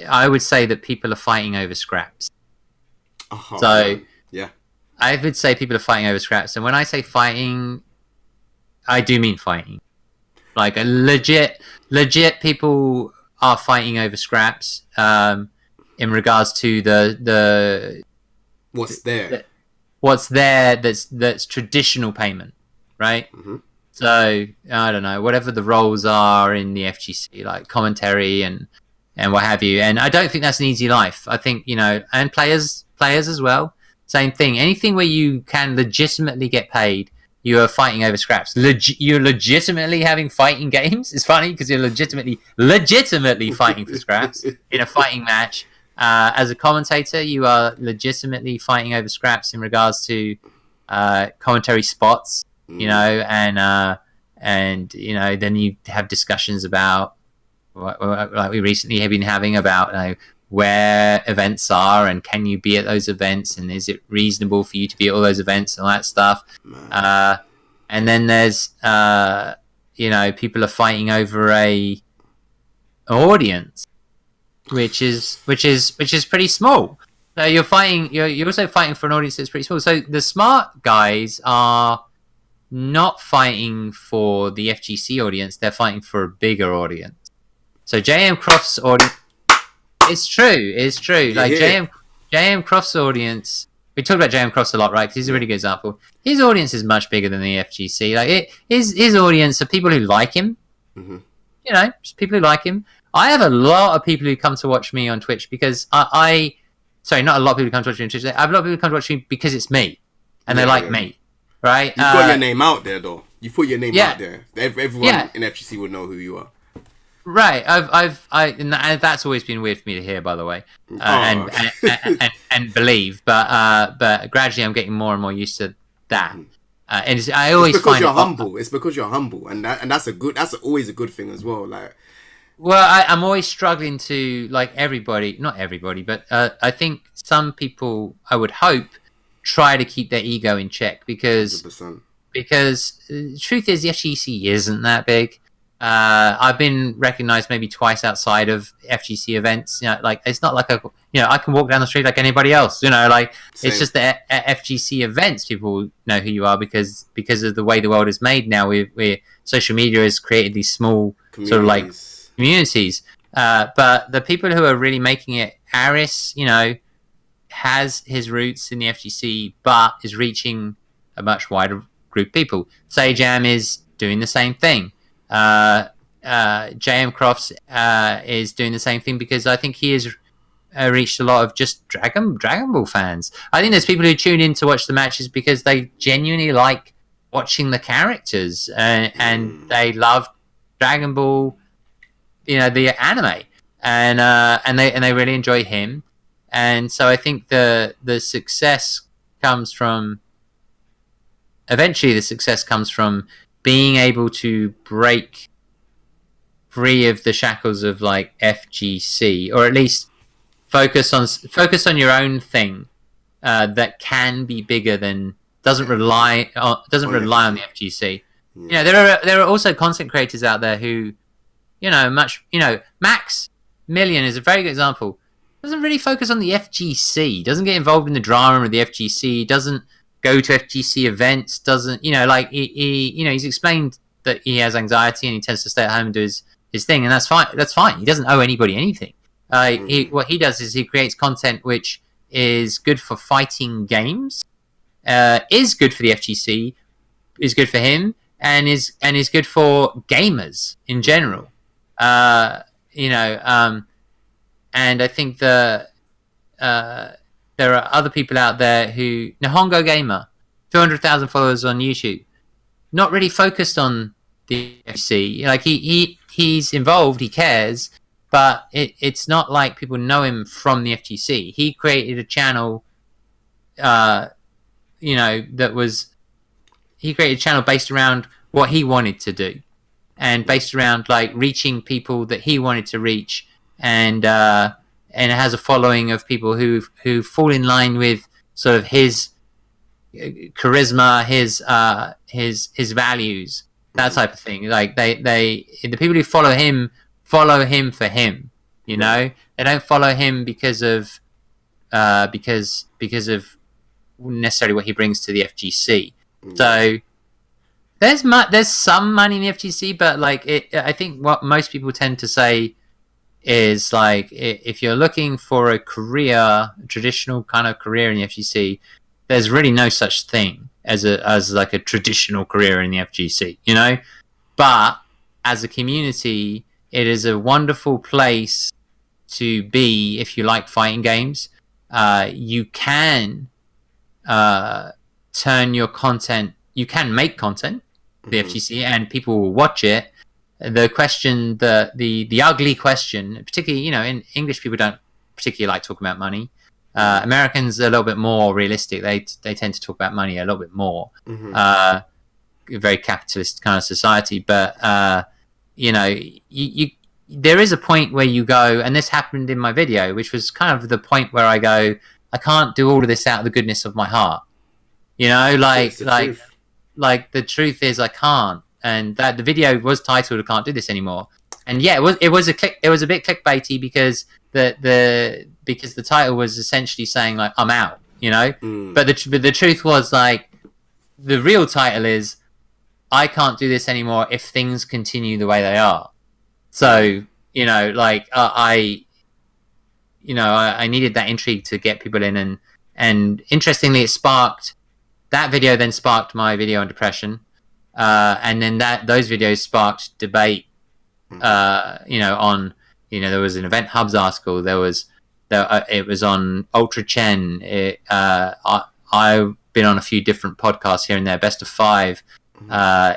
I would say that people are fighting over scraps. Oh, so man. Yeah, I would say people are fighting over scraps, and when I say fighting, I do mean fighting. Like a legit people are fighting over scraps in regards to the what's there that's traditional payment, right? Mm-hmm. So I don't know, whatever the roles are in the FGC, like commentary and what have you. And I don't think that's an easy life. I think and players as well. Same thing. Anything where you can legitimately get paid, you are fighting over scraps. You're legitimately having fighting games. It's funny because you're legitimately fighting for scraps in a fighting match. As a commentator, you are legitimately fighting over scraps in regards to commentary spots. And then you have discussions about like we recently have been having about where events are and can you be at those events and is it reasonable for you to be at all those events and all that stuff. And then there's people are fighting over a audience which is pretty small. So you're also fighting for an audience that's pretty small. So the smart guys are not fighting for the FGC audience, they're fighting for a bigger audience. So JM Croft's audience, it's true. Like JM Croft's audience, we talk about JM Croft a lot, right? Because he's a really good example. His audience is much bigger than the FGC. Like his audience are people who like him. Mm-hmm. Just people who like him. I have a lot of people who come to watch me on Twitch because sorry, not a lot of people who come to watch me on Twitch. I have a lot of people who come to watch me because it's me, and they like me, right? You've got your name out there, though. You put your name out there. Everyone in FGC would know who you are. Right, and that's always been weird for me to hear, by the way, and believe. But gradually, I'm getting more and more used to that. And I always it's because find you're humble. It's because you're humble, and that's always a good thing as well. Like, well, I'm always struggling to not everybody, but I think some people, I would hope, try to keep their ego in check because 100%. the truth is the FGC isn't that big. I've been recognized maybe twice outside of FGC events. It's not like I can walk down the street like anybody else. Same. It's just the FGC events. People know who you are because of the way the world is made now. Where social media has created these small sort of like communities. But the people who are really making it, Aris, has his roots in the FGC, but is reaching a much wider group of people. Sajam is doing the same thing. JM Crofts is doing the same thing because I think he has reached a lot of just Dragon Ball fans. I think there's people who tune in to watch the matches because they genuinely like watching the characters and they love Dragon Ball, the anime, and they really enjoy him. And so I think the success comes from being able to break free of the shackles of like FGC, or at least focus on your own thing that can be bigger than doesn't rely on the FGC. There are also content creators out there who Max Million is a very good example. Doesn't really focus on the FGC, doesn't get involved in the drama of the FGC, doesn't go to FGC events, doesn't he's explained that he has anxiety and he tends to stay at home and do his thing, and that's fine. He doesn't owe anybody anything. What he does is he creates content which is good for fighting games, is good for the FGC, is good for him, and is good for gamers in general. You know, and I think there are other people out there who Nihongo Gamer, 200,000 followers on YouTube, not really focused on the FC. Like he's involved, he cares, but it's not like people know him from the FGC. He created a channel, you know, he created a channel based around what he wanted to do, and based around like reaching people that he wanted to reach, and it has a following of people who fall in line with sort of his charisma, his values, that type of thing. Like the people who follow him for him. You know, they don't follow him because of necessarily what he brings to the FGC. So there's some money in the FGC, but like I think what most people tend to say is like if you're looking for a traditional kind of career in the FGC, there's really no such thing as like a traditional career in the FGC, you know. But as a community, it is a wonderful place to be if you like fighting games. You can turn your content. You can make content for the FGC, and people will watch it. The question, the ugly question, particularly, you know, in English, people don't particularly like talking about money. Americans are a little bit more realistic. They tend to talk about money a little bit more. Very capitalist kind of society, but you know, there is a point where you go, and this happened in my video, which was kind of the point where I go, I can't do all of this out of the goodness of my heart. You know, like the truth is I can't. And that the video was titled "I Can't Do This Anymore," and yeah, it was a bit clickbaity because the title was essentially saying like I'm out, you know. But the truth was like the real title is I can't do this anymore if things continue the way they are. So you know, like I needed that intrigue to get people in, and interestingly, that video then sparked my video on depression. And then those videos sparked debate. You know, on there was an Event Hubs article. It was on Ultra Chen. I've been on a few different podcasts here and there. Best of 5.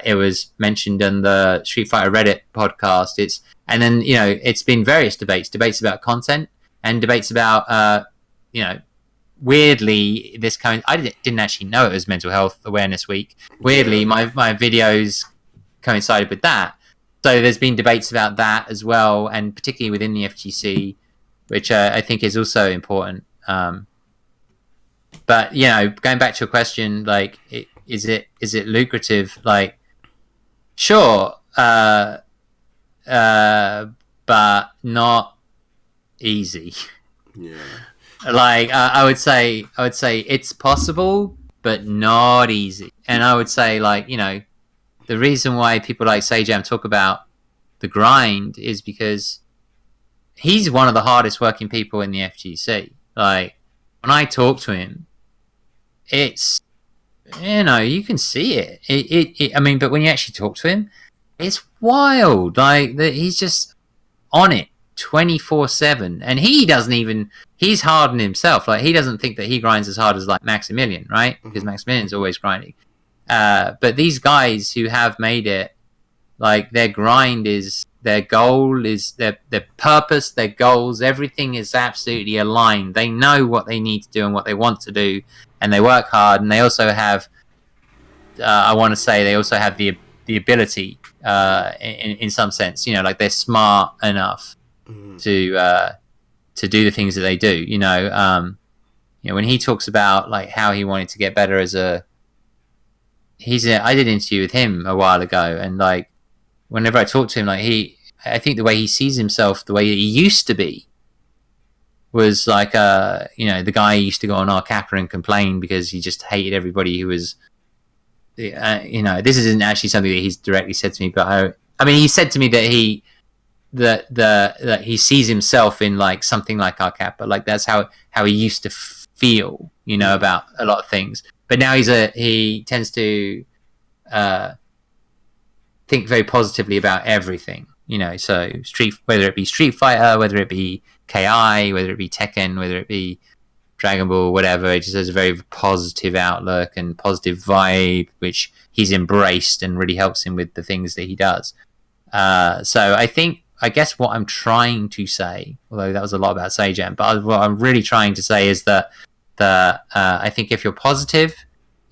It was mentioned in the Street Fighter Reddit podcast. And then it's been various debates about content and debates about weirdly, I didn't actually know it was Mental Health Awareness Week. Weirdly, my videos coincided with that. So there's been debates about that as well, and particularly within the FGC, which I think is also important. But going back to your question, like, is it lucrative? Like, sure, but not easy. Yeah. Like I would say it's possible, but not easy. And I would say, like, the reason why people like Sajam talk about the grind is because he's one of the hardest working people in the FGC. Like, when I talk to him, it's you can see it. I mean, but when you actually talk to him, it's wild. Like, he's just on it 24/7, and he's hard on himself. Like, he doesn't think that he grinds as hard as like Maximilian, right? Because Maximilian's always grinding. But these guys who have made it, like, their grind is their goal, is their purpose, their goals, everything is absolutely aligned. They know what they need to do and what they want to do, and they work hard, and they also have I want to say they also have the ability in some sense, like, they're smart enough to do the things that they do. When he talks about, like, how he wanted to get better as I did an interview with him a while ago, and, like, whenever I talk to him, like, I think the way he sees himself, the way he used to be, was like the guy who used to go on Kappa and complain because he just hated everybody who was this isn't actually something that he's directly said to me, but I mean, he said to me that that he sees himself in, like, something like Kappa, like, that's how he used to feel, about a lot of things. But now he tends to think very positively about everything. So whether it be Street Fighter, whether it be KI, whether it be Tekken, whether it be Dragon Ball, whatever, it just has a very positive outlook and positive vibe, which he's embraced and really helps him with the things that he does. So I guess what I'm trying to say, although that was a lot about Seijan, but what I'm really trying to say is that I think if you're positive,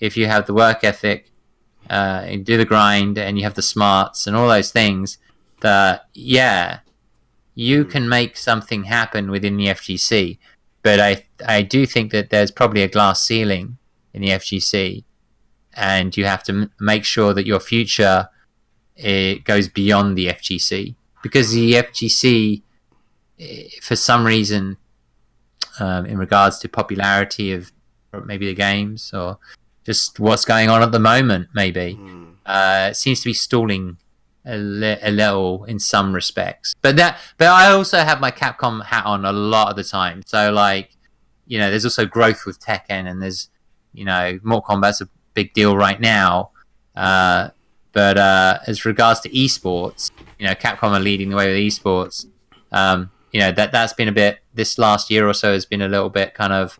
if you have the work ethic, and do the grind, and you have the smarts and all those things, that you can make something happen within the FGC. But I do think that there's probably a glass ceiling in the FGC, and you have to make sure that your future goes beyond the FGC, because the FGC, for some reason, in regards to popularity of maybe the games or just what's going on at the moment, maybe it seems to be stalling a little in some respects. But I also have my Capcom hat on a lot of the time. So there's also growth with Tekken, and there's Mortal Kombat's a big deal right now. But as regards to esports, Capcom are leading the way with esports. That's been a bit, this last year or so has been a little bit kind of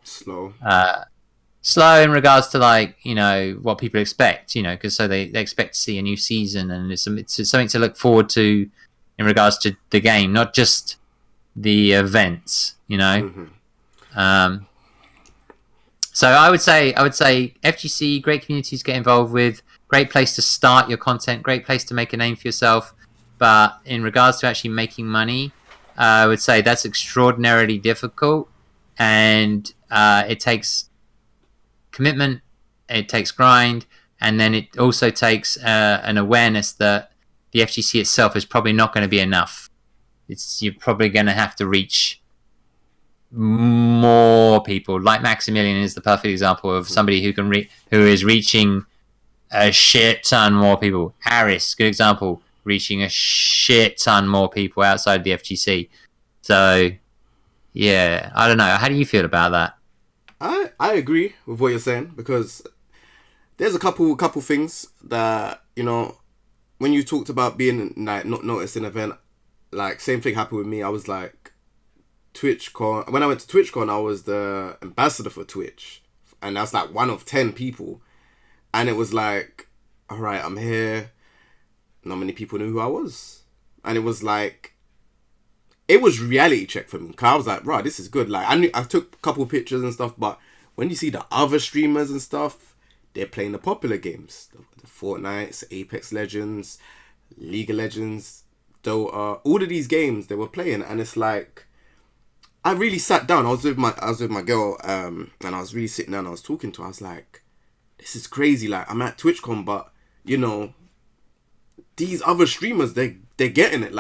slow in regards to what people expect, because they expect to see a new season, and it's something to look forward to in regards to the game, not just the events, So I would say FGC, great communities to get involved with, great place to start your content, great place to make a name for yourself. But in regards to actually making money, I would say that's extraordinarily difficult, and it takes commitment, it takes grind, and then it also takes an awareness that the FGC itself is probably not going to be enough. You're probably going to have to reach more people. Like Maximilian is the perfect example of somebody who is reaching a shit ton more people. Aris, good example, reaching a shit ton more people outside the FGC. So, yeah, I don't know. How do you feel about that? I agree with what you're saying, because there's a couple things that, when you talked about being not noticed in an event, same thing happened with me. I was TwitchCon. When I went to TwitchCon, I was the ambassador for Twitch, and that's one of 10 people, and it was all right, I'm here. Not many people knew who I was, and it was it was reality check for me, because I was right, this is good. I took a couple pictures and stuff, but when you see the other streamers and stuff, they're playing the popular games, the Fortnite, Apex Legends, League of Legends, Dota, all of these games they were playing, and it's I really sat down. I was with my girl, and I was really sitting down. I was talking to her. I was this is crazy. I'm at TwitchCon, but these other streamers, they're getting it.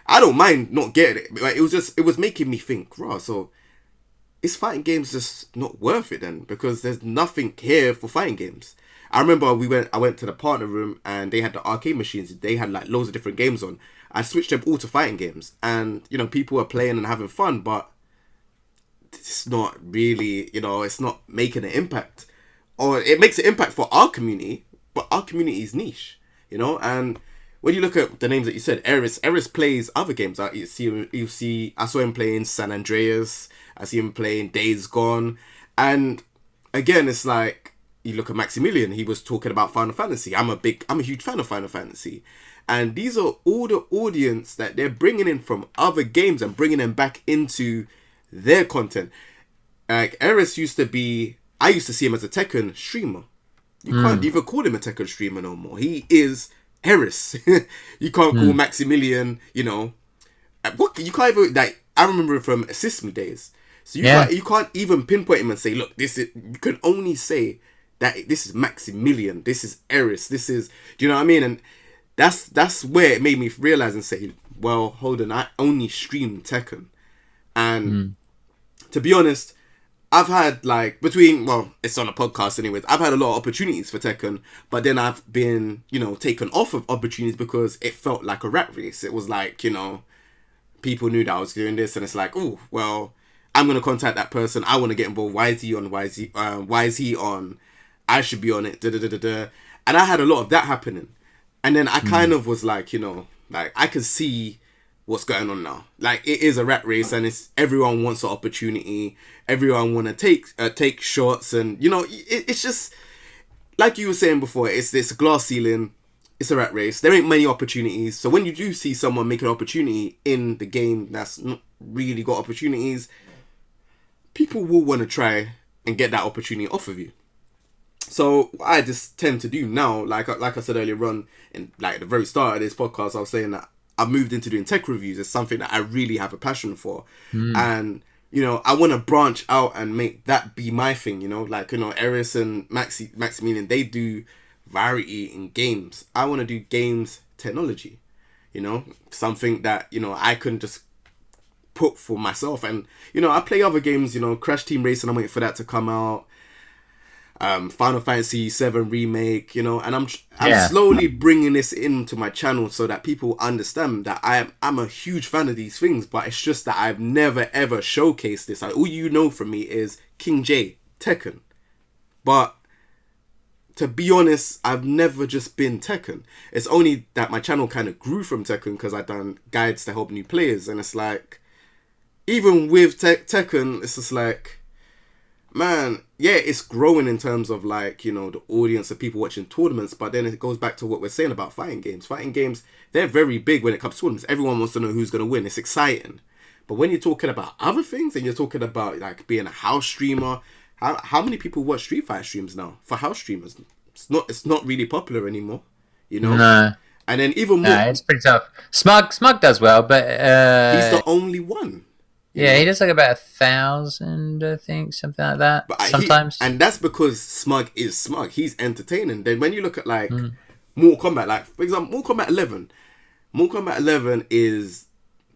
I don't mind not getting it. It was making me think, raw. So is fighting games just not worth it then? Because there's nothing here for fighting games. I remember I went to the partner room, and they had the arcade machines. They had loads of different games on. I switched them all to fighting games, and people are playing and having fun, but it's not really, it's not making an impact. Or it makes an impact for our community, but our community is niche, and when you look at the names that you said, Eris plays other games. I saw him playing San Andreas. I see him playing Days Gone. And again, it's you look at Maximilian, he was talking about Final Fantasy. I'm a huge fan of Final Fantasy. And these are all the audience that they're bringing in from other games and bringing them back into their content. Eris I used to see him as a Tekken streamer. You can't even call him a Tekken streamer no more. He is Eris. You can't call Maximilian, what you can't even I remember from Assist Me days. So you can't even pinpoint him and say, look, you can only say that this is Maximilian, this is Eris, this is, do you know what I mean? And that's where it made me realize and say, well, hold on, I only stream Tekken. And to be honest, I've had it's on a podcast anyways, I've had a lot of opportunities for Tekken, but then I've been, taken off of opportunities because it felt like a rat race. It was people knew that I was doing this, and it's oh, well, I'm going to contact that person. I want to get involved. Why is he on? Why is he on? I should be on it. Da, da, da, da, da. And I had a lot of that happening. And then I kind of was like, like I could see what's going on now. Like it is a rat race, and it's everyone wants an opportunity. Everyone want to take shots, and it's just like you were saying before. It's this glass ceiling. It's a rat race. There ain't many opportunities. So when you do see someone make an opportunity in the game that's not really got opportunities, people will want to try and get that opportunity off of you. So what I just tend to do now, like I said earlier on, in like the very start of this podcast, I was saying that I've moved into doing tech reviews. It's something that I really have a passion for, and I want to branch out and make that be my thing. Like Eris and Maximilian, they do variety in games. I want to do games technology. Something that I can just put for myself, and I play other games. Crash Team Racing, I'm waiting for that to come out. Final Fantasy 7 remake, and I'm slowly bringing this into my channel so that people understand that I'm a huge fan of these things, but it's just that I've never ever showcased this. Like, all from me is Kingjaetv, Tekken, but to be honest, I've never just been Tekken. It's only that my channel kind of grew from Tekken because I've done guides to help new players, and it's like, even with Tekken, it's just like, man, yeah, it's growing in terms of like, the audience of people watching tournaments, but then it goes back to what we're saying about fighting games. Fighting games, they're very big when it comes to tournaments. Everyone wants to know who's going to win. It's exciting. But when you're talking about other things, and you're talking about like being a house streamer, how many people watch Street Fighter streams now? For house streamers, it's not really popular anymore, No. And then even more, it's pretty tough. Smug does well, but he's the only one. Yeah, he does like about 1,000, I think, something like that. But sometimes, and that's because Smug is Smug. He's entertaining. Then when you look at like Mortal Kombat, like for example, Mortal Kombat 11. Mortal Kombat 11 is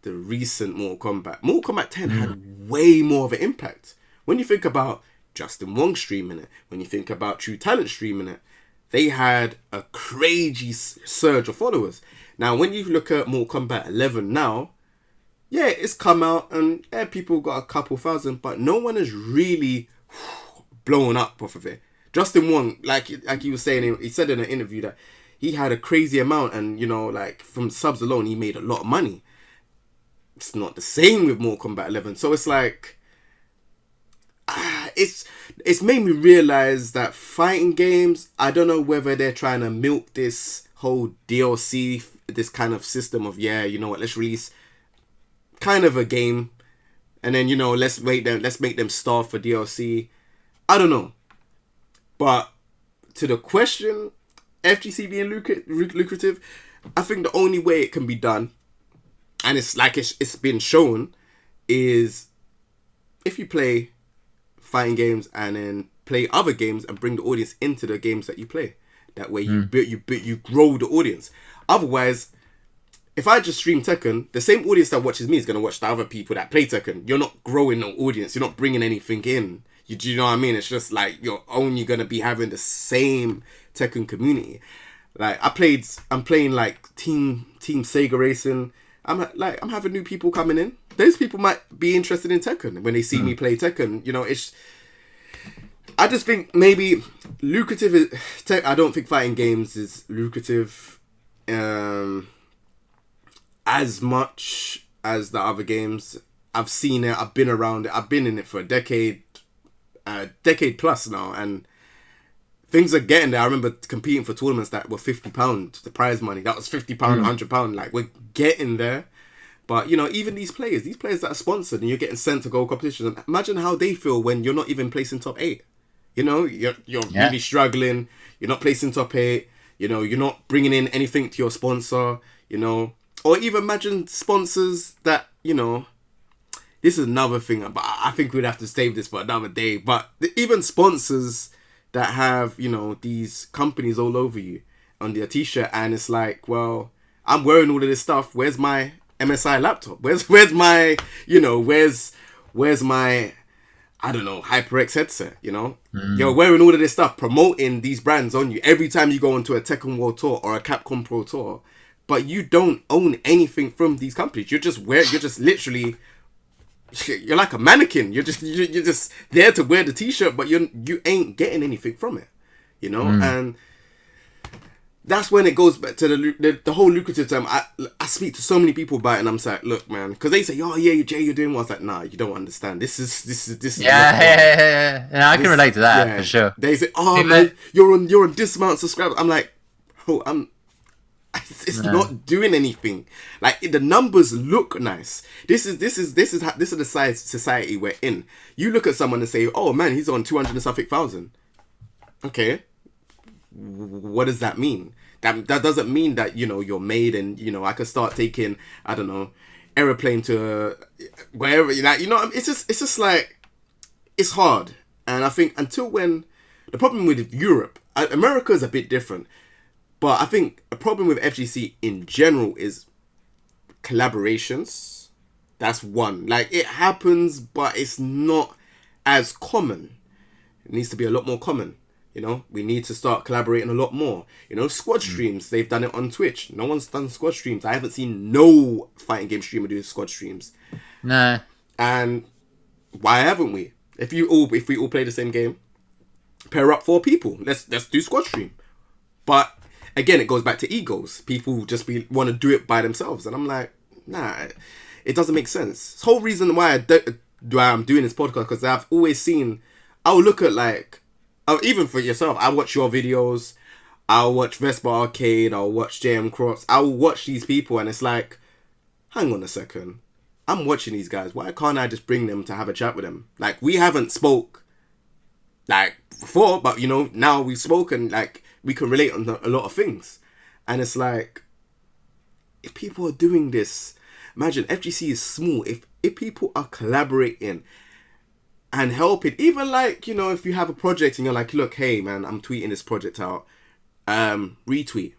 the recent Mortal Kombat. Mortal Kombat 10 had way more of an impact. When you think about Justin Wong streaming it, when you think about True Talent streaming it, they had a crazy surge of followers. Now, when you look at Mortal Kombat 11 now, yeah, it's come out and people got a couple thousand, but no one has really blown up off of it. Justin Wong, like he was saying, he said in an interview that he had a crazy amount, and like from subs alone, he made a lot of money. It's not the same with Mortal Kombat 11, so it's like, it's made me realize that fighting games, I don't know whether they're trying to milk this whole DLC, this kind of system of let's release kind of a game, and then let's make them starve for DLC. I don't know, but to the question, FGC being lucrative, I think the only way it can be done, and it's like it's been shown, is if you play fighting games and then play other games and bring the audience into the games that you play. That way you grow the audience. Otherwise, if I just stream Tekken, the same audience that watches me is going to watch the other people that play Tekken. You're not growing no audience. You're not bringing anything in. Do you know what I mean? It's just like you're only going to be having the same Tekken community. Like I'm playing like Team Sega Racing. I'm having new people coming in. Those people might be interested in Tekken when they see me play Tekken. I just think maybe lucrative is I don't think fighting games is lucrative as much as the other games. I've seen it. I've been around it. I've been in it for a decade plus now, and things are getting there. I remember competing for tournaments that were £50, the prize money. That was £50, £100. Like, we're getting there. But, even these players that are sponsored and you're getting sent to gold competitions, imagine how they feel when you're not even placing top 8. You're really struggling. You're not placing top 8. You're not bringing in anything to your sponsor, Or even imagine sponsors that, this is another thing, but I think we'd have to save this for another day. But even sponsors that have, these companies all over you on their t-shirt, and it's like, well, I'm wearing all of this stuff. Where's my MSI laptop? Where's my, where's my, I don't know, HyperX headset, You're wearing all of this stuff, promoting these brands on you every time you go into a Tekken World Tour or a Capcom Pro Tour, but you don't own anything from these companies. You're just literally, you're like a mannequin. You're just there to wear the t-shirt, but you ain't getting anything from it, And that's when it goes back to the whole lucrative term. I speak to so many people about it, and I'm just like, look, man, because they say, oh yeah, Jay, you're doing well. I was like, nah, you don't understand. This is Yeah. And I can relate to that for sure. They say, oh man, you're on this amount of subscribers. I'm like, oh, it's not doing anything. Like, the numbers look nice. This is the size society we're in. You look at someone and say, oh man, he's on 200 and something thousand. Okay, what does that mean? That doesn't mean that, you know, you're made and, you know, I can start taking, I don't know, aeroplane to wherever, like, you know, it's just like, it's hard. And I think until when, the problem with Europe, America is a bit different, but I think a problem with FGC in general is collaborations. That's one. Like, it happens, but it's not as common. It needs to be a lot more common. You know, we need to start collaborating a lot more. You know, squad streams, they've done it on Twitch. No one's done squad streams. I haven't seen no fighting game streamer do squad streams. No. And why haven't we? If we all play the same game, pair up 4 people. Let's do squad stream. But again, it goes back to egos. People just want to do it by themselves, and I'm like, nah, it doesn't make sense. The whole reason why I'm doing this podcast, because I've always seen, I'll look at, like, even for yourself, I watch your videos, I'll watch Vespa Arcade, I'll watch JM Cross, I'll watch these people, and it's like, hang on a second, I'm watching these guys, why can't I just bring them to have a chat with them? Like, we haven't spoke, like, before, but, you know, now we've spoken, like, we can relate on a lot of things. And it's like, if people are doing this, imagine, FGC is small, if people are collaborating and helping, even, like, you know, if you have a project and you're like, look, hey man, I'm tweeting this project out, retweet.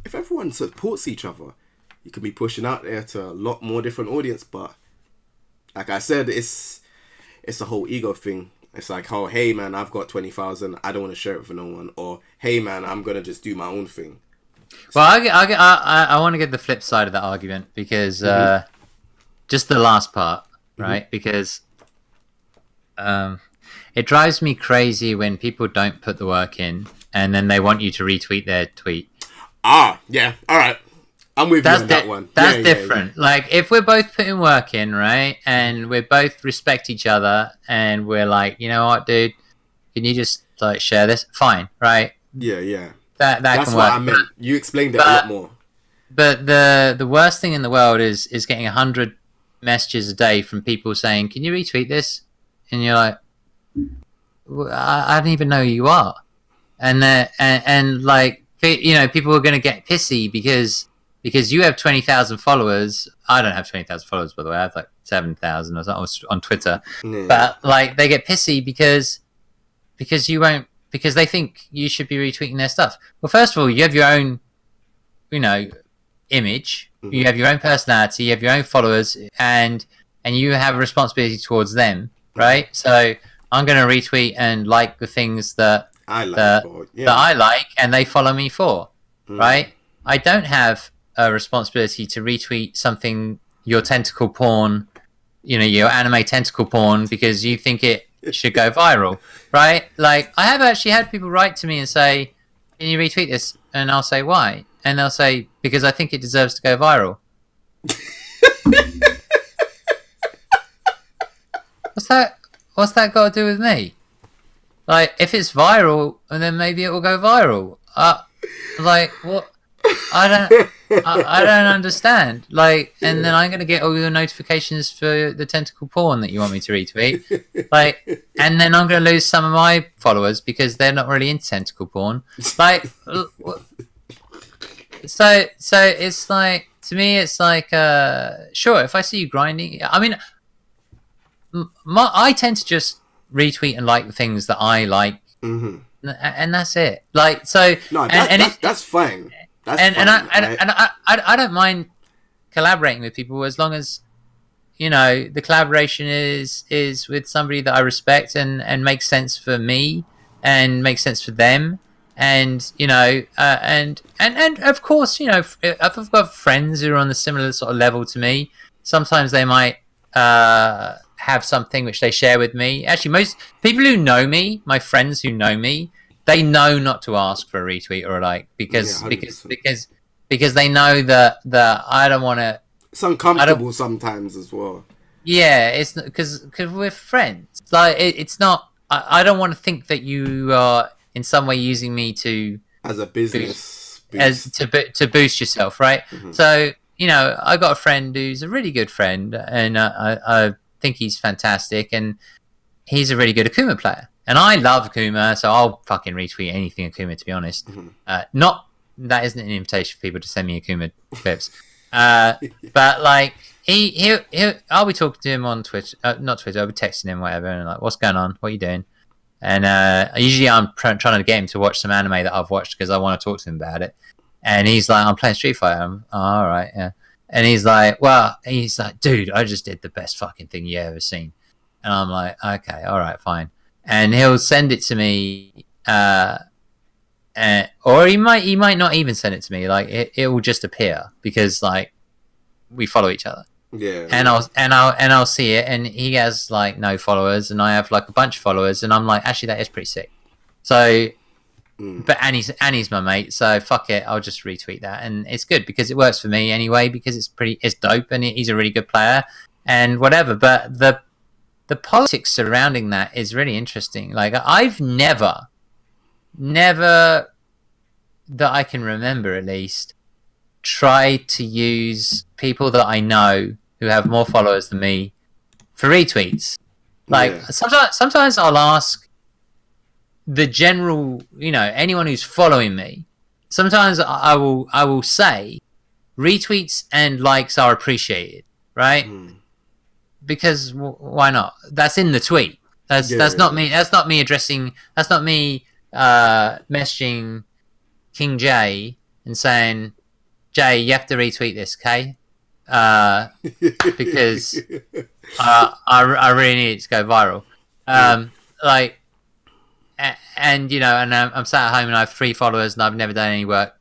If everyone supports each other, you can be pushing out there to a lot more different audience. But like I said, it's a whole ego thing. It's like, oh, hey man, I've got 20,000, I don't want to share it with no one, or hey man, I'm gonna just do my own thing. Well, I want to get the flip side of that argument, because just the last part, right? Because it drives me crazy when people don't put the work in and then they want you to retweet their tweet. Yeah, all right, I'm with you on that one. That's different. Yeah. Like, if we're both putting work in, right, and we both respect each other, and we're like, you know what, dude, can you just, like, share this? Fine, right? Yeah. That's can what work. I meant. You explained it a lot more. But the worst thing in the world is getting 100 messages a day from people saying, can you retweet this? And you're like, I don't even know who you are. And like, you know, people are going to get pissy because you have 20,000 followers. I don't have 20,000 followers, by the way. I have like 7,000 or something on Twitter. Yeah. But like, they get pissy because you won't, because they think you should be retweeting their stuff. Well, first of all, you have your own, you know, image. Mm-hmm. You have your own personality. You have your own followers, and you have a responsibility towards them, right? So I'm going to retweet and like the things that I like, that I like, and they follow me for, right? I don't have a responsibility to retweet something, your tentacle porn, you know, your anime tentacle porn, because you think it should go viral, right? Like, I have actually had people write to me and say, can you retweet this? And I'll say, why? And they'll say, because I think it deserves to go viral. What's that got to do with me? Like, if it's viral, then maybe it will go viral. Like, what? I don't understand. Like, and then I'm going to get all your notifications for the tentacle porn that you want me to retweet. Like, and then I'm going to lose some of my followers because they're not really into tentacle porn. Like, so it's like, to me, it's like, sure, if I see you grinding, I mean, I tend to just retweet and like the things that I like, and that's it. Like, so, no, that's fine. I don't mind collaborating with people as long as, you know, the collaboration is with somebody that I respect and makes sense for me and makes sense for them, and, you know, and of course, you know, if I've got friends who are on the similar sort of level to me, sometimes they might have something which they share with me. Actually, most people who know me, my friends who know me, they know not to ask for a retweet or a like because Yeah, because 100%. because because they know that I don't want to. It's I don't. uncomfortable sometimes as well. Yeah, it's because we're friends. Like it's not. I don't want to think that you are in some way using me to As a boost business boost. to boost yourself, right? Mm-hmm. So I got a friend who's a really good friend, and I think he's fantastic, and he's a really good Akuma player, and I love Akuma, so I'll fucking retweet anything Akuma. To be honest, not that isn't an invitation for people to send me Akuma clips, but like I'll be talking to him on Twitch, not Twitter. I'll be texting him whatever, and like, what's going on? What are you doing? And usually I'm trying to get him to watch some anime that I've watched because I want to talk to him about it. And he's like, I'm playing Street Fighter. Oh, all right, yeah. And he's like, dude, I just did the best fucking thing you ever seen. And I'm like, okay, all right, fine. And he'll send it to me, or he might not even send it to me. Like it will just appear because like we follow each other. Yeah. And I'll see it, and he has like no followers, and I have like a bunch of followers, and I'm like, actually, that is pretty sick. So, but Annie's my mate, so fuck it, I'll just retweet that, and it's good because it works for me anyway because it's dope, and he's a really good player, and whatever. But the politics surrounding that is really interesting. Like I've never that I can remember at least tried to use people that I know who have more followers than me for retweets. Like sometimes I'll ask the general, anyone who's following me. Sometimes I will say retweets and likes are appreciated, right? Because why not? That's in the tweet. That's not me. That's not me addressing. That's not me messaging King J and saying, Jay, you have to retweet this, okay? Because I really need it to go viral. Like, and I'm sat at home and I have 3 followers and I've never done any work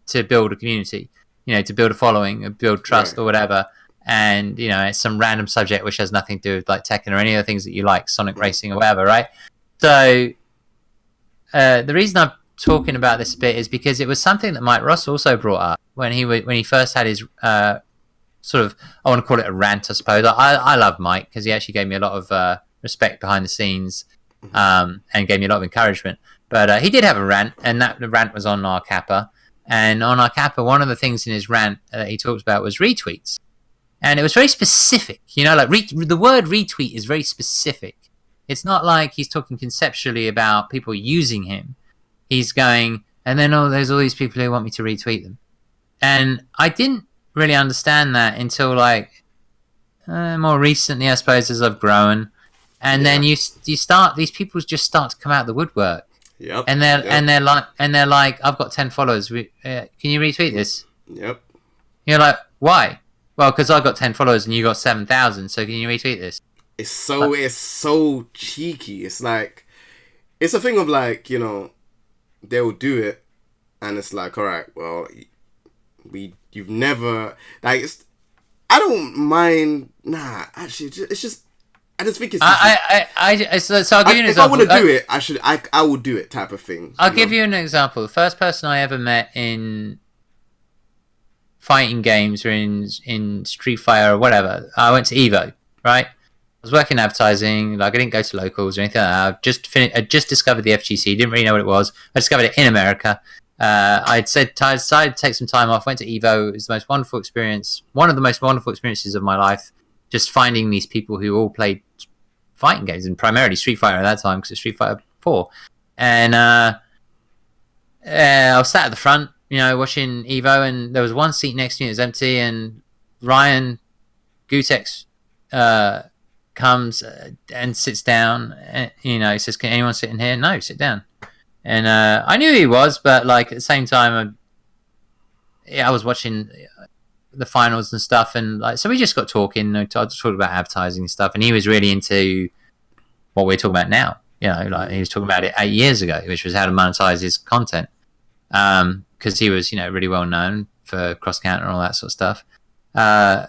to build a community, to build a following, build trust or whatever. And it's some random subject which has nothing to do with like Tekken or any of the things that you like, Sonic Racing or whatever, right? So the reason I'm talking about this a bit is because it was something that Mike Ross also brought up when he first had his sort of, I want to call it a rant, I suppose. I love Mike because he actually gave me a lot of respect behind the scenes and gave me a lot of encouragement. But he did have a rant, and the rant was on our Kappa. And on our Kappa, one of the things in his rant that he talked about was retweets. And it was very specific. Like the word retweet is very specific. It's not like he's talking conceptually about people using him. He's going, and then there's all these people who want me to retweet them. And I didn't really understand that until like more recently, I suppose, as I've grown. And then you start, these people just start to come out of the woodwork. Yep. And they're like, I've got 10 followers. Can you retweet this? Yep. You're like, why? Well, because I got 10 followers and you got 7,000. So can you retweet this? It's so cheeky. It's like, it's a thing of like, they'll do it, and it's like, all right, well, you've never like. I don't mind. Nah, actually, it's just. I just think it's. So I'll give you an example. If I want to do it, I will do it, type of thing. I'll give you an example. The first person I ever met in fighting games or in Street Fighter or whatever, I went to Evo, right? I was working in advertising, like I didn't go to locals or anything like that. I just discovered the FGC, didn't really know what it was. I discovered it in America. I decided to take some time off, went to Evo. It was the most wonderful experience, one of the most wonderful experiences of my life, just finding these people who all played fighting games, and primarily Street Fighter at that time, because it's Street Fighter 4. And I was sat at the front, watching Evo, and there was one seat next to me, it was empty, and Ryan Gutex comes and sits down, and, he says, can anyone sit in here? No, sit down. And I knew who he was, but like at the same time, I was watching the finals and stuff, and like, so we just got talking. I talked about advertising and stuff, and he was really into what we're talking about now. Like he was talking about it 8 years ago, which was how to monetize his content. Because he was, really well known for cross counter and all that sort of stuff. I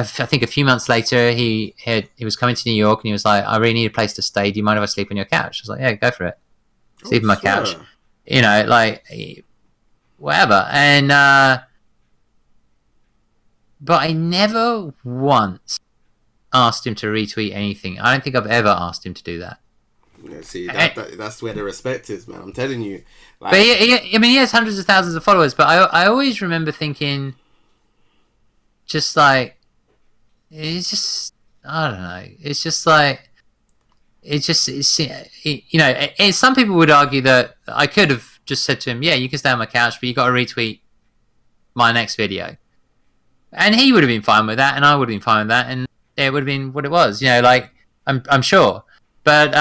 think a few months later, he was coming to New York, and he was like, "I really need a place to stay. Do you mind if I sleep on your couch?" I was like, "Yeah, go for it." sleep Oh, on my couch, swear. like whatever. And but I never once asked him to retweet anything. I don't think I've ever asked him to do that. Yeah, see, And, that's where the respect is, man. I'm telling you. but Like, I mean, he has hundreds of thousands of followers. But I always remember thinking, just like, it's just, I don't know. It's just like, some people would argue that I could have just said to him, yeah, you can stay on my couch, but you got to retweet my next video. And he would have been fine with that, and I would have been fine with that, and it would have been what it was, like, I'm sure. But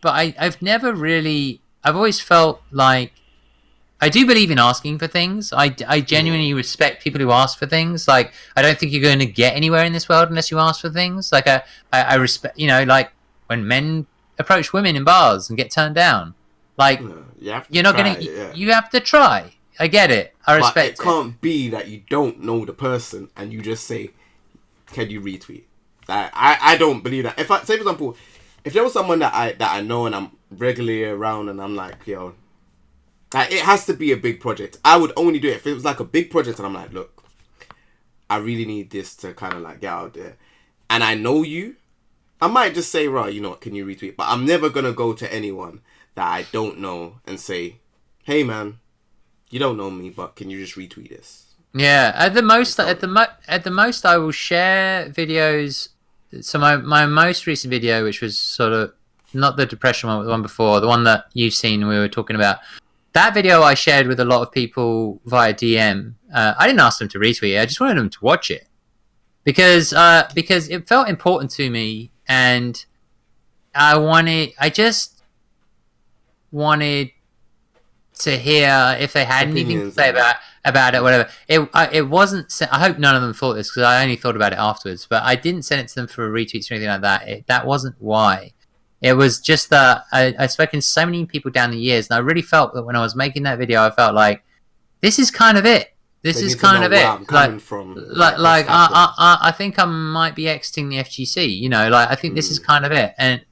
I've never really, I've always felt like, I do believe in asking for things. I genuinely respect people who ask for things. Like, I don't think you're going to get anywhere in this world unless you ask for things. Like, I respect, like when men approach women in bars and get turned down. Like, you have to you're not try, going to, yeah. you have to try. I get it. I But respect it can't be that you don't know the person and you just say, "Can you retweet?" I don't believe that. If I say, for example, if there was someone that I know and I'm regularly around and I'm like, yo, like, it has to be a big project. I would only do it if it was like a big project and I'm like, look, I really need this to kind of like get out there, and I know you. I might just say, right, you know what, can you retweet? But I'm never gonna go to anyone that I don't know and say, hey man, you don't know me, but can you just retweet this? Yeah, at the most, I will share videos. So my most recent video, which was sort of not the depression one, but the one before, the one that you've seen, we were talking about. That video I shared with a lot of people via DM. I didn't ask them to retweet it. I just wanted them to watch it because it felt important to me, and I just wanted to hear if they had anything to say about it, whatever. It wasn't. I hope none of them thought this, because I only thought about it afterwards. But I didn't send it to them for retweets or anything like that. That wasn't why. It was just that I've spoken to so many people down the years, and I really felt that when I was making that video, I felt like this is kind of it. This is kind of it. I'm coming from. I think I might be exiting the FGC. I think this is kind of it. And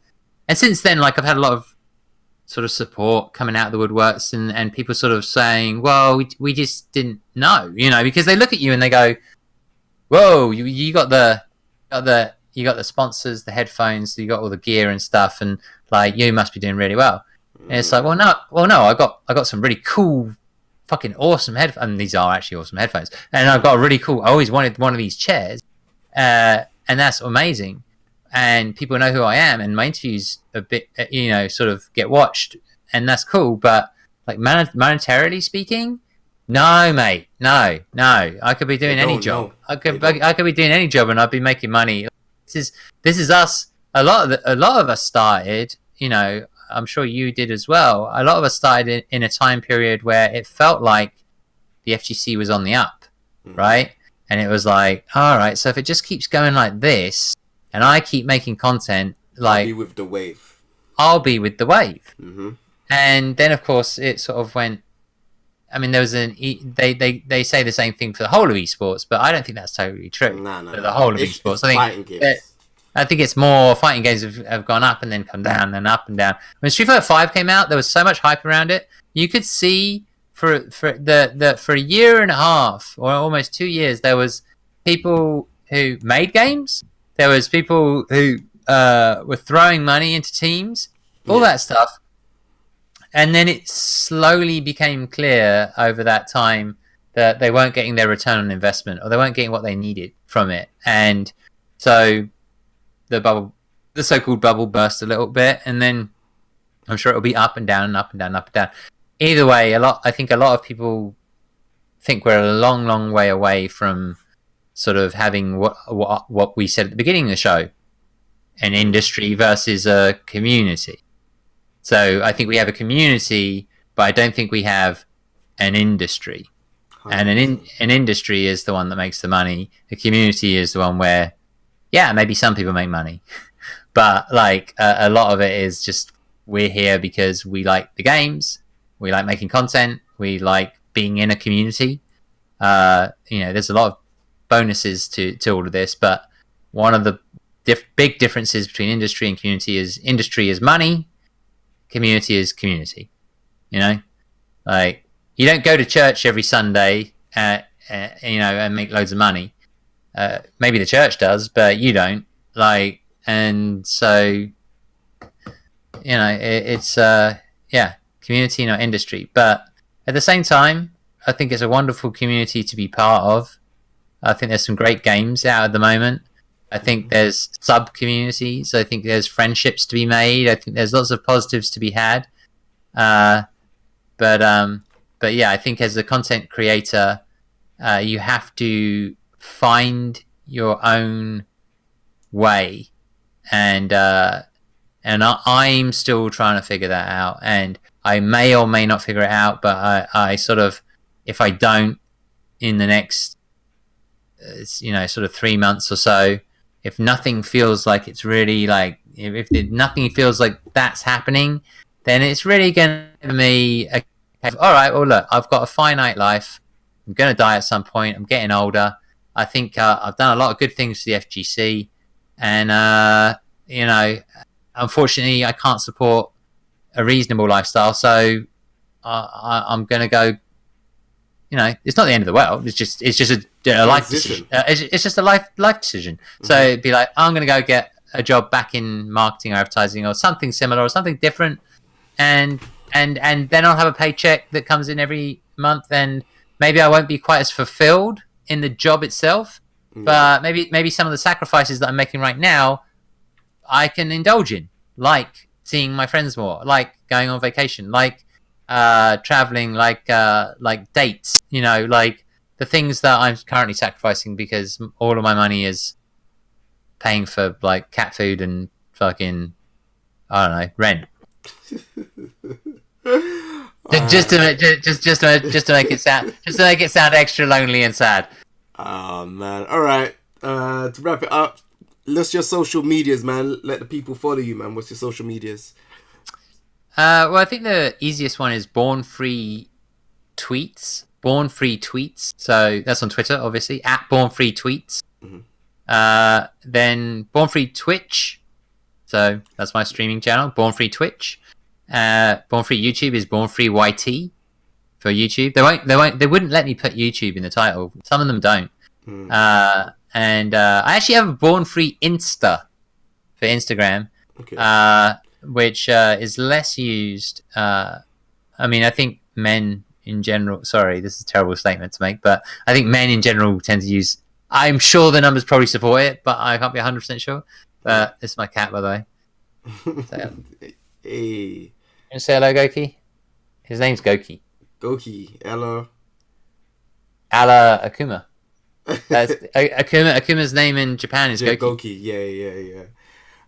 since then, like, I've had a lot of sort of support coming out of the woodworks, and people sort of saying, well, we just didn't know, because they look at you and they go, whoa, you got the sponsors, the headphones, you got all the gear and stuff, and like, you must be doing really well. And it's like, well, no, I got some really cool, fucking awesome headphones, and these are actually awesome headphones, and I've got a really cool, I always wanted one of these chairs, and that's amazing. And people know who I am, and my interviews a bit, sort of get watched, and that's cool. But like, monetarily speaking, no, mate, no. I could be doing any job. I could be doing any job, and I'd be making money. This is us. A lot of us started. I'm sure you did as well. A lot of us started in a time period where it felt like the FGC was on the up, right? And it was like, all right, so if it just keeps going like this, and I keep making content, like, I'll be with the wave. Mm-hmm. And then, of course, it sort of went. I mean, there was they say the same thing for the whole of esports, but I don't think that's totally true. For the whole of esports, I think it's more fighting games have gone up and then come down, then up and down. When Street Fighter 5 came out, there was so much hype around it. You could see for a year and a half, or almost 2 years, there was people who made games. There was people who were throwing money into teams, all that stuff. And then it slowly became clear over that time that they weren't getting their return on investment, or they weren't getting what they needed from it. And so the so-called bubble burst a little bit, and then I'm sure it'll be up and down and up and down and up and down. Either way, I think a lot of people think we're a long, long way away from sort of having what we said at the beginning of the show, an industry versus a community. So I think we have a community, but I don't think we have an industry. 100%. And an industry is the one that makes the money. The community is the one where, yeah, maybe some people make money, but like a lot of it is just, we're here because we like the games, we like making content, we like being in a community. There's a lot of bonuses to all of this, but one of the big differences between industry and community is industry is money, community is community. You know, like you don't go to church every Sunday, and make loads of money. Maybe the church does, but you don't. Like, and so it's community, not industry. But at the same time, I think it's a wonderful community to be part of. I think there's some great games out at the moment. I think there's sub communities. I think there's friendships to be made. I think there's lots of positives to be had. But yeah, I think as a content creator, you have to find your own way, and I'm still trying to figure that out. And I may or may not figure it out, but I sort of, if I don't in the next, sort of 3 months or so, if nothing feels like it's really like, if nothing feels like that's happening, then it's really going to be me. All right, well, look, I've got a finite life. I'm going to die at some point. I'm getting older. I think I've done a lot of good things for the FGC, and unfortunately, I can't support a reasonable lifestyle. So I'm going to go. It's not the end of the world. It's just a life decision. It's just a life decision. Mm-hmm. So it'd be like, I'm going to go get a job back in marketing or advertising or something similar or something different, and then I'll have a paycheck that comes in every month, and maybe I won't be quite as fulfilled in the job itself, but maybe some of the sacrifices that I'm making right now, I can indulge in, like seeing my friends more, like going on vacation, like traveling, like dates, like the things that I'm currently sacrificing because all of my money is paying for like cat food and fucking, I don't know, rent. Just to make it sound extra lonely and sad. Oh man! All right. To wrap it up, what's your social medias, man? Let the people follow you, man. What's your social medias? Well, I think the easiest one is Bornfree Tweets. Bornfree Tweets. So that's on Twitter, obviously, at Bornfree Tweets. Mm-hmm. Then Bornfree Twitch. So that's my streaming channel, Bornfree Twitch. Bornfree YouTube is Bornfree YT for YouTube. They wouldn't let me put YouTube in the title. Some of them don't. And I actually have a Bornfree Insta for Instagram, which is less used. I think men in general. Sorry, this is a terrible statement to make, but I think men in general tend to use. I'm sure the numbers probably support it, but I can't be 100% sure. But this is my cat, by the way. So, hey. You want to say hello, Goki? His name's Goki. Goki. Hello. Ala Akuma. Akuma's name in Japan is Goki. Goki. Yeah.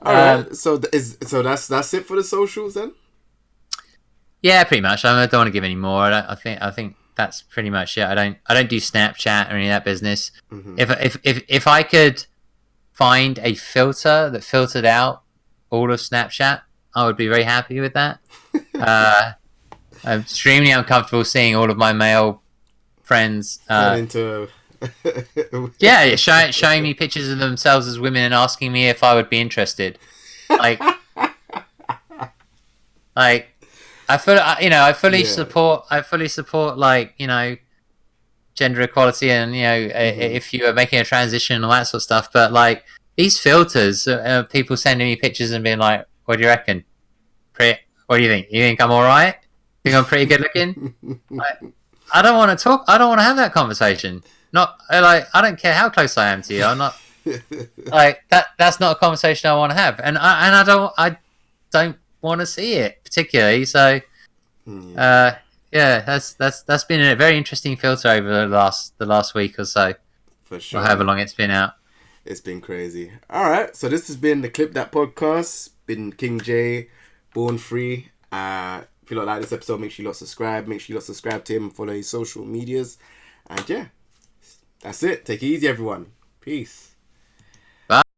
All right. So that's it for the socials then? Yeah, pretty much. I don't want to give any more. I think that's pretty much it. I don't do Snapchat or any of that business. Mm-hmm. If I could find a filter that filtered out all of Snapchat, I would be very happy with that. I'm extremely uncomfortable seeing all of my male friends showing me pictures of themselves as women and asking me if I would be interested. Like I fully support like gender equality and if you are making a transition and all that sort of stuff. But like these filters, people sending me pictures and being like, "What do you reckon? What do you think? You think I'm all right? Think I'm pretty good looking?" Like, I don't want to talk. I don't want to have that conversation. I don't care how close I am to you. I'm not like that. That's not a conversation I want to have, and I don't want to see it particularly. So, that's been a very interesting filter over the last week or so. For sure. Or however long it's been out. It's been crazy. All right, so this has been the Clip That podcast. Been King J, Bornfree. If you like this episode, make sure you subscribe. Make sure you subscribe to him and follow his social medias. And yeah, that's it. Take it easy, everyone. Peace.